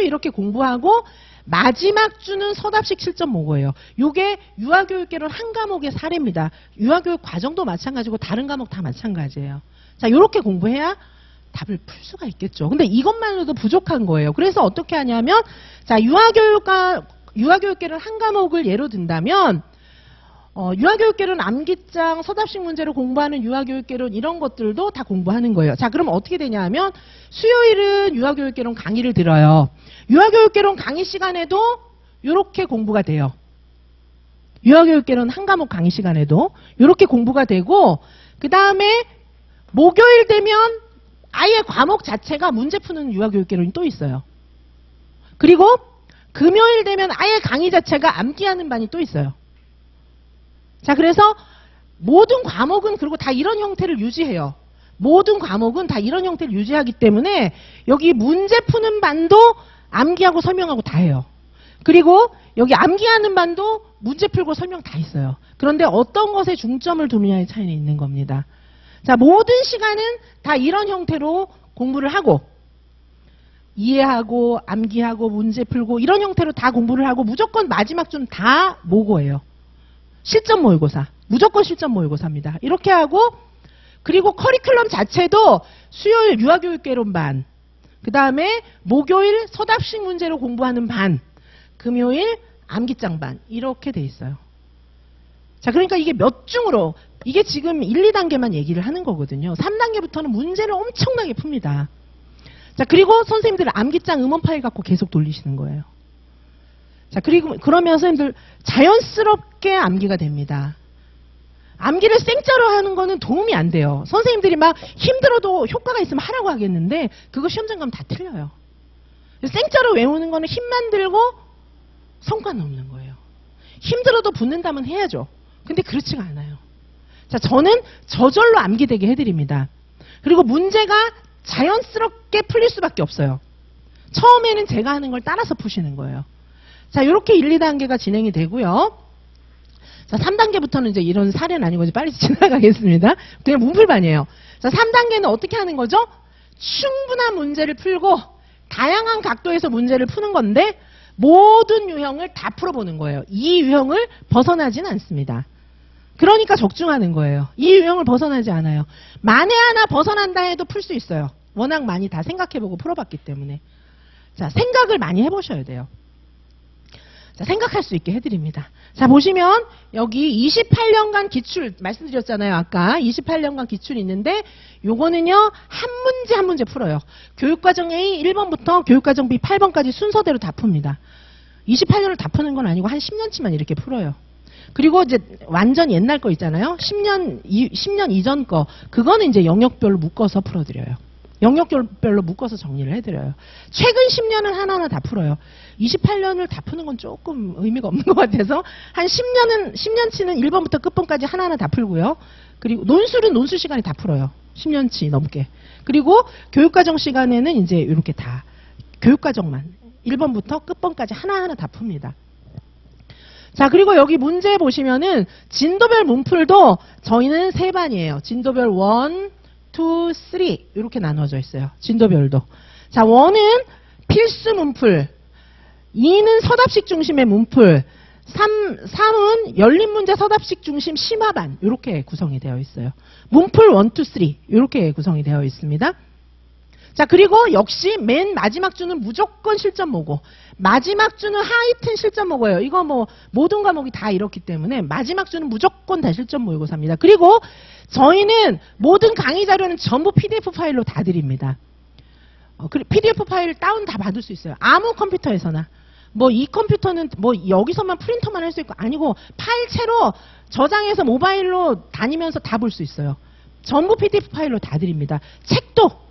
이렇게 공부하고 마지막 주는 서답식 실전 모의고예요. 이게 유아교육개론 한 과목의 사례입니다. 유아교육 과정도 마찬가지고 다른 과목 다 마찬가지예요. 자, 이렇게 공부해야 답을 풀 수가 있겠죠. 근데 이것만으로도 부족한 거예요. 그래서 어떻게 하냐면 자, 유아교육개론 한 과목을 예로 든다면 유아교육개론 암기장, 서답식 문제를 공부하는 유아교육개론 이런 것들도 다 공부하는 거예요. 자, 그럼 어떻게 되냐 하면 수요일은 유아교육개론 강의를 들어요. 유아교육개론 강의 시간에도 이렇게 공부가 돼요. 유아교육개론 한 과목 강의 시간에도 이렇게 공부가 되고 그 다음에 목요일 되면 아예 과목 자체가 문제 푸는 유아교육개론이 또 있어요. 그리고 금요일 되면 아예 강의 자체가 암기하는 반이 또 있어요. 자, 그래서 모든 과목은 그리고 다 이런 형태를 유지해요. 모든 과목은 다 이런 형태를 유지하기 때문에 여기 문제 푸는 반도 암기하고 설명하고 다 해요. 그리고 여기 암기하는 반도 문제 풀고 설명 다 있어요. 그런데 어떤 것에 중점을 두느냐의 차이는 있는 겁니다. 자, 모든 시간은 다 이런 형태로 공부를 하고 이해하고 암기하고 문제 풀고 이런 형태로 다 공부를 하고 무조건 마지막 주는 다 모고예요. 실전 모의고사. 무조건 실전 모의고사입니다. 이렇게 하고 그리고 커리큘럼 자체도 수요일 유아교육개론 반, 그 다음에 목요일 서답식 문제로 공부하는 반, 금요일 암기장 반 이렇게 돼 있어요. 자, 그러니까 이게 몇 중으로 이게 지금 1, 2단계만 얘기를 하는 거거든요. 3단계부터는 문제를 엄청나게 풉니다. 자, 그리고 선생님들 암기장 음원 파일 갖고 계속 돌리시는 거예요. 자, 그리고 그러면 선생님들 자연스럽게 암기가 됩니다. 암기를 생짜로 하는 거는 도움이 안 돼요. 선생님들이 막 힘들어도 효과가 있으면 하라고 하겠는데 그거 시험장 가면 다 틀려요. 생짜로 외우는 거는 힘만 들고 성과는 없는 거예요. 힘들어도 붙는다면 해야죠. 근데 그렇지가 않아요. 자, 저는 저절로 암기되게 해드립니다. 그리고 문제가 자연스럽게 풀릴 수밖에 없어요. 처음에는 제가 하는 걸 따라서 푸시는 거예요. 자, 이렇게 1, 2단계가 진행이 되고요. 자, 3단계부터는 이제 이런 사례는 아니고 빨리 지나가겠습니다. 그냥 문풀반이에요. 자, 3단계는 어떻게 하는 거죠? 충분한 문제를 풀고 다양한 각도에서 문제를 푸는 건데 모든 유형을 다 풀어보는 거예요. 이 유형을 벗어나진 않습니다. 그러니까 적중하는 거예요. 이 유형을 벗어나지 않아요. 만에 하나 벗어난다 해도 풀 수 있어요. 워낙 많이 다 생각해보고 풀어봤기 때문에. 자, 생각을 많이 해보셔야 돼요. 자, 생각할 수 있게 해드립니다. 자, 보시면 여기 28년간 기출 말씀드렸잖아요. 아까 28년간 기출이 있는데 요거는요 한 문제 한 문제 풀어요. 교육과정 A 1번부터 교육과정 B 8번까지 순서대로 다 풉니다. 28년을 다 푸는 건 아니고 한 10년치만 이렇게 풀어요. 그리고 이제 완전 옛날 거 있잖아요. 10년 이전 거 그거는 이제 영역별로 묶어서 풀어드려요. 영역별로 묶어서 정리를 해드려요. 최근 10년은 하나하나 다 풀어요. 28년을 다 푸는 건 조금 의미가 없는 것 같아서 한 10년치는 1번부터 끝번까지 하나하나 다 풀고요. 그리고 논술은 논술 시간에 다 풀어요. 10년치 넘게. 그리고 교육과정 시간에는 이제 이렇게 다 교육과정만 1번부터 끝번까지 하나하나 다 풉니다. 자, 그리고 여기 문제 보시면은 진도별 문풀도 저희는 3반이에요. 진도별 1, 2, 3 이렇게 나눠져 있어요. 진도별도. 자, 1은 필수 문풀, 2는 서답식 중심의 문풀, 3은 열린 문제 서답식 중심 심화반 이렇게 구성이 되어 있어요. 문풀 1, 2, 3 이렇게 구성이 되어 있습니다. 자, 그리고 역시 맨 마지막 주는 무조건 실전 모고, 마지막 주는 하이튼 실전 모고예요. 이거 뭐 모든 과목이 다 이렇기 때문에 마지막 주는 무조건 다 실전 모의고사입니다. 그리고 저희는 모든 강의 자료는 전부 PDF 파일로 다 드립니다. PDF 파일 다운 다 받을 수 있어요. 아무 컴퓨터에서나. 뭐 이 컴퓨터는 뭐 여기서만 프린터만 할 수 있고 아니고 파일체로 저장해서 모바일로 다니면서 다 볼 수 있어요. 전부 PDF 파일로 다 드립니다. 책도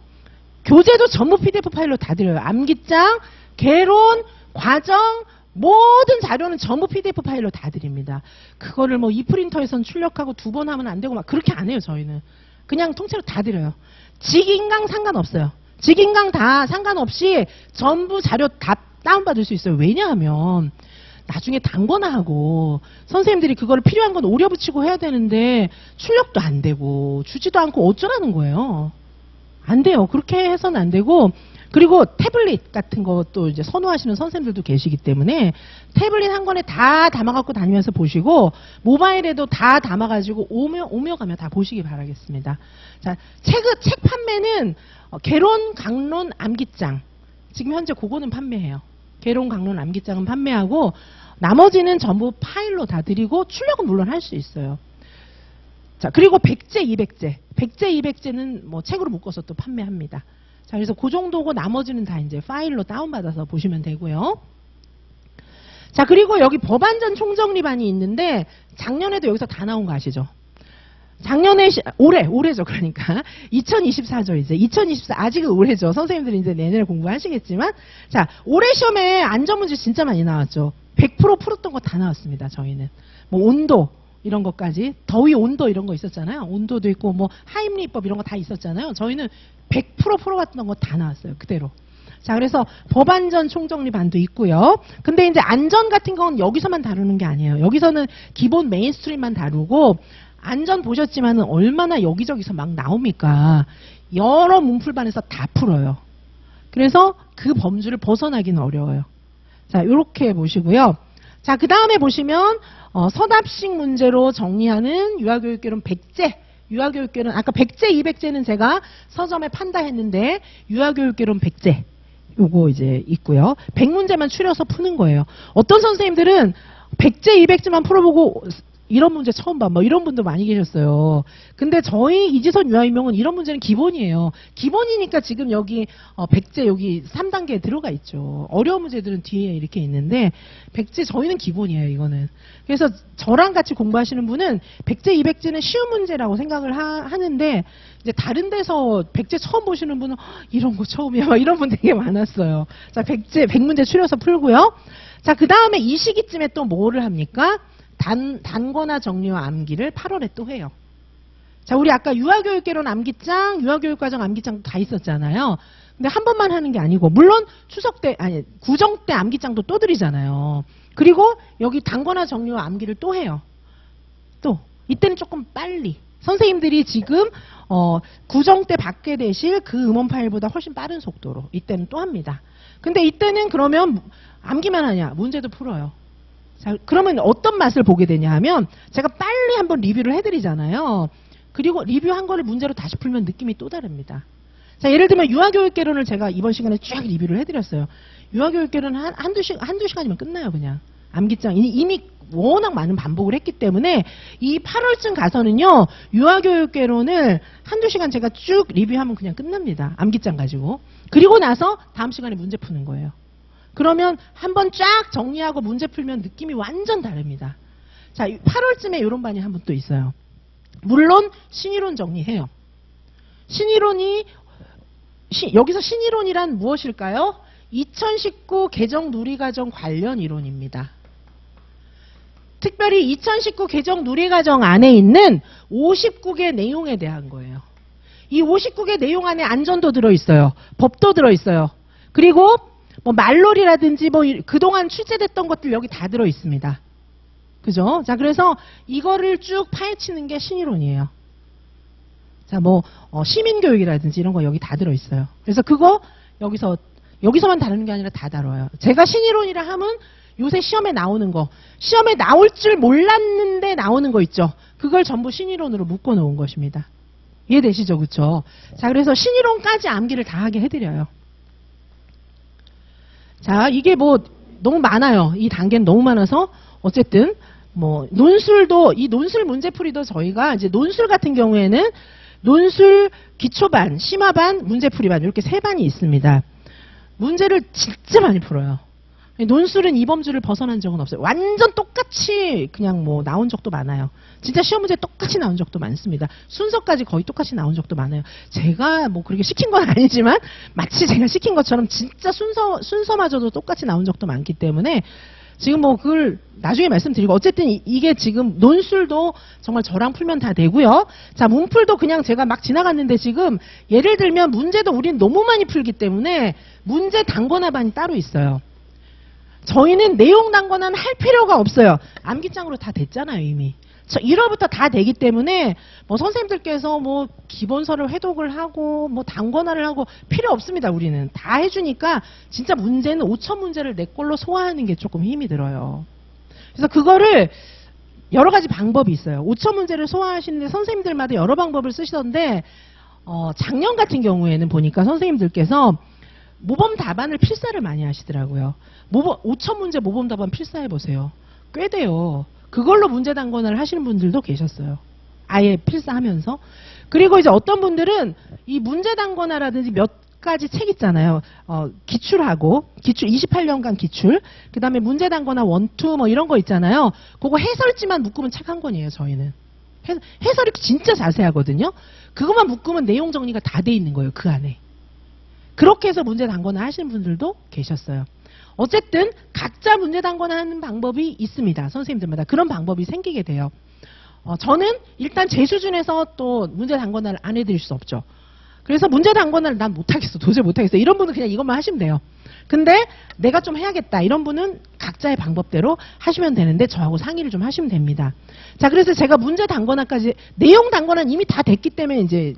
교재도 전부 PDF 파일로 다 드려요. 암기장, 개론, 과정, 모든 자료는 전부 PDF 파일로 다 드립니다. 그거를 뭐 e프린터에선 출력하고 2번 하면 안 되고 막 그렇게 안 해요, 저희는. 그냥 통째로 다 드려요. 직인강 상관없어요. 직인강 다 상관없이 전부 자료 다 다운받을 수 있어요. 왜냐하면 나중에 단권화하고 선생님들이 그거를 필요한 건 오려 붙이고 해야 되는데 출력도 안 되고 주지도 않고 어쩌라는 거예요. 안 돼요. 그렇게 해서는 안 되고, 그리고 태블릿 같은 것도 이제 선호하시는 선생님들도 계시기 때문에 태블릿 한 권에 다 담아갖고 다니면서 보시고 모바일에도 다 담아가지고 오며 가며 다 보시기 바라겠습니다. 자, 책 판매는 개론, 강론, 암기장 지금 현재 그거는 판매해요. 개론, 강론, 암기장은 판매하고 나머지는 전부 파일로 다 드리고 출력은 물론 할 수 있어요. 자, 그리고 100제, 200제. 100제, 200제는 뭐 책으로 묶어서 또 판매합니다. 자, 그래서 그 정도고 나머지는 다 이제 파일로 다운받아서 보시면 되고요. 자, 그리고 여기 법안전 총정리반이 있는데 작년에도 여기서 다 나온 거 아시죠? 작년에 올해죠. 그러니까 2024죠. 이제 2024 아직은 올해죠. 선생님들이 이제 내년에 공부하시겠지만 자, 올해 시험에 안전문제 진짜 많이 나왔죠. 100% 풀었던 거 다 나왔습니다. 저희는 뭐 온도 이런 것까지 더위 온도 이런 거 있었잖아요. 온도도 있고 뭐 하임리법 이런 거 다 있었잖아요. 저희는 100% 풀어봤던 거 다 나왔어요. 그대로. 자, 그래서 법안전 총정리반도 있고요. 근데 이제 안전 같은 건 여기서만 다루는 게 아니에요. 여기서는 기본 메인스트림만 다루고 안전 보셨지만은 얼마나 여기저기서 막 나옵니까? 여러 문풀반에서 다 풀어요. 그래서 그 범주를 벗어나기는 어려워요. 자, 이렇게 보시고요. 자, 그 다음에 보시면 서답식 문제로 정리하는 유아교육개론 100제. 유아교육개론 아까 100제, 200제는 제가 서점에 판다 했는데 유아교육개론 100제. 요거 이제 있고요. 100문제만 추려서 푸는 거예요. 어떤 선생님들은 100제, 200제만 풀어보고 이런 문제 처음 봐. 뭐 이런 분도 많이 계셨어요. 근데 저희 이지선 유아인명은 이런 문제는 기본이에요. 기본이니까 지금 여기 100제 여기 3단계에 들어가 있죠. 어려운 문제들은 뒤에 이렇게 있는데 100제 저희는 기본이에요. 이거는. 그래서 저랑 같이 공부하시는 분은 100제, 200제는 쉬운 문제라고 생각을 하는데 이제 다른 데서 100제 처음 보시는 분은 이런 거 처음이야. 막 이런 분 되게 많았어요. 자, 100문제 추려서 풀고요. 자, 그 다음에 이 시기쯤에 또 뭐를 합니까? 단권화 정리와 암기를 8월에 또 해요. 자, 우리 아까 유아교육개론 암기장, 유아교육과정 암기장 다 있었잖아요. 근데 한 번만 하는 게 아니고, 물론 구정 때 암기장도 또 드리잖아요. 그리고 여기 단권화 정리와 암기를 또 해요. 또 이때는 조금 빨리. 선생님들이 지금 구정 때 받게 되실 그 음원 파일보다 훨씬 빠른 속도로 이때는 또 합니다. 근데 이때는 그러면 암기만 하냐? 문제도 풀어요. 자, 그러면 어떤 맛을 보게 되냐 하면 제가 빨리 한번 리뷰를 해드리잖아요. 그리고 리뷰한 거를 문제로 다시 풀면 느낌이 또 다릅니다. 자, 예를 들면 유아교육개론을 제가 이번 시간에 쫙 리뷰를 해드렸어요. 유아교육개론은 한두 시간이면 끝나요. 그냥 암기장 이미 워낙 많은 반복을 했기 때문에 이 8월쯤 가서는요 유아교육개론을 한두 시간 제가 쭉 리뷰하면 그냥 끝납니다. 암기장 가지고. 그리고 나서 다음 시간에 문제 푸는 거예요. 그러면 한번 쫙 정리하고 문제 풀면 느낌이 완전 다릅니다. 자, 8월쯤에 이런 반이 한 번 또 있어요. 물론 신이론 정리해요. 신이론이 여기서 신이론이란 무엇일까요? 2019 개정 누리과정 관련 이론입니다. 특별히 2019 개정 누리과정 안에 있는 59개 내용에 대한 거예요. 이 59개 내용 안에 안전도 들어있어요. 법도 들어있어요. 그리고 뭐 말놀이라든지 뭐 그동안 출제됐던 것들 여기 다 들어있습니다. 그죠? 자, 그래서 이거를 쭉 파헤치는 게 신이론이에요. 자, 뭐 시민교육이라든지 이런 거 여기 다 들어있어요. 그래서 그거 여기서만 다루는 게 아니라 다 다뤄요. 제가 신이론이라 하면 요새 시험에 나오는 거, 시험에 나올 줄 몰랐는데 나오는 거 있죠. 그걸 전부 신이론으로 묶어 놓은 것입니다. 이해되시죠? 그렇죠? 자, 그래서 신이론까지 암기를 다 하게 해드려요. 자, 이게 뭐 너무 많아요. 이 단계는 너무 많아서 어쨌든 뭐 논술도 이 논술 문제풀이도 저희가 이제 논술 같은 경우에는 논술 기초반, 심화반, 문제풀이반 이렇게 세 반이 있습니다. 문제를 진짜 많이 풀어요. 논술은 이 범주를 벗어난 적은 없어요. 완전 똑같이 그냥 뭐 나온 적도 많아요. 진짜 시험 문제 똑같이 나온 적도 많습니다. 순서까지 거의 똑같이 나온 적도 많아요. 제가 뭐 그렇게 시킨 건 아니지만 마치 제가 시킨 것처럼 진짜 순서마저도 똑같이 나온 적도 많기 때문에 지금 뭐 그걸 나중에 말씀드리고 어쨌든 이게 지금 논술도 정말 저랑 풀면 다 되고요. 자, 문풀도 그냥 제가 막 지나갔는데 지금 예를 들면 문제도 우린 너무 많이 풀기 때문에 문제 단권화반이 따로 있어요. 저희는 내용 단권화는 할 필요가 없어요. 암기장으로 다 됐잖아요, 이미. 1월부터 다 되기 때문에 뭐 선생님들께서 뭐 기본서를 회독을 하고 뭐 단권화를 하고 필요 없습니다. 우리는 다 해주니까 진짜 문제는 5천 문제를 내 걸로 소화하는 게 조금 힘이 들어요. 그래서 그거를 여러 가지 방법이 있어요. 5천 문제를 소화하시는데 선생님들마다 여러 방법을 쓰시던데 작년 같은 경우에는 보니까 선생님들께서 모범 답안을 필사를 많이 하시더라고요. 5,000문제 모범 답안 필사해보세요. 꽤 돼요. 그걸로 문제 단권을 하시는 분들도 계셨어요. 아예 필사하면서. 그리고 이제 어떤 분들은 이 문제 단권화라든지 몇 가지 책 있잖아요. 기출하고, 기출 28년간 기출, 그 다음에 문제 단권화 1, 2 뭐 이런 거 있잖아요. 그거 해설지만 묶으면 책 한 권이에요, 저희는. 해설이 진짜 자세하거든요. 그것만 묶으면 내용 정리가 다 돼 있는 거예요, 그 안에. 그렇게 해서 문제 단권화 하시는 분들도 계셨어요. 어쨌든 각자 문제 단권화 하는 방법이 있습니다. 선생님들마다 그런 방법이 생기게 돼요. 저는 일단 제 수준에서 또 문제 단권화를 안 해드릴 수 없죠. 그래서 문제 단권화를 난 못하겠어. 도저히 못하겠어. 이런 분은 그냥 이것만 하시면 돼요. 근데 내가 좀 해야겠다. 이런 분은 각자의 방법대로 하시면 되는데 저하고 상의를 좀 하시면 됩니다. 자, 그래서 제가 문제 단권화까지, 내용 단권화는 이미 다 됐기 때문에 이제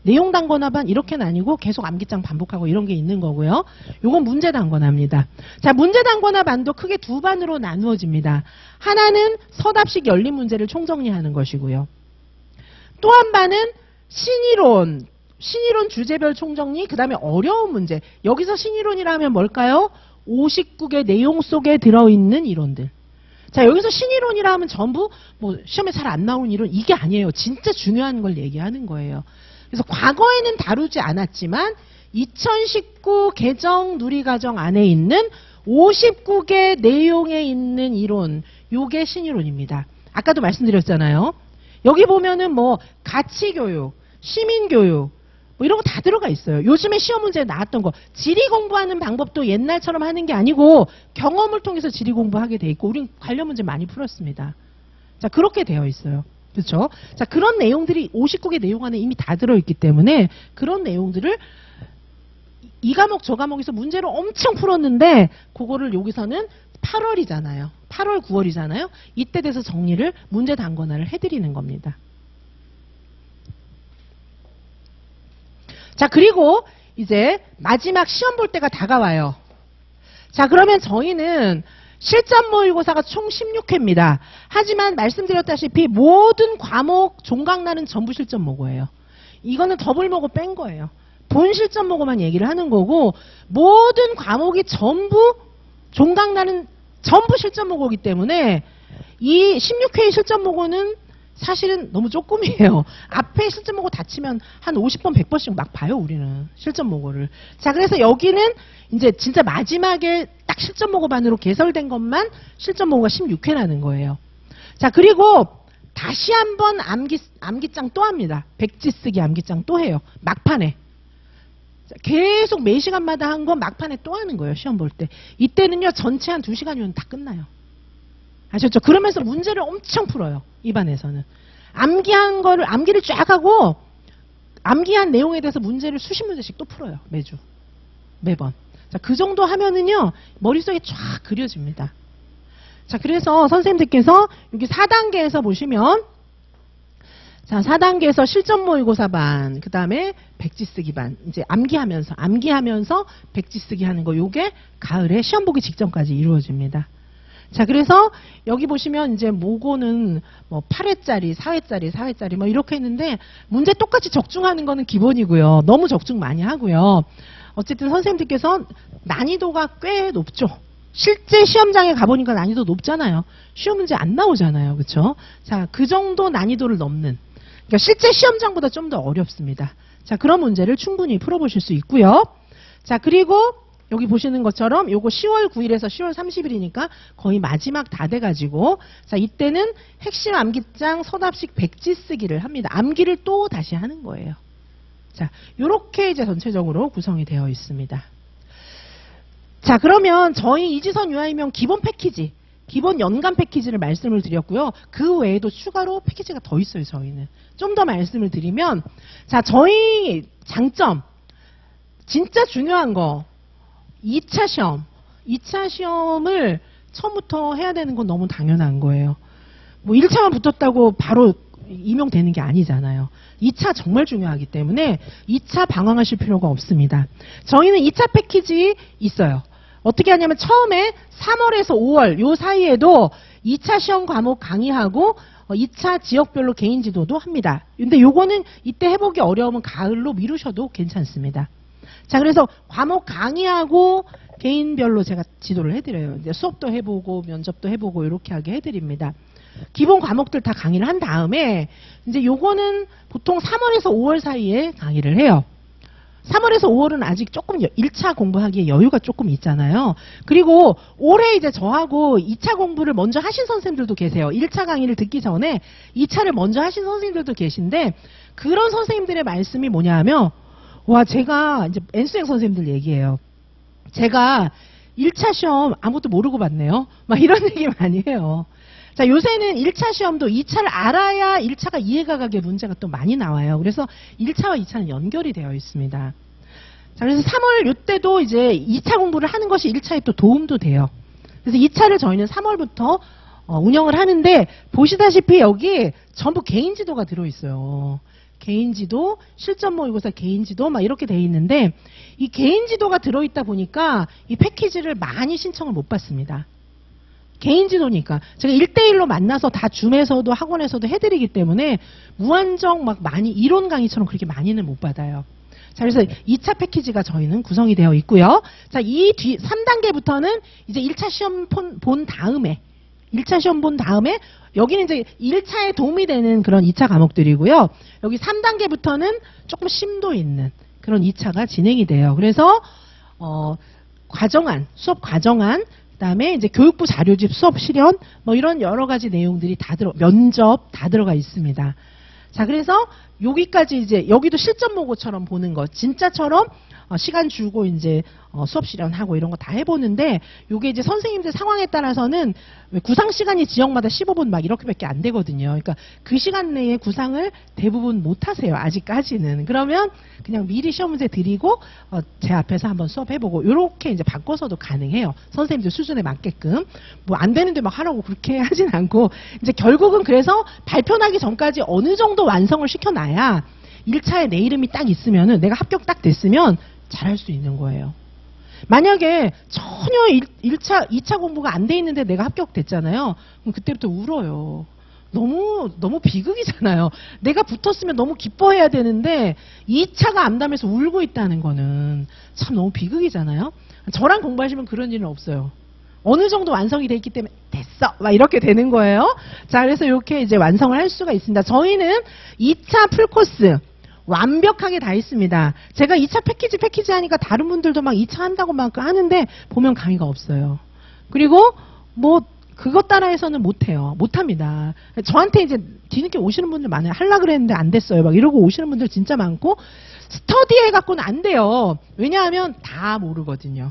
내용 단권화반 이렇게는 아니고 계속 암기장 반복하고 이런 게 있는 거고요. 요건 문제 단권화입니다. 자, 문제 단권화 반도 크게 두 반으로 나누어집니다. 하나는 서답식 열린 문제를 총정리하는 것이고요. 또 한 반은 신이론 주제별 총정리, 그 다음에 어려운 문제. 여기서 신이론이라면 뭘까요? 59개 내용 속에 들어있는 이론들. 자, 여기서 신이론이라 하면 전부 뭐 시험에 잘 안 나오는 이론, 이게 아니에요. 진짜 중요한 걸 얘기하는 거예요. 그래서 과거에는 다루지 않았지만 2019 개정 누리과정 안에 있는 59개 내용에 있는 이론, 요게 신이론입니다. 아까도 말씀드렸잖아요. 여기 보면은 뭐 가치교육, 시민교육, 뭐 이런 거 다 들어가 있어요. 요즘에 시험 문제에 나왔던 거. 지리 공부하는 방법도 옛날처럼 하는 게 아니고 경험을 통해서 지리 공부하게 돼 있고 우린 관련 문제 많이 풀었습니다. 자, 그렇게 되어 있어요. 그렇죠? 자, 그런 내용들이 59개 내용 안에 이미 다 들어있기 때문에 그런 내용들을 이 과목 저 과목에서 문제로 엄청 풀었는데 그거를 여기서는 8월이잖아요. 8월 9월이잖아요. 이때 돼서 정리를 문제 단권화를 해드리는 겁니다. 자, 그리고 이제 마지막 시험 볼 때가 다가와요. 자, 그러면 저희는 실전 모의고사가 총 16회입니다. 하지만 말씀드렸다시피 모든 과목 종강날은 전부 실전 모고예요. 이거는 더블 모고 뺀 거예요. 본 실전 모고만 얘기를 하는 거고 모든 과목이 전부 종강날은 전부 실전 모고이기 때문에 이 16회의 실전 모고는 사실은 너무 조금이에요. 앞에 실전 모고 다 치면 한 50번, 100번씩 막 봐요, 우리는. 실전 모고를. 자, 그래서 여기는 이제 진짜 마지막에 딱 실전 모고 반으로 개설된 것만 실전 모고가 16회라는 거예요. 자, 그리고 다시 한번 암기장 또 합니다. 백지 쓰기 암기장 또 해요. 막판에. 자, 계속 매 시간마다 한 건 막판에 또 하는 거예요, 시험 볼 때. 이때는요, 전체 한 2시간이면 다 끝나요. 아셨죠? 그러면서 문제를 엄청 풀어요. 이 반에서는. 암기한 거를, 암기를 쫙 하고, 암기한 내용에 대해서 문제를 수십 문제씩 또 풀어요. 매번. 자, 그 정도 하면은요, 머릿속에 쫙 그려집니다. 자, 그래서 선생님들께서 여기 4단계에서 보시면, 자, 4단계에서 실전 모의고사 반, 그 다음에 백지 쓰기 반, 이제 암기하면서 백지 쓰기 하는 거, 요게 가을에 시험 보기 직전까지 이루어집니다. 자, 그래서 여기 보시면 이제 모고는 뭐 8회짜리, 4회짜리 뭐 이렇게 했는데 문제 똑같이 적중하는 거는 기본이고요. 너무 적중 많이 하고요. 어쨌든 선생님들께서 난이도가 꽤 높죠. 실제 시험장에 가보니까 난이도 높잖아요. 쉬운 문제 안 나오잖아요. 그렇죠? 자, 그 정도 난이도를 넘는. 그러니까 실제 시험장보다 좀 더 어렵습니다. 자, 그런 문제를 충분히 풀어보실 수 있고요. 자, 그리고 여기 보시는 것처럼 요거 10월 9일에서 10월 30일이니까 거의 마지막 다 돼가지고 자, 이때는 핵심 암기장 서답식 백지 쓰기를 합니다. 암기를 또 다시 하는 거예요. 자, 요렇게 이제 전체적으로 구성이 되어 있습니다. 자, 그러면 저희 이지선 유아이명 기본 패키지, 기본 연간 패키지를 말씀을 드렸고요. 그 외에도 추가로 패키지가 더 있어요, 저희는. 좀 더 말씀을 드리면, 자, 저희 장점, 진짜 중요한 거, 2차 시험을 처음부터 해야 되는 건 너무 당연한 거예요. 뭐 1차만 붙었다고 바로 임용되는 게 아니잖아요. 2차 정말 중요하기 때문에 2차 방황하실 필요가 없습니다. 저희는 2차 패키지 있어요. 어떻게 하냐면 처음에 3월에서 5월 요 사이에도 2차 시험 과목 강의하고 2차 지역별로 개인 지도도 합니다. 근데 요거는 이때 해보기 어려우면 가을로 미루셔도 괜찮습니다. 자, 그래서 과목 강의하고 개인별로 제가 지도를 해드려요. 이제 수업도 해보고 면접도 해보고 이렇게 하게 해드립니다. 기본 과목들 다 강의를 한 다음에 이제 요거는 보통 3월에서 5월 사이에 강의를 해요. 3월에서 5월은 아직 조금 1차 공부하기에 여유가 조금 있잖아요. 그리고 올해 이제 저하고 2차 공부를 먼저 하신 선생님들도 계세요. 1차 강의를 듣기 전에 2차를 먼저 하신 선생님들도 계신데 그런 선생님들의 말씀이 뭐냐 하면 와, 제가 이제 N수행 선생님들 얘기해요. 제가 1차 시험 아무것도 모르고 봤네요. 막 이런 얘기 많이 해요. 자, 요새는 1차 시험도 2차를 알아야 1차가 이해가 가게 문제가 또 많이 나와요. 그래서 1차와 2차는 연결이 되어 있습니다. 자, 그래서 3월 요때도 이제 2차 공부를 하는 것이 1차에 또 도움도 돼요. 그래서 2차를 저희는 3월부터 운영을 하는데 보시다시피 여기 전부 개인 지도가 들어있어요. 개인 지도, 실전 모의고사 개인 지도 막 이렇게 돼 있는데 이 개인 지도가 들어있다 보니까 이 패키지를 많이 신청을 못 받습니다. 개인 지도니까 제가 1대1로 만나서 다 줌에서도 학원에서도 해드리기 때문에 무한정 막 많이 이론 강의처럼 그렇게 많이는 못 받아요. 자, 그래서 2차 패키지가 저희는 구성이 되어 있고요. 자, 이 뒤 3단계부터는 이제 1차 시험 본 다음에 1차 시험 본 다음에 여기는 이제 1차에 도움이 되는 그런 2차 과목들이고요. 여기 3단계부터는 조금 심도 있는 그런 2차가 진행이 돼요. 그래서 과정안, 수업 과정안, 그다음에 이제 교육부 자료집 수업 실현 뭐 이런 여러 가지 내용들이 다 면접 다 들어가 있습니다. 자, 그래서 여기까지 이제 여기도 실전 모고처럼 보는 것 진짜처럼 시간 주고 이제 수업 실현하고 이런 거 다 해보는데 요게 이제 선생님들 상황에 따라서는 구상 시간이 지역마다 15분 막 이렇게밖에 안 되거든요. 그러니까 그 시간 내에 구상을 대부분 못 하세요. 아직까지는. 그러면 그냥 미리 시험 문제 드리고 제 앞에서 한번 수업해보고 요렇게 이제 바꿔서도 가능해요. 선생님들 수준에 맞게끔. 뭐 안 되는데 막 하라고 그렇게 하진 않고 이제 결국은 그래서 발표 나기 전까지 어느 정도 완성을 시켜놔야 1차에 내 이름이 딱 있으면은 내가 합격 딱 됐으면 잘할 수 있는 거예요. 만약에 전혀 1차, 2차 공부가 안 돼 있는데 내가 합격됐잖아요. 그럼 그때부터 울어요. 너무 비극이잖아요. 내가 붙었으면 너무 기뻐해야 되는데 2차가 암담해서 울고 있다는 거는 참 너무 비극이잖아요. 저랑 공부하시면 그런 일은 없어요. 어느 정도 완성이 돼 있기 때문에 됐어! 막 이렇게 되는 거예요. 자, 그래서 이렇게 이제 완성을 할 수가 있습니다. 저희는 2차 풀코스 완벽하게 다 있습니다. 제가 2차 패키지 하니까 다른 분들도 막 2차 한다고 막 하는데 보면 강의가 없어요. 그리고 뭐 그것 따라해서는 못해요. 못합니다. 저한테 이제 뒤늦게 오시는 분들 많아요. 하려고 그랬는데 안 됐어요. 막 이러고 오시는 분들 진짜 많고 스터디 해갖고는 안 돼요. 왜냐하면 다 모르거든요.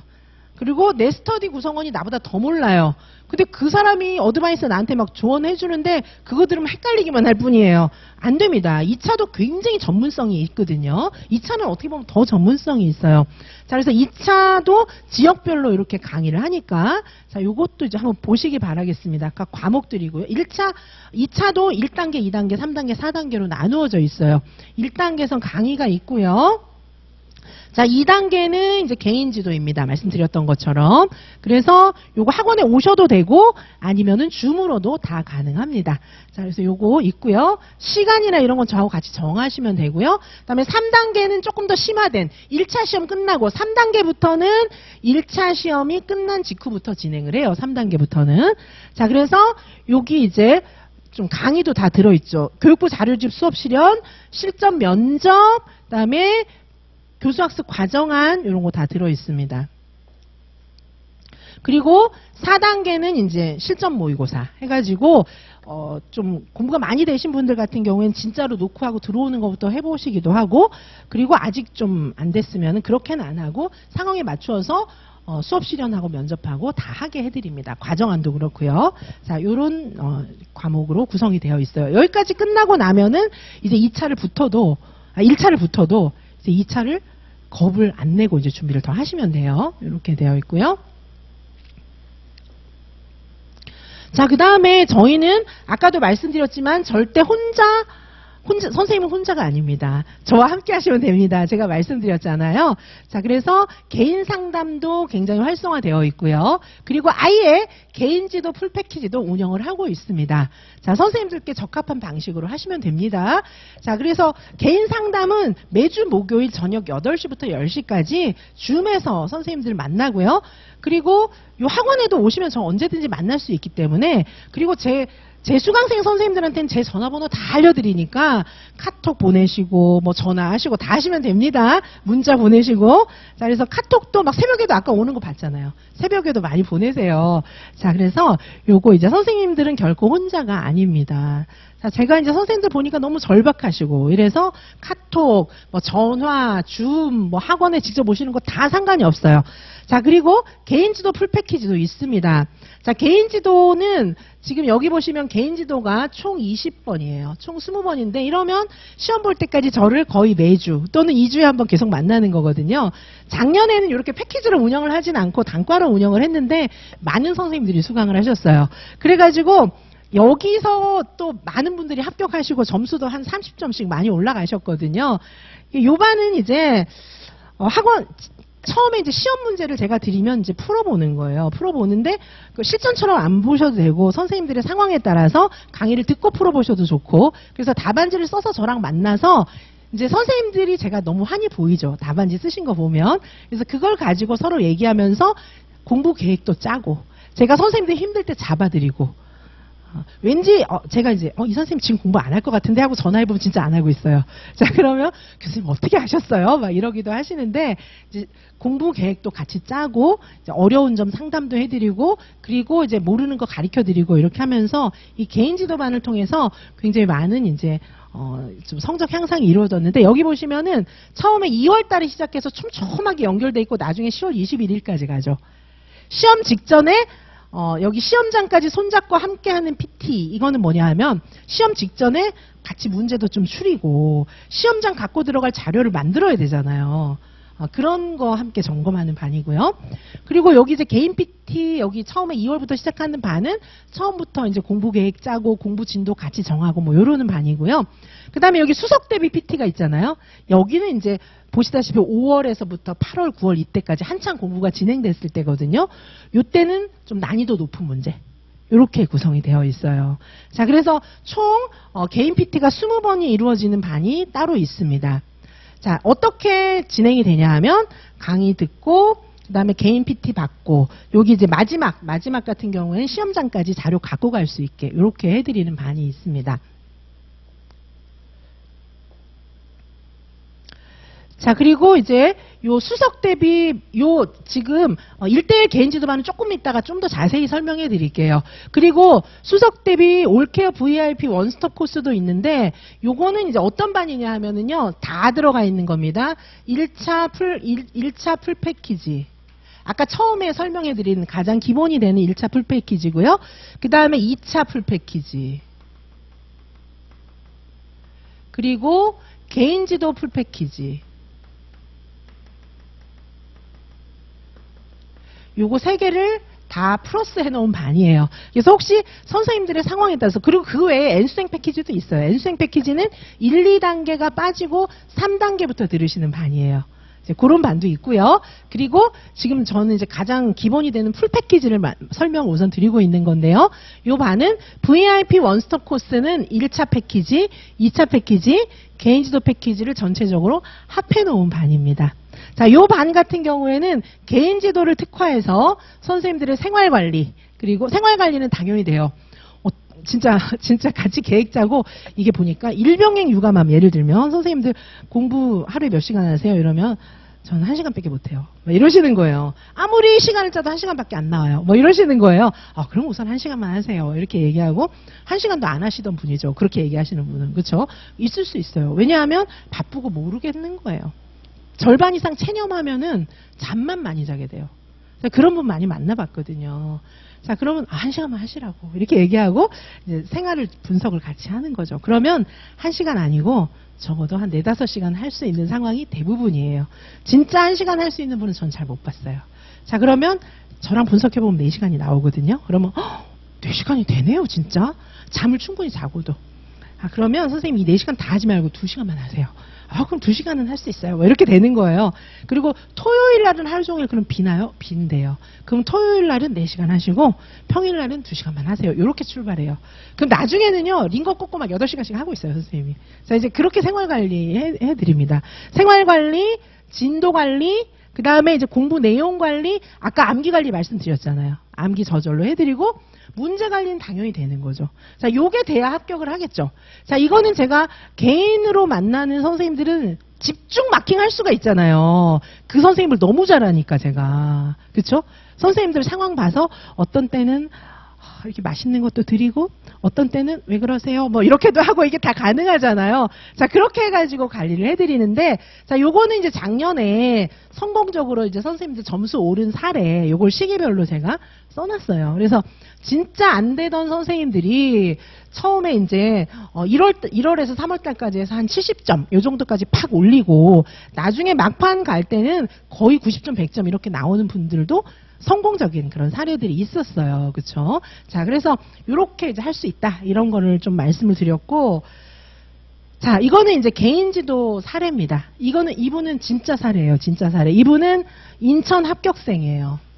그리고 내 스터디 구성원이 나보다 더 몰라요. 근데 그 사람이 어드바이스 나한테 막 조언해 주는데 그거 들으면 헷갈리기만 할 뿐이에요. 안 됩니다. 2차도 굉장히 전문성이 있거든요. 2차는 어떻게 보면 더 전문성이 있어요. 자, 그래서 2차도 지역별로 이렇게 강의를 하니까 자, 요것도 이제 한번 보시기 바라겠습니다. 아까 과목들이고요. 1차, 2차도 1단계, 2단계, 3단계, 4단계로 나누어져 있어요. 1단계에선 강의가 있고요. 자, 2단계는 이제 개인 지도입니다. 말씀드렸던 것처럼. 그래서 요거 학원에 오셔도 되고 아니면은 줌으로도 다 가능합니다. 자, 그래서 요거 있고요. 시간이나 이런 건 저하고 같이 정하시면 되고요. 그다음에 3단계는 조금 더 심화된 1차 시험 끝나고 3단계부터는 1차 시험이 끝난 직후부터 진행을 해요. 3단계부터는. 자, 그래서 여기 이제 좀 강의도 다 들어있죠. 교육부 자료집 수업 실현, 실전 면접, 그다음에 교수학습 과정안 이런 거 다 들어있습니다. 그리고 4단계는 이제 실전 모의고사 해가지고 좀 공부가 많이 되신 분들 같은 경우에는 진짜로 노크하고 들어오는 것부터 해보시기도 하고 그리고 아직 좀 안 됐으면 그렇게는 안 하고 상황에 맞추어서 수업 실현하고 면접하고 다 하게 해드립니다. 과정안도 그렇고요. 자, 요런 과목으로 구성이 되어 있어요. 여기까지 끝나고 나면은 이제 1차를 붙어도 이제 2차를 겁을 안 내고 이제 준비를 더 하시면 돼요. 이렇게 되어 있고요. 자, 그 다음에 저희는 아까도 말씀드렸지만 절대 혼자 선생님은 혼자가 아닙니다. 저와 함께 하시면 됩니다. 제가 말씀드렸잖아요. 자, 그래서 개인 상담도 굉장히 활성화되어 있고요. 그리고 아예 개인 지도 풀 패키지도 운영을 하고 있습니다. 자, 선생님들께 적합한 방식으로 하시면 됩니다. 자, 그래서 개인 상담은 매주 목요일 저녁 8시부터 10시까지 줌에서 선생님들 만나고요. 그리고 요 학원에도 오시면 저 언제든지 만날 수 있기 때문에, 그리고 제 수강생 선생님들한테는 제 전화번호 다 알려드리니까 카톡 보내시고 뭐 전화하시고 다 하시면 됩니다. 문자 보내시고. 자, 그래서 카톡도 막 새벽에도 아까 오는 거 봤잖아요. 새벽에도 많이 보내세요. 자, 그래서 요거 이제 선생님들은 결코 혼자가 아닙니다. 자, 제가 이제 선생님들 보니까 너무 절박하시고 이래서 카톡, 뭐 전화, 줌, 뭐 학원에 직접 오시는 거 다 상관이 없어요. 자, 그리고 개인 지도 풀 패키지도 있습니다. 자, 개인 지도는 지금 여기 보시면 개인 지도가 총 20번이에요. 총 20번인데 이러면 시험 볼 때까지 저를 거의 매주 또는 2주에 한번 계속 만나는 거거든요. 작년에는 이렇게 패키지로 운영을 하진 않고 단과로 운영을 했는데 많은 선생님들이 수강을 하셨어요. 그래가지고 여기서 또 많은 분들이 합격하시고 점수도 한 30점씩 많이 올라가셨거든요. 요 반은 이제 학원 처음에 이제 시험 문제를 제가 드리면 이제 풀어보는 거예요. 풀어보는데 실전처럼 안 보셔도 되고 선생님들의 상황에 따라서 강의를 듣고 풀어보셔도 좋고, 그래서 답안지를 써서 저랑 만나서 이제 선생님들이 제가 너무 환히 보이죠. 답안지 쓰신 거 보면. 그래서 그걸 가지고 서로 얘기하면서 공부 계획도 짜고, 제가 선생님들 힘들 때 잡아드리고, 왠지 제가 이제 이 선생님 지금 공부 안 할 것 같은데 하고 전화해보면 진짜 안 하고 있어요. 자, 그러면 교수님 어떻게 하셨어요? 막 이러기도 하시는데 이제 공부 계획도 같이 짜고 이제 어려운 점 상담도 해드리고, 그리고 이제 모르는 거 가르쳐드리고, 이렇게 하면서 이 개인 지도반을 통해서 굉장히 많은 이제 좀 성적 향상이 이루어졌는데, 여기 보시면은 처음에 2월 달에 시작해서 촘촘하게 연결돼 있고 나중에 10월 21일까지 가죠. 시험 직전에 여기 시험장까지 손잡고 함께하는 PT, 이거는 뭐냐 하면 시험 직전에 같이 문제도 좀 추리고 시험장 갖고 들어갈 자료를 만들어야 되잖아요. 그런 거 함께 점검하는 반이고요. 그리고 여기 이제 개인 PT, 여기 처음에 2월부터 시작하는 반은 처음부터 이제 공부 계획 짜고 공부 진도 같이 정하고 뭐 요러는 반이고요. 그 다음에 여기 수석 대비 PT가 있잖아요. 여기는 이제 보시다시피 5월에서부터 8월, 9월 이때까지 한창 공부가 진행됐을 때거든요. 요때는 좀 난이도 높은 문제, 이렇게 구성이 되어 있어요. 자, 그래서 총 개인 PT가 20번이 이루어지는 반이 따로 있습니다. 자, 어떻게 진행이 되냐 하면 강의 듣고 그다음에 개인 PT 받고, 여기 이제 마지막 같은 경우에는 시험장까지 자료 갖고 갈 수 있게 이렇게 해드리는 반이 있습니다. 자, 그리고 이제 요 수석 대비 요 지금 1대1 개인 지도반은 조금 있다가 좀 더 자세히 설명해 드릴게요. 그리고 수석 대비 올케어 VIP 원스톱 코스도 있는데, 요거는 이제 어떤 반이냐 하면은요, 다 들어가 있는 겁니다. 1차 풀 패키지. 아까 처음에 설명해 드리는 가장 기본이 되는 1차 풀 패키지고요. 그 다음에 2차 풀 패키지. 그리고 개인 지도 풀 패키지. 요거 3개를 다 플러스 해놓은 반이에요. 그래서 혹시 선생님들의 상황에 따라서, 그리고 그 외에 N수행 패키지도 있어요. N수행 패키지는 1, 2단계가 빠지고 3단계부터 들으시는 반이에요. 이제 그런 반도 있고요. 그리고 지금 저는 이제 가장 기본이 되는 풀 패키지를 설명 우선 드리고 있는 건데요. 요 반은 VIP 원스톱 코스는 1차 패키지, 2차 패키지, 개인지도 패키지를 전체적으로 합해 놓은 반입니다. 자, 요 반 같은 경우에는 개인 지도를 특화해서 선생님들의 생활관리, 그리고 생활관리는 당연히 돼요. 진짜 같이 계획 짜고, 이게 보니까 일병행 육아맘, 예를 들면 선생님들 공부 하루에 몇 시간 하세요? 이러면 저는 1시간밖에 못해요. 이러시는 거예요. 아무리 시간을 짜도 1시간밖에 안 나와요. 뭐 이러시는 거예요. 그럼 우선 1시간만 하세요. 이렇게 얘기하고, 1시간도 안 하시던 분이죠. 그렇게 얘기하시는 분은. 그렇죠? 있을 수 있어요. 왜냐하면 바쁘고 모르겠는 거예요. 절반 이상 체념하면은 잠만 많이 자게 돼요. 그런 분 많이 만나봤거든요. 자, 그러면 1시간만 하시라고 이렇게 얘기하고 이제 생활을 분석을 같이 하는 거죠. 그러면 1시간 아니고 적어도 한 4-5시간 할 수 있는 상황이 대부분이에요. 진짜 1시간 할 수 있는 분은 전 잘 못 봤어요. 자, 그러면 저랑 분석해보면 4시간이 나오거든요. 그러면 4시간이 되네요, 진짜. 잠을 충분히 자고도. 아, 그러면 선생님 이 4시간 다 하지 말고 2시간만 하세요. 아, 그럼 2시간은 할 수 있어요. 뭐 이렇게 되는 거예요. 그리고 토요일 날은 하루 종일 그럼 비나요? 빈대요. 그럼 토요일 날은 4시간 하시고 평일 날은 2시간만 하세요. 이렇게 출발해요. 그럼 나중에는요, 링거 꽂고 막 8시간씩 하고 있어요, 선생님이. 자, 이제 그렇게 생활 관리 해드립니다. 생활 관리, 진도 관리, 그 다음에 이제 공부 내용 관리, 아까 암기 관리 말씀드렸잖아요. 암기 저절로 해드리고, 문제 관리는 당연히 되는 거죠. 자, 요게 돼야 합격을 하겠죠. 자, 이거는 제가 개인으로 만나는 선생님들은 집중 마킹할 수가 있잖아요. 그 선생님을 너무 잘하니까 제가. 그쵸? 선생님들 상황 봐서 어떤 때는 이렇게 맛있는 것도 드리고 어떤 때는 왜 그러세요? 뭐 이렇게도 하고 이게 다 가능하잖아요. 자, 그렇게 해가지고 관리를 해드리는데, 자, 요거는 이제 작년에 성공적으로 이제 선생님들 점수 오른 사례, 요걸 시기별로 제가 써놨어요. 그래서 진짜 안 되던 선생님들이 처음에 이제 1월에서 3월달까지 해서 한 70점 요 정도까지 팍 올리고 나중에 막판 갈 때는 거의 90점, 100점 이렇게 나오는 분들도 성공적인 그런 사례들이 있었어요. 그쵸? 자, 그래서 이렇게 이제 할 수 있다. 이런 거를 좀 말씀을 드렸고, 자, 이거는 이제 개인지도 사례입니다. 이분은 진짜 사례예요. 진짜 사례. 이분은 인천 합격생이에요.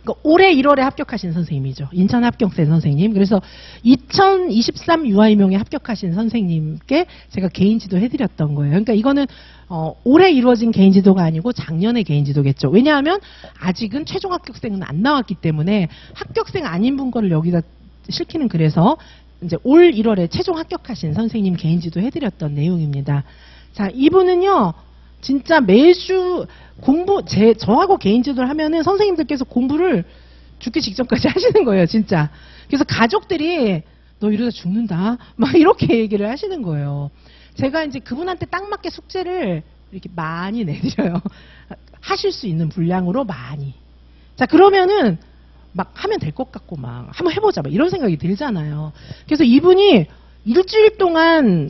그러니까 올해 1월에 합격하신 선생님이죠. 인천 합격생 선생님. 그래서 2023 유아임용에 합격하신 선생님께 제가 개인지도 해드렸던 거예요. 그러니까 이거는 올해 이루어진 개인지도가 아니고 작년의 개인지도겠죠. 왜냐하면 아직은 최종 합격생은 안 나왔기 때문에 합격생 아닌 분 거를 여기다 실기는, 그래서 이제 올 1월에 최종 합격하신 선생님 개인지도 해드렸던 내용입니다. 자, 이분은요, 진짜 매주 저하고 개인지도를 하면은 선생님들께서 공부를 죽기 직전까지 하시는 거예요, 진짜. 그래서 가족들이 너 이러다 죽는다, 막 이렇게 얘기를 하시는 거예요. 제가 이제 그분한테 딱 맞게 숙제를 이렇게 많이 내드려요. 하실 수 있는 분량으로 많이. 자, 그러면은 막 하면 될 것 같고 막 한번 해보자, 막 이런 생각이 들잖아요. 그래서 이분이 일주일 동안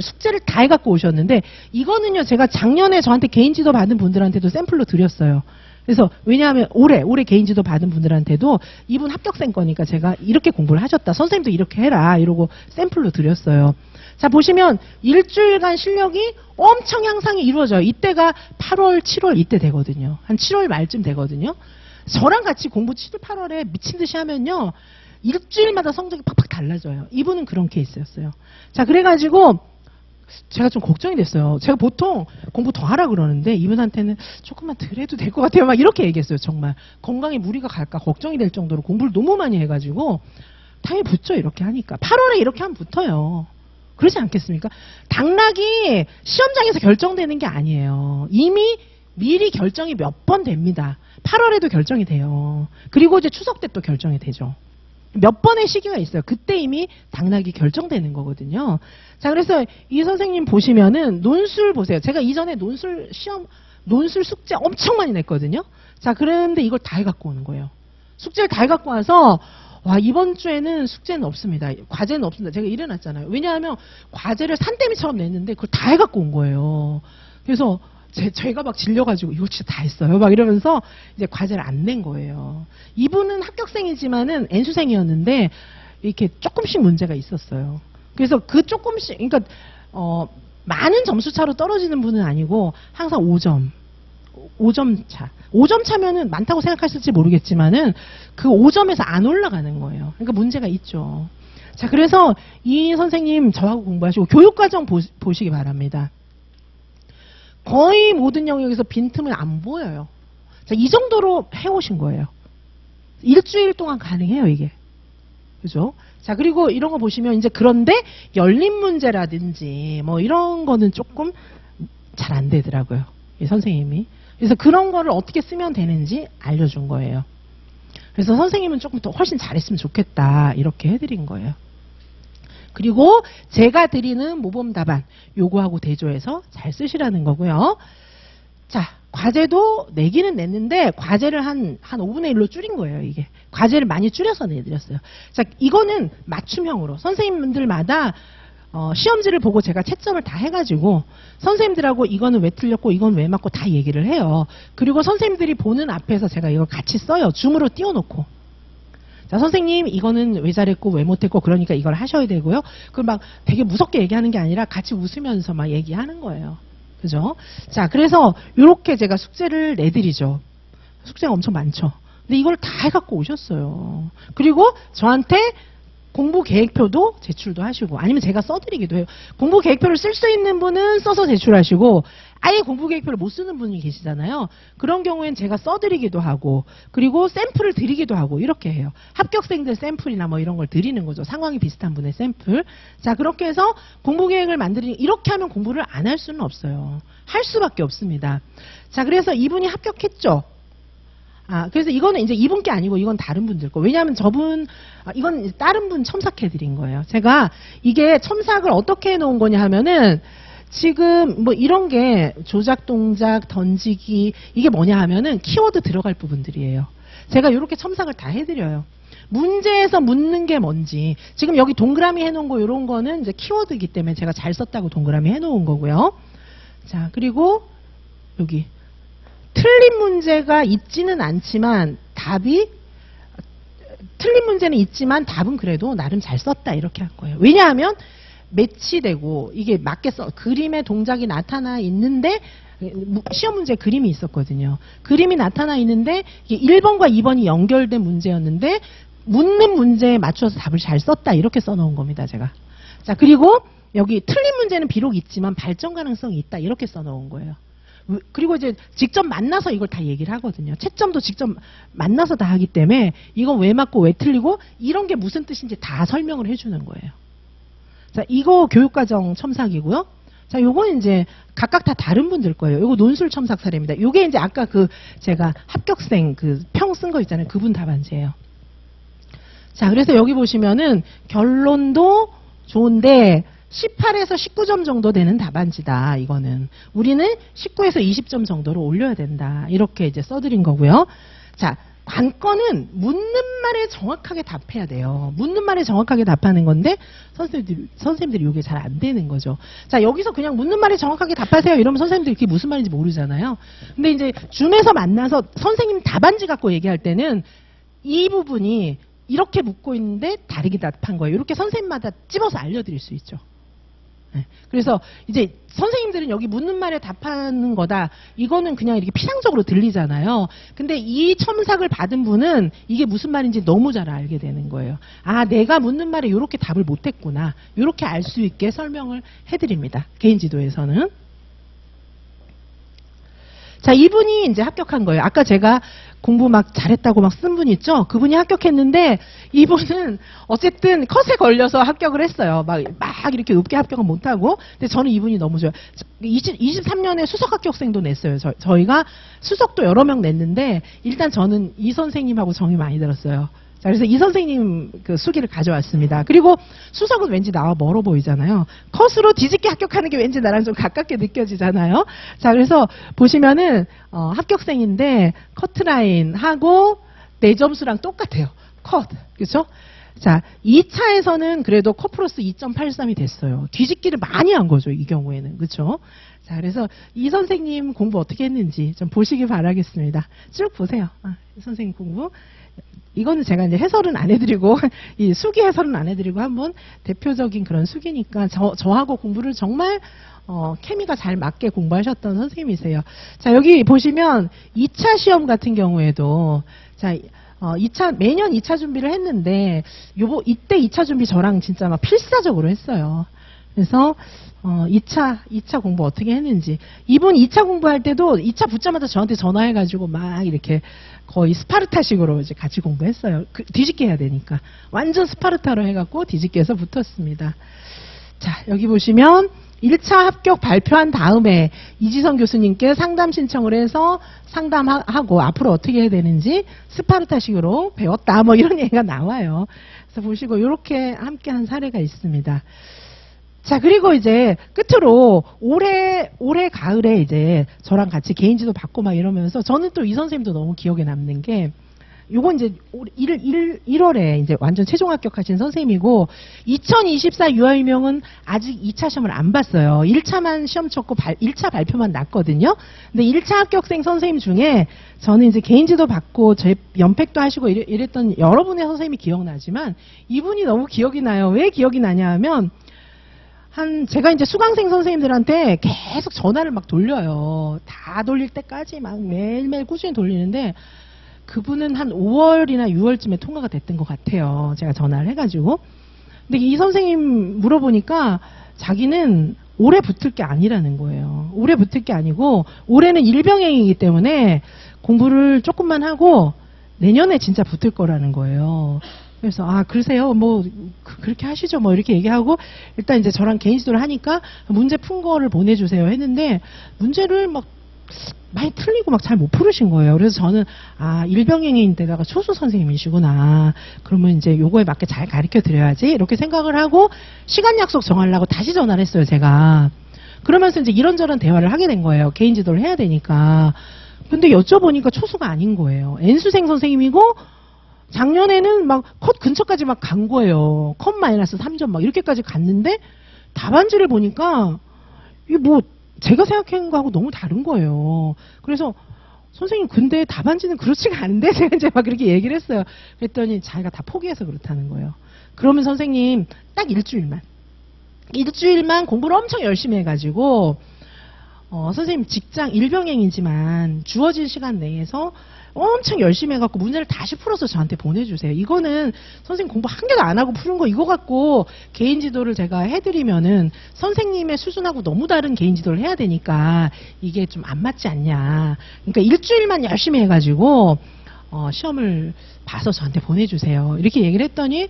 숙제를 다 해갖고 오셨는데, 이거는요, 제가 작년에 저한테 개인지도 받은 분들한테도 샘플로 드렸어요. 그래서 왜냐하면 올해 개인지도 받은 분들한테도 이분 합격생 거니까 제가 이렇게 공부를 하셨다, 선생님도 이렇게 해라, 이러고 샘플로 드렸어요. 자, 보시면 일주일간 실력이 엄청 향상이 이루어져요. 이때가 8월, 7월 이때 되거든요. 한 7월 말쯤 되거든요. 저랑 같이 공부 7, 8월에 미친 듯이 하면요, 일주일마다 성적이 팍팍 달라져요. 이분은 그런 케이스였어요. 자, 그래가지고 제가 좀 걱정이 됐어요. 제가 보통 공부 더 하라 그러는데 이분한테는 조금만 덜 해도 될 것 같아요, 막 이렇게 얘기했어요. 정말 건강에 무리가 갈까 걱정이 될 정도로 공부를 너무 많이 해가지고. 당연히 붙죠, 이렇게 하니까. 8월에 이렇게 하면 붙어요. 그렇지 않겠습니까? 당락이 시험장에서 결정되는 게 아니에요. 이미 미리 결정이 몇 번 됩니다. 8월에도 결정이 돼요. 그리고 이제 추석 때 또 결정이 되죠. 몇 번의 시기가 있어요. 그때 이미 당락이 결정되는 거거든요. 자, 그래서 이 선생님 보시면은 논술 보세요. 제가 이전에 논술 숙제 엄청 많이 냈거든요. 자, 그런데 이걸 다 해갖고 오는 거예요. 숙제를 다 해갖고 와서, 와, 이번 주에는 숙제는 없습니다. 과제는 없습니다. 제가 이래놨잖아요. 왜냐하면 과제를 산더미처럼 냈는데 그걸 다 해갖고 온 거예요. 그래서 제가 막 질려가지고 이거 진짜 다 했어요, 막 이러면서 이제 과제를 안 낸 거예요. 이분은 합격생이지만은 N수생이었는데 이렇게 조금씩 문제가 있었어요. 그래서 그 조금씩, 그러니까 많은 점수 차로 떨어지는 분은 아니고 항상 5점 차. 5점 차면은 많다고 생각하실지 모르겠지만은 그 5점에서 안 올라가는 거예요. 그러니까 문제가 있죠. 자, 그래서 이 선생님 저하고 공부하시고 교육과정 보시기 바랍니다. 거의 모든 영역에서 빈틈은 안 보여요. 자, 이 정도로 해오신 거예요. 일주일 동안 가능해요, 이게. 그죠? 자, 그리고 이런 거 보시면 이제, 그런데 열린 문제라든지 뭐 이런 거는 조금 잘 안 되더라고요, 이 선생님이. 그래서 그런 거를 어떻게 쓰면 되는지 알려준 거예요. 그래서 선생님은 조금 더 훨씬 잘했으면 좋겠다, 이렇게 해드린 거예요. 그리고 제가 드리는 모범 답안 요거하고 대조해서 잘 쓰시라는 거고요. 자, 과제도 내기는 냈는데 과제를 한 5분의 1로 줄인 거예요, 이게. 과제를 많이 줄여서 내드렸어요. 자, 이거는 맞춤형으로 선생님들마다 시험지를 보고 제가 채점을 다 해가지고 선생님들하고 이거는 왜 틀렸고 이건 왜 맞고 다 얘기를 해요. 그리고 선생님들이 보는 앞에서 제가 이걸 같이 써요. 줌으로 띄워놓고. 자, 선생님, 이거는 왜 잘했고, 왜 못했고, 그러니까 이걸 하셔야 되고요. 그걸 막 되게 무섭게 얘기하는 게 아니라 같이 웃으면서 막 얘기하는 거예요. 그죠? 자, 그래서 요렇게 제가 숙제를 내드리죠. 숙제가 엄청 많죠. 근데 이걸 다 해갖고 오셨어요. 그리고 저한테 공부 계획표도 제출도 하시고, 아니면 제가 써드리기도 해요. 공부 계획표를 쓸 수 있는 분은 써서 제출하시고, 아예 공부 계획표를 못 쓰는 분이 계시잖아요. 그런 경우엔 제가 써드리기도 하고, 그리고 샘플을 드리기도 하고, 이렇게 해요. 합격생들 샘플이나 뭐 이런 걸 드리는 거죠. 상황이 비슷한 분의 샘플. 자, 그렇게 해서 공부 계획을 이렇게 하면 공부를 안 할 수는 없어요. 할 수밖에 없습니다. 자, 그래서 이분이 합격했죠. 그래서 이거는 이제 이분께 아니고 이건 다른 분들 거. 왜냐하면 저분, 이건 다른 분 첨삭해드린 거예요. 제가 이게 첨삭을 어떻게 해놓은 거냐 하면은 지금 뭐 이런 게 조작 동작, 던지기, 이게 뭐냐 하면은 키워드 들어갈 부분들이에요. 제가 이렇게 첨삭을 다 해드려요. 문제에서 묻는 게 뭔지. 지금 여기 동그라미 해놓은 거 이런 거는 이제 키워드이기 때문에 제가 잘 썼다고 동그라미 해놓은 거고요. 자, 그리고 여기. 틀린 문제가 있지는 않지만 틀린 문제는 있지만 답은 그래도 나름 잘 썼다 이렇게 할 거예요. 왜냐하면 매치되고 이게 맞게 그림의 동작이 나타나 있는데 시험 문제 그림이 있었거든요. 그림이 나타나 있는데 이게 1번과 2번이 연결된 문제였는데 묻는 문제에 맞춰서 답을 잘 썼다 이렇게 써놓은 겁니다. 제가. 자, 그리고 여기 틀린 문제는 비록 있지만 발전 가능성이 있다 이렇게 써놓은 거예요. 그리고 이제 직접 만나서 이걸 다 얘기를 하거든요. 채점도 직접 만나서 다 하기 때문에 이건 왜 맞고 왜 틀리고 이런 게 무슨 뜻인지 다 설명을 해주는 거예요. 자, 이거 교육과정 첨삭이고요. 자, 요건 이제 각각 다 다른 분들 거예요. 요거 논술 첨삭 사례입니다. 요게 이제 아까 제가 합격생 평 쓴 거 있잖아요. 그분 답안지예요. 자, 그래서 여기 보시면은 결론도 좋은데 18에서 19점 정도 되는 답안지다. 이거는 우리는 19에서 20점 정도로 올려야 된다. 이렇게 이제 써드린 거고요. 자, 관건은 묻는 말에 정확하게 답해야 돼요. 묻는 말에 정확하게 답하는 건데 선생님들이 이게 잘 안 되는 거죠. 자, 여기서 그냥 묻는 말에 정확하게 답하세요. 이러면 선생님들이 그게 무슨 말인지 모르잖아요. 근데 이제 줌에서 만나서 선생님 답안지 갖고 얘기할 때는 이 부분이 이렇게 묻고 있는데 다르게 답한 거예요. 이렇게 선생님마다 찝어서 알려드릴 수 있죠. 네. 그래서 이제 선생님들은 여기 묻는 말에 답하는 거다. 이거는 그냥 이렇게 피상적으로 들리잖아요. 근데 이 첨삭을 받은 분은 이게 무슨 말인지 너무 잘 알게 되는 거예요. 내가 묻는 말에 이렇게 답을 못했구나. 이렇게 알 수 있게 설명을 해드립니다. 개인 지도에서는. 자, 이분이 이제 합격한 거예요. 아까 제가 공부 막 잘했다고 막 쓴 분 있죠? 그분이 합격했는데 이분은 어쨌든 컷에 걸려서 합격을 했어요. 막 이렇게 높게 합격은 못하고. 근데 저는 이분이 너무 좋아요. 23년에 수석 합격생도 냈어요. 저희가 수석도 여러 명 냈는데 일단 저는 이 선생님하고 정이 많이 들었어요. 자, 그래서 이 선생님 수기를 가져왔습니다. 그리고 수석은 왠지 나와 멀어 보이잖아요. 컷으로 뒤집게 합격하는 게 왠지 나랑 좀 가깝게 느껴지잖아요. 자, 그래서 보시면은 합격생인데 커트라인하고 내 점수랑 똑같아요. 컷, 그렇죠? 자, 2차에서는 그래도 컷 플러스 2.83이 됐어요. 뒤집기를 많이 한 거죠, 이 경우에는. 그렇죠? 자, 그래서 이 선생님 공부 어떻게 했는지 좀 보시기 바라겠습니다. 쭉 보세요. 이 선생님 공부. 이거는 제가 이제 해설은 안 해드리고, 이 수기 해설은 안 해드리고, 한번 대표적인 그런 수기니까 저하고 공부를 정말, 케미가 잘 맞게 공부하셨던 선생님이세요. 자, 여기 보시면 2차 시험 같은 경우에도, 자, 매년 2차 준비를 했는데, 이때 2차 준비 저랑 진짜 막 필사적으로 했어요. 그래서, 2차 공부 어떻게 했는지. 이분 2차 공부할 때도 2차 붙자마자 저한테 전화해가지고 막 이렇게 거의 스파르타식으로 이제 같이 공부했어요. 뒤집게 해야 되니까. 완전 스파르타로 해갖고 뒤집게 해서 붙었습니다. 자, 여기 보시면 1차 합격 발표한 다음에 이지선 교수님께 상담 신청을 해서 상담하고 앞으로 어떻게 해야 되는지 스파르타식으로 배웠다. 뭐 이런 얘기가 나와요. 그래서 보시고 이렇게 함께 한 사례가 있습니다. 자, 그리고 이제 끝으로 올해 가을에 이제 저랑 같이 개인지도 받고 막 이러면서 저는 또 이 선생님도 너무 기억에 남는 게 요건 이제 1월에 이제 완전 최종 합격하신 선생님이고 2024 유아유명은 아직 2차 시험을 안 봤어요. 1차만 시험 쳤고 1차 발표만 났거든요. 근데 1차 합격생 선생님 중에 저는 이제 개인지도 받고 제 연팩도 하시고 이랬던 여러분의 선생님이 기억나지만 이분이 너무 기억이 나요. 왜 기억이 나냐 하면 제가 이제 수강생 선생님들한테 계속 전화를 막 돌려요. 다 돌릴 때까지 막 매일매일 꾸준히 돌리는데 그분은 한 5월이나 6월쯤에 통과가 됐던 것 같아요. 제가 전화를 해가지고. 근데 이 선생님 물어보니까 자기는 올해 붙을 게 아니라는 거예요. 올해 붙을 게 아니고 올해는 일병행이기 때문에 공부를 조금만 하고 내년에 진짜 붙을 거라는 거예요. 그래서 그러세요. 뭐 그렇게 하시죠. 뭐 이렇게 얘기하고 일단 이제 저랑 개인 지도를 하니까 문제 푼 거를 보내주세요 했는데 문제를 막 많이 틀리고 막 잘 못 풀으신 거예요. 그래서 저는 일병행인데다가 초수 선생님이시구나. 그러면 이제 요거에 맞게 잘 가르쳐 드려야지 이렇게 생각을 하고 시간 약속 정하려고 다시 전화를 했어요. 제가. 그러면서 이제 이런저런 대화를 하게 된 거예요. 개인 지도를 해야 되니까. 근데 여쭤보니까 초수가 아닌 거예요. N수생 선생님이고 작년에는 막 컷 근처까지 막 간 거예요. 컷 마이너스 3점 막 이렇게까지 갔는데 답안지를 보니까 이게 뭐 제가 생각한 거하고 너무 다른 거예요. 그래서 선생님 근데 답안지는 그렇지가 않은데 제가 이제 막 그렇게 얘기를 했어요. 그랬더니 자기가 다 포기해서 그렇다는 거예요. 그러면 선생님 딱 일주일만 공부를 엄청 열심히 해가지고 선생님 직장 일병행이지만 주어진 시간 내에서 엄청 열심히 해갖고 문제를 다시 풀어서 저한테 보내주세요. 이거는 선생님 공부 한 개도 안 하고 푸는 거 이거 갖고 개인 지도를 제가 해드리면은 선생님의 수준하고 너무 다른 개인 지도를 해야 되니까 이게 좀 안 맞지 않냐. 그러니까 일주일만 열심히 해가지고 시험을 봐서 저한테 보내주세요. 이렇게 얘기를 했더니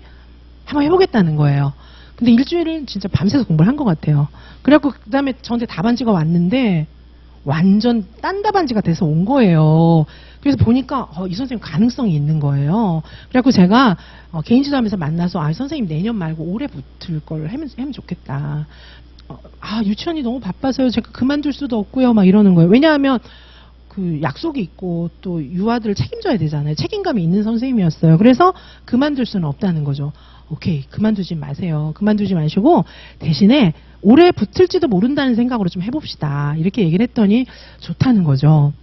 한번 해보겠다는 거예요. 근데 일주일은 진짜 밤새서 공부를 한 것 같아요. 그래갖고 그 다음에 저한테 답안지가 왔는데 완전 딴 답안지가 돼서 온 거예요. 그래서 보니까 이 선생님 가능성이 있는 거예요. 그래갖고 제가 개인 지도하면서 만나서 선생님 내년 말고 올해 붙을 걸 하면 좋겠다. 유치원이 너무 바빠서요. 제가 그만둘 수도 없고요. 막 이러는 거예요. 왜냐하면 그 약속이 있고 또 유아들을 책임져야 되잖아요. 책임감이 있는 선생님이었어요. 그래서 그만둘 수는 없다는 거죠. 오케이, 그만두지 마세요. 그만두지 마시고 대신에 올해 붙을지도 모른다는 생각으로 좀 해봅시다. 이렇게 얘기를 했더니 좋다는 거죠.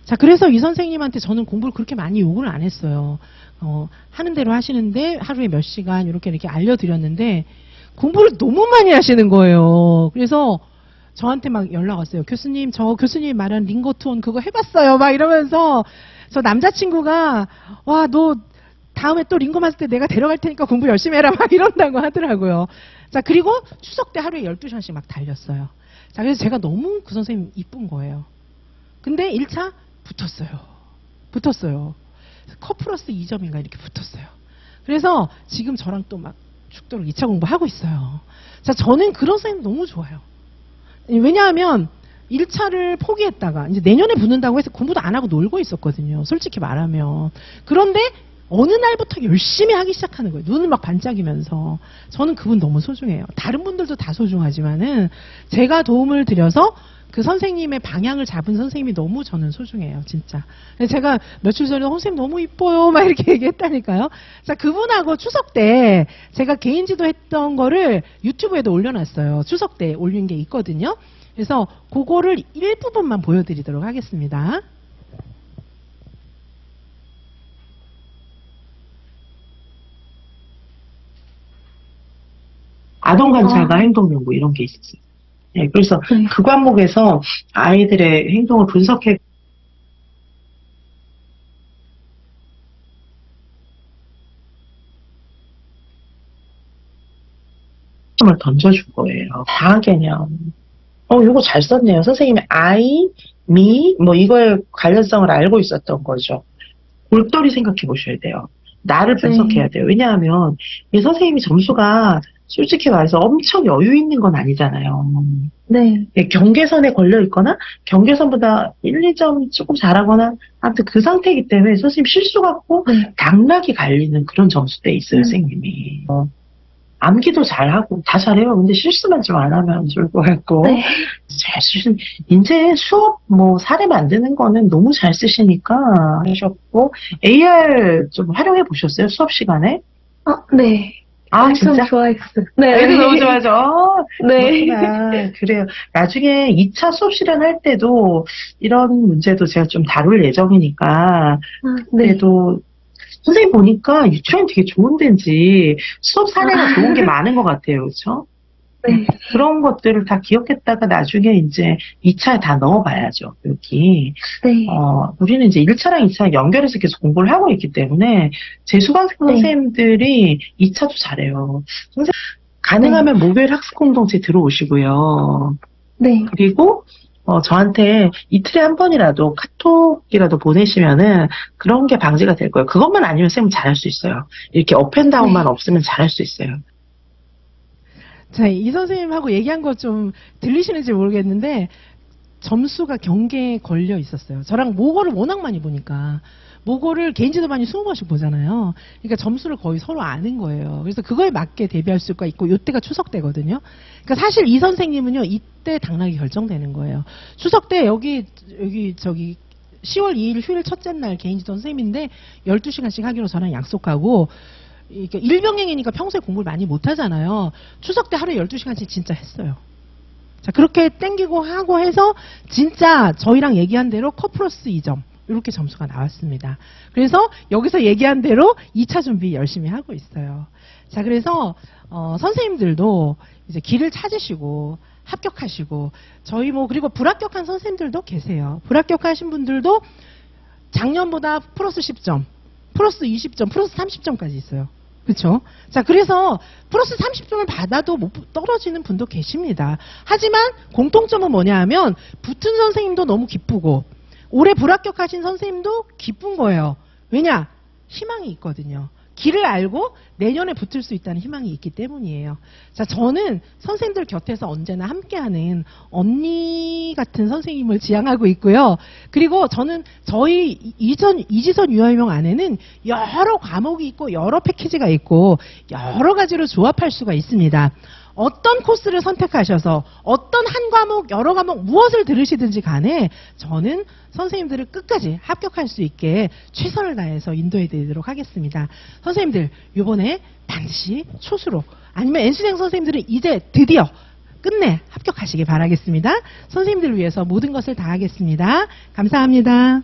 자, 그래서 이 선생님한테 저는 공부를 그렇게 많이 요구를 안 했어요. 하는 대로 하시는데 하루에 몇 시간 이렇게 알려드렸는데 공부를 너무 많이 하시는 거예요. 그래서 저한테 막 연락 왔어요. 교수님, 저 교수님이 말한 링거투온 그거 해봤어요. 막 이러면서 저 남자친구가 너 다음에 또 링거 마스터 때 내가 데려갈 테니까 공부 열심히 해라 막 이런다고 하더라고요. 자, 그리고 추석 때 하루에 12시간씩 막 달렸어요. 자, 그래서 제가 너무 그 선생님 이쁜 거예요. 근데 1차 붙었어요. 컷 플러스 2점인가 이렇게 붙었어요. 그래서 지금 저랑 또 막 죽도록 2차 공부하고 있어요. 자, 저는 그런 선생님 너무 좋아요. 왜냐하면 1차를 포기했다가 이제 내년에 붙는다고 해서 공부도 안 하고 놀고 있었거든요. 솔직히 말하면. 그런데 어느 날부터 열심히 하기 시작하는 거예요. 눈을 막 반짝이면서. 저는 그분 너무 소중해요. 다른 분들도 다 소중하지만은 제가 도움을 드려서 그 선생님의 방향을 잡은 선생님이 너무 저는 소중해요. 진짜. 제가 며칠 전에 선생님 너무 이뻐요. 막 이렇게 얘기했다니까요. 자, 그분하고 추석 때 제가 개인 지도 했던 거를 유튜브에도 올려놨어요. 추석 때 올린 게 있거든요. 그래서 그거를 일부분만 보여드리도록 하겠습니다. 아동 관찰과 행동 연구 이런 게 있었어요. 네, 그래서 그 과목에서 아이들의 행동을 분석해 을 던져준 거예요. 다학 개념. 이거 잘 썼네요. 선생님이 I, me, 뭐 이거의 관련성을 알고 있었던 거죠. 골똘히 생각해 보셔야 돼요. 나를 분석해야 돼요. 왜냐하면 이 선생님이 점수가 솔직히 말해서 엄청 여유 있는 건 아니잖아요. 네. 경계선에 걸려 있거나 경계선보다 1, 2점 조금 잘하거나 아무튼 그 상태이기 때문에 선생님 실수 갖고 네. 당락이 갈리는 그런 점수대에 있어요, 선생님이. 암기도 잘하고 다 잘해요. 근데 실수만 좀 안 하면 좋을 것 같고. 네. 잘 쓰신, 이제 수업 뭐 사례 만드는 거는 너무 잘 쓰시니까 하셨고, AR 좀 활용해 보셨어요? 수업 시간에? 네. 아, 엄청 진짜? 좋아했어요. 애들 너무 좋아하죠? 네. 그렇구나. 그래요. 나중에 2차 수업 실현할 때도 이런 문제도 제가 좀 다룰 예정이니까, 아, 네. 그래도 선생님 보니까 유치원 되게 좋은 데인지 수업 사례가 좋은 게 많은 것 같아요. 그렇죠? 네. 그런 것들을 다 기억했다가 나중에 이제 2차에 다 넣어봐야죠. 여기. 네. 우리는 이제 1차랑 2차 연결해서 계속 공부를 하고 있기 때문에 재수강생 네. 선생님들이 2차도 잘해요. 선생님, 가능하면 목요일 학습 공동체 들어오시고요. 네. 그리고 저한테 이틀에 한 번이라도 카톡이라도 보내시면은 그런 게 방지가 될 거예요. 그것만 아니면 쌤은 잘할 수 있어요. 이렇게 업앤다운만 없으면 잘할 수 있어요. 자, 이 선생님하고 얘기한 거 좀 들리시는지 모르겠는데 점수가 경계에 걸려 있었어요. 저랑 모고를 워낙 많이 보니까 모고를 개인지도 많이 20번씩 보잖아요. 그러니까 점수를 거의 서로 아는 거예요. 그래서 그거에 맞게 대비할 수가 있고 이때가 추석 때거든요. 그러니까 사실 이 선생님은요. 이때 당락이 결정되는 거예요. 추석 때 여기 10월 2일 휴일 첫째 날 개인지도 선생님인데 12시간씩 하기로 저랑 약속하고 이게 일병행이니까 평소에 공부를 많이 못 하잖아요. 추석 때 하루에 12시간씩 진짜 했어요. 자, 그렇게 땡기고 하고 해서 진짜 저희랑 얘기한 대로 컵 플러스 2점. 이렇게 점수가 나왔습니다. 그래서 여기서 얘기한 대로 2차 준비 열심히 하고 있어요. 자, 그래서 선생님들도 이제 길을 찾으시고 합격하시고 저희 그리고 불합격한 선생님들도 계세요. 불합격하신 분들도 작년보다 플러스 10점, 플러스 20점, 플러스 30점까지 있어요. 그렇죠? 자, 그래서 플러스 30점을 받아도 못 떨어지는 분도 계십니다. 하지만 공통점은 뭐냐 하면 붙은 선생님도 너무 기쁘고 올해 불합격하신 선생님도 기쁜 거예요. 왜냐? 희망이 있거든요. 길을 알고 내년에 붙을 수 있다는 희망이 있기 때문이에요. 자, 저는 선생님들 곁에서 언제나 함께하는 언니 같은 선생님을 지향하고 있고요. 그리고 저는 저희 이지선 유아유명 안에는 여러 과목이 있고 여러 패키지가 있고 여러 가지로 조합할 수가 있습니다. 어떤 코스를 선택하셔서 어떤 한 과목, 여러 과목 무엇을 들으시든지 간에 저는 선생님들을 끝까지 합격할 수 있게 최선을 다해서 인도해 드리도록 하겠습니다. 선생님들 이번에 반드시 초수로 아니면 N수생 선생님들은 이제 드디어 끝내 합격하시길 바라겠습니다. 선생님들을 위해서 모든 것을 다하겠습니다. 감사합니다.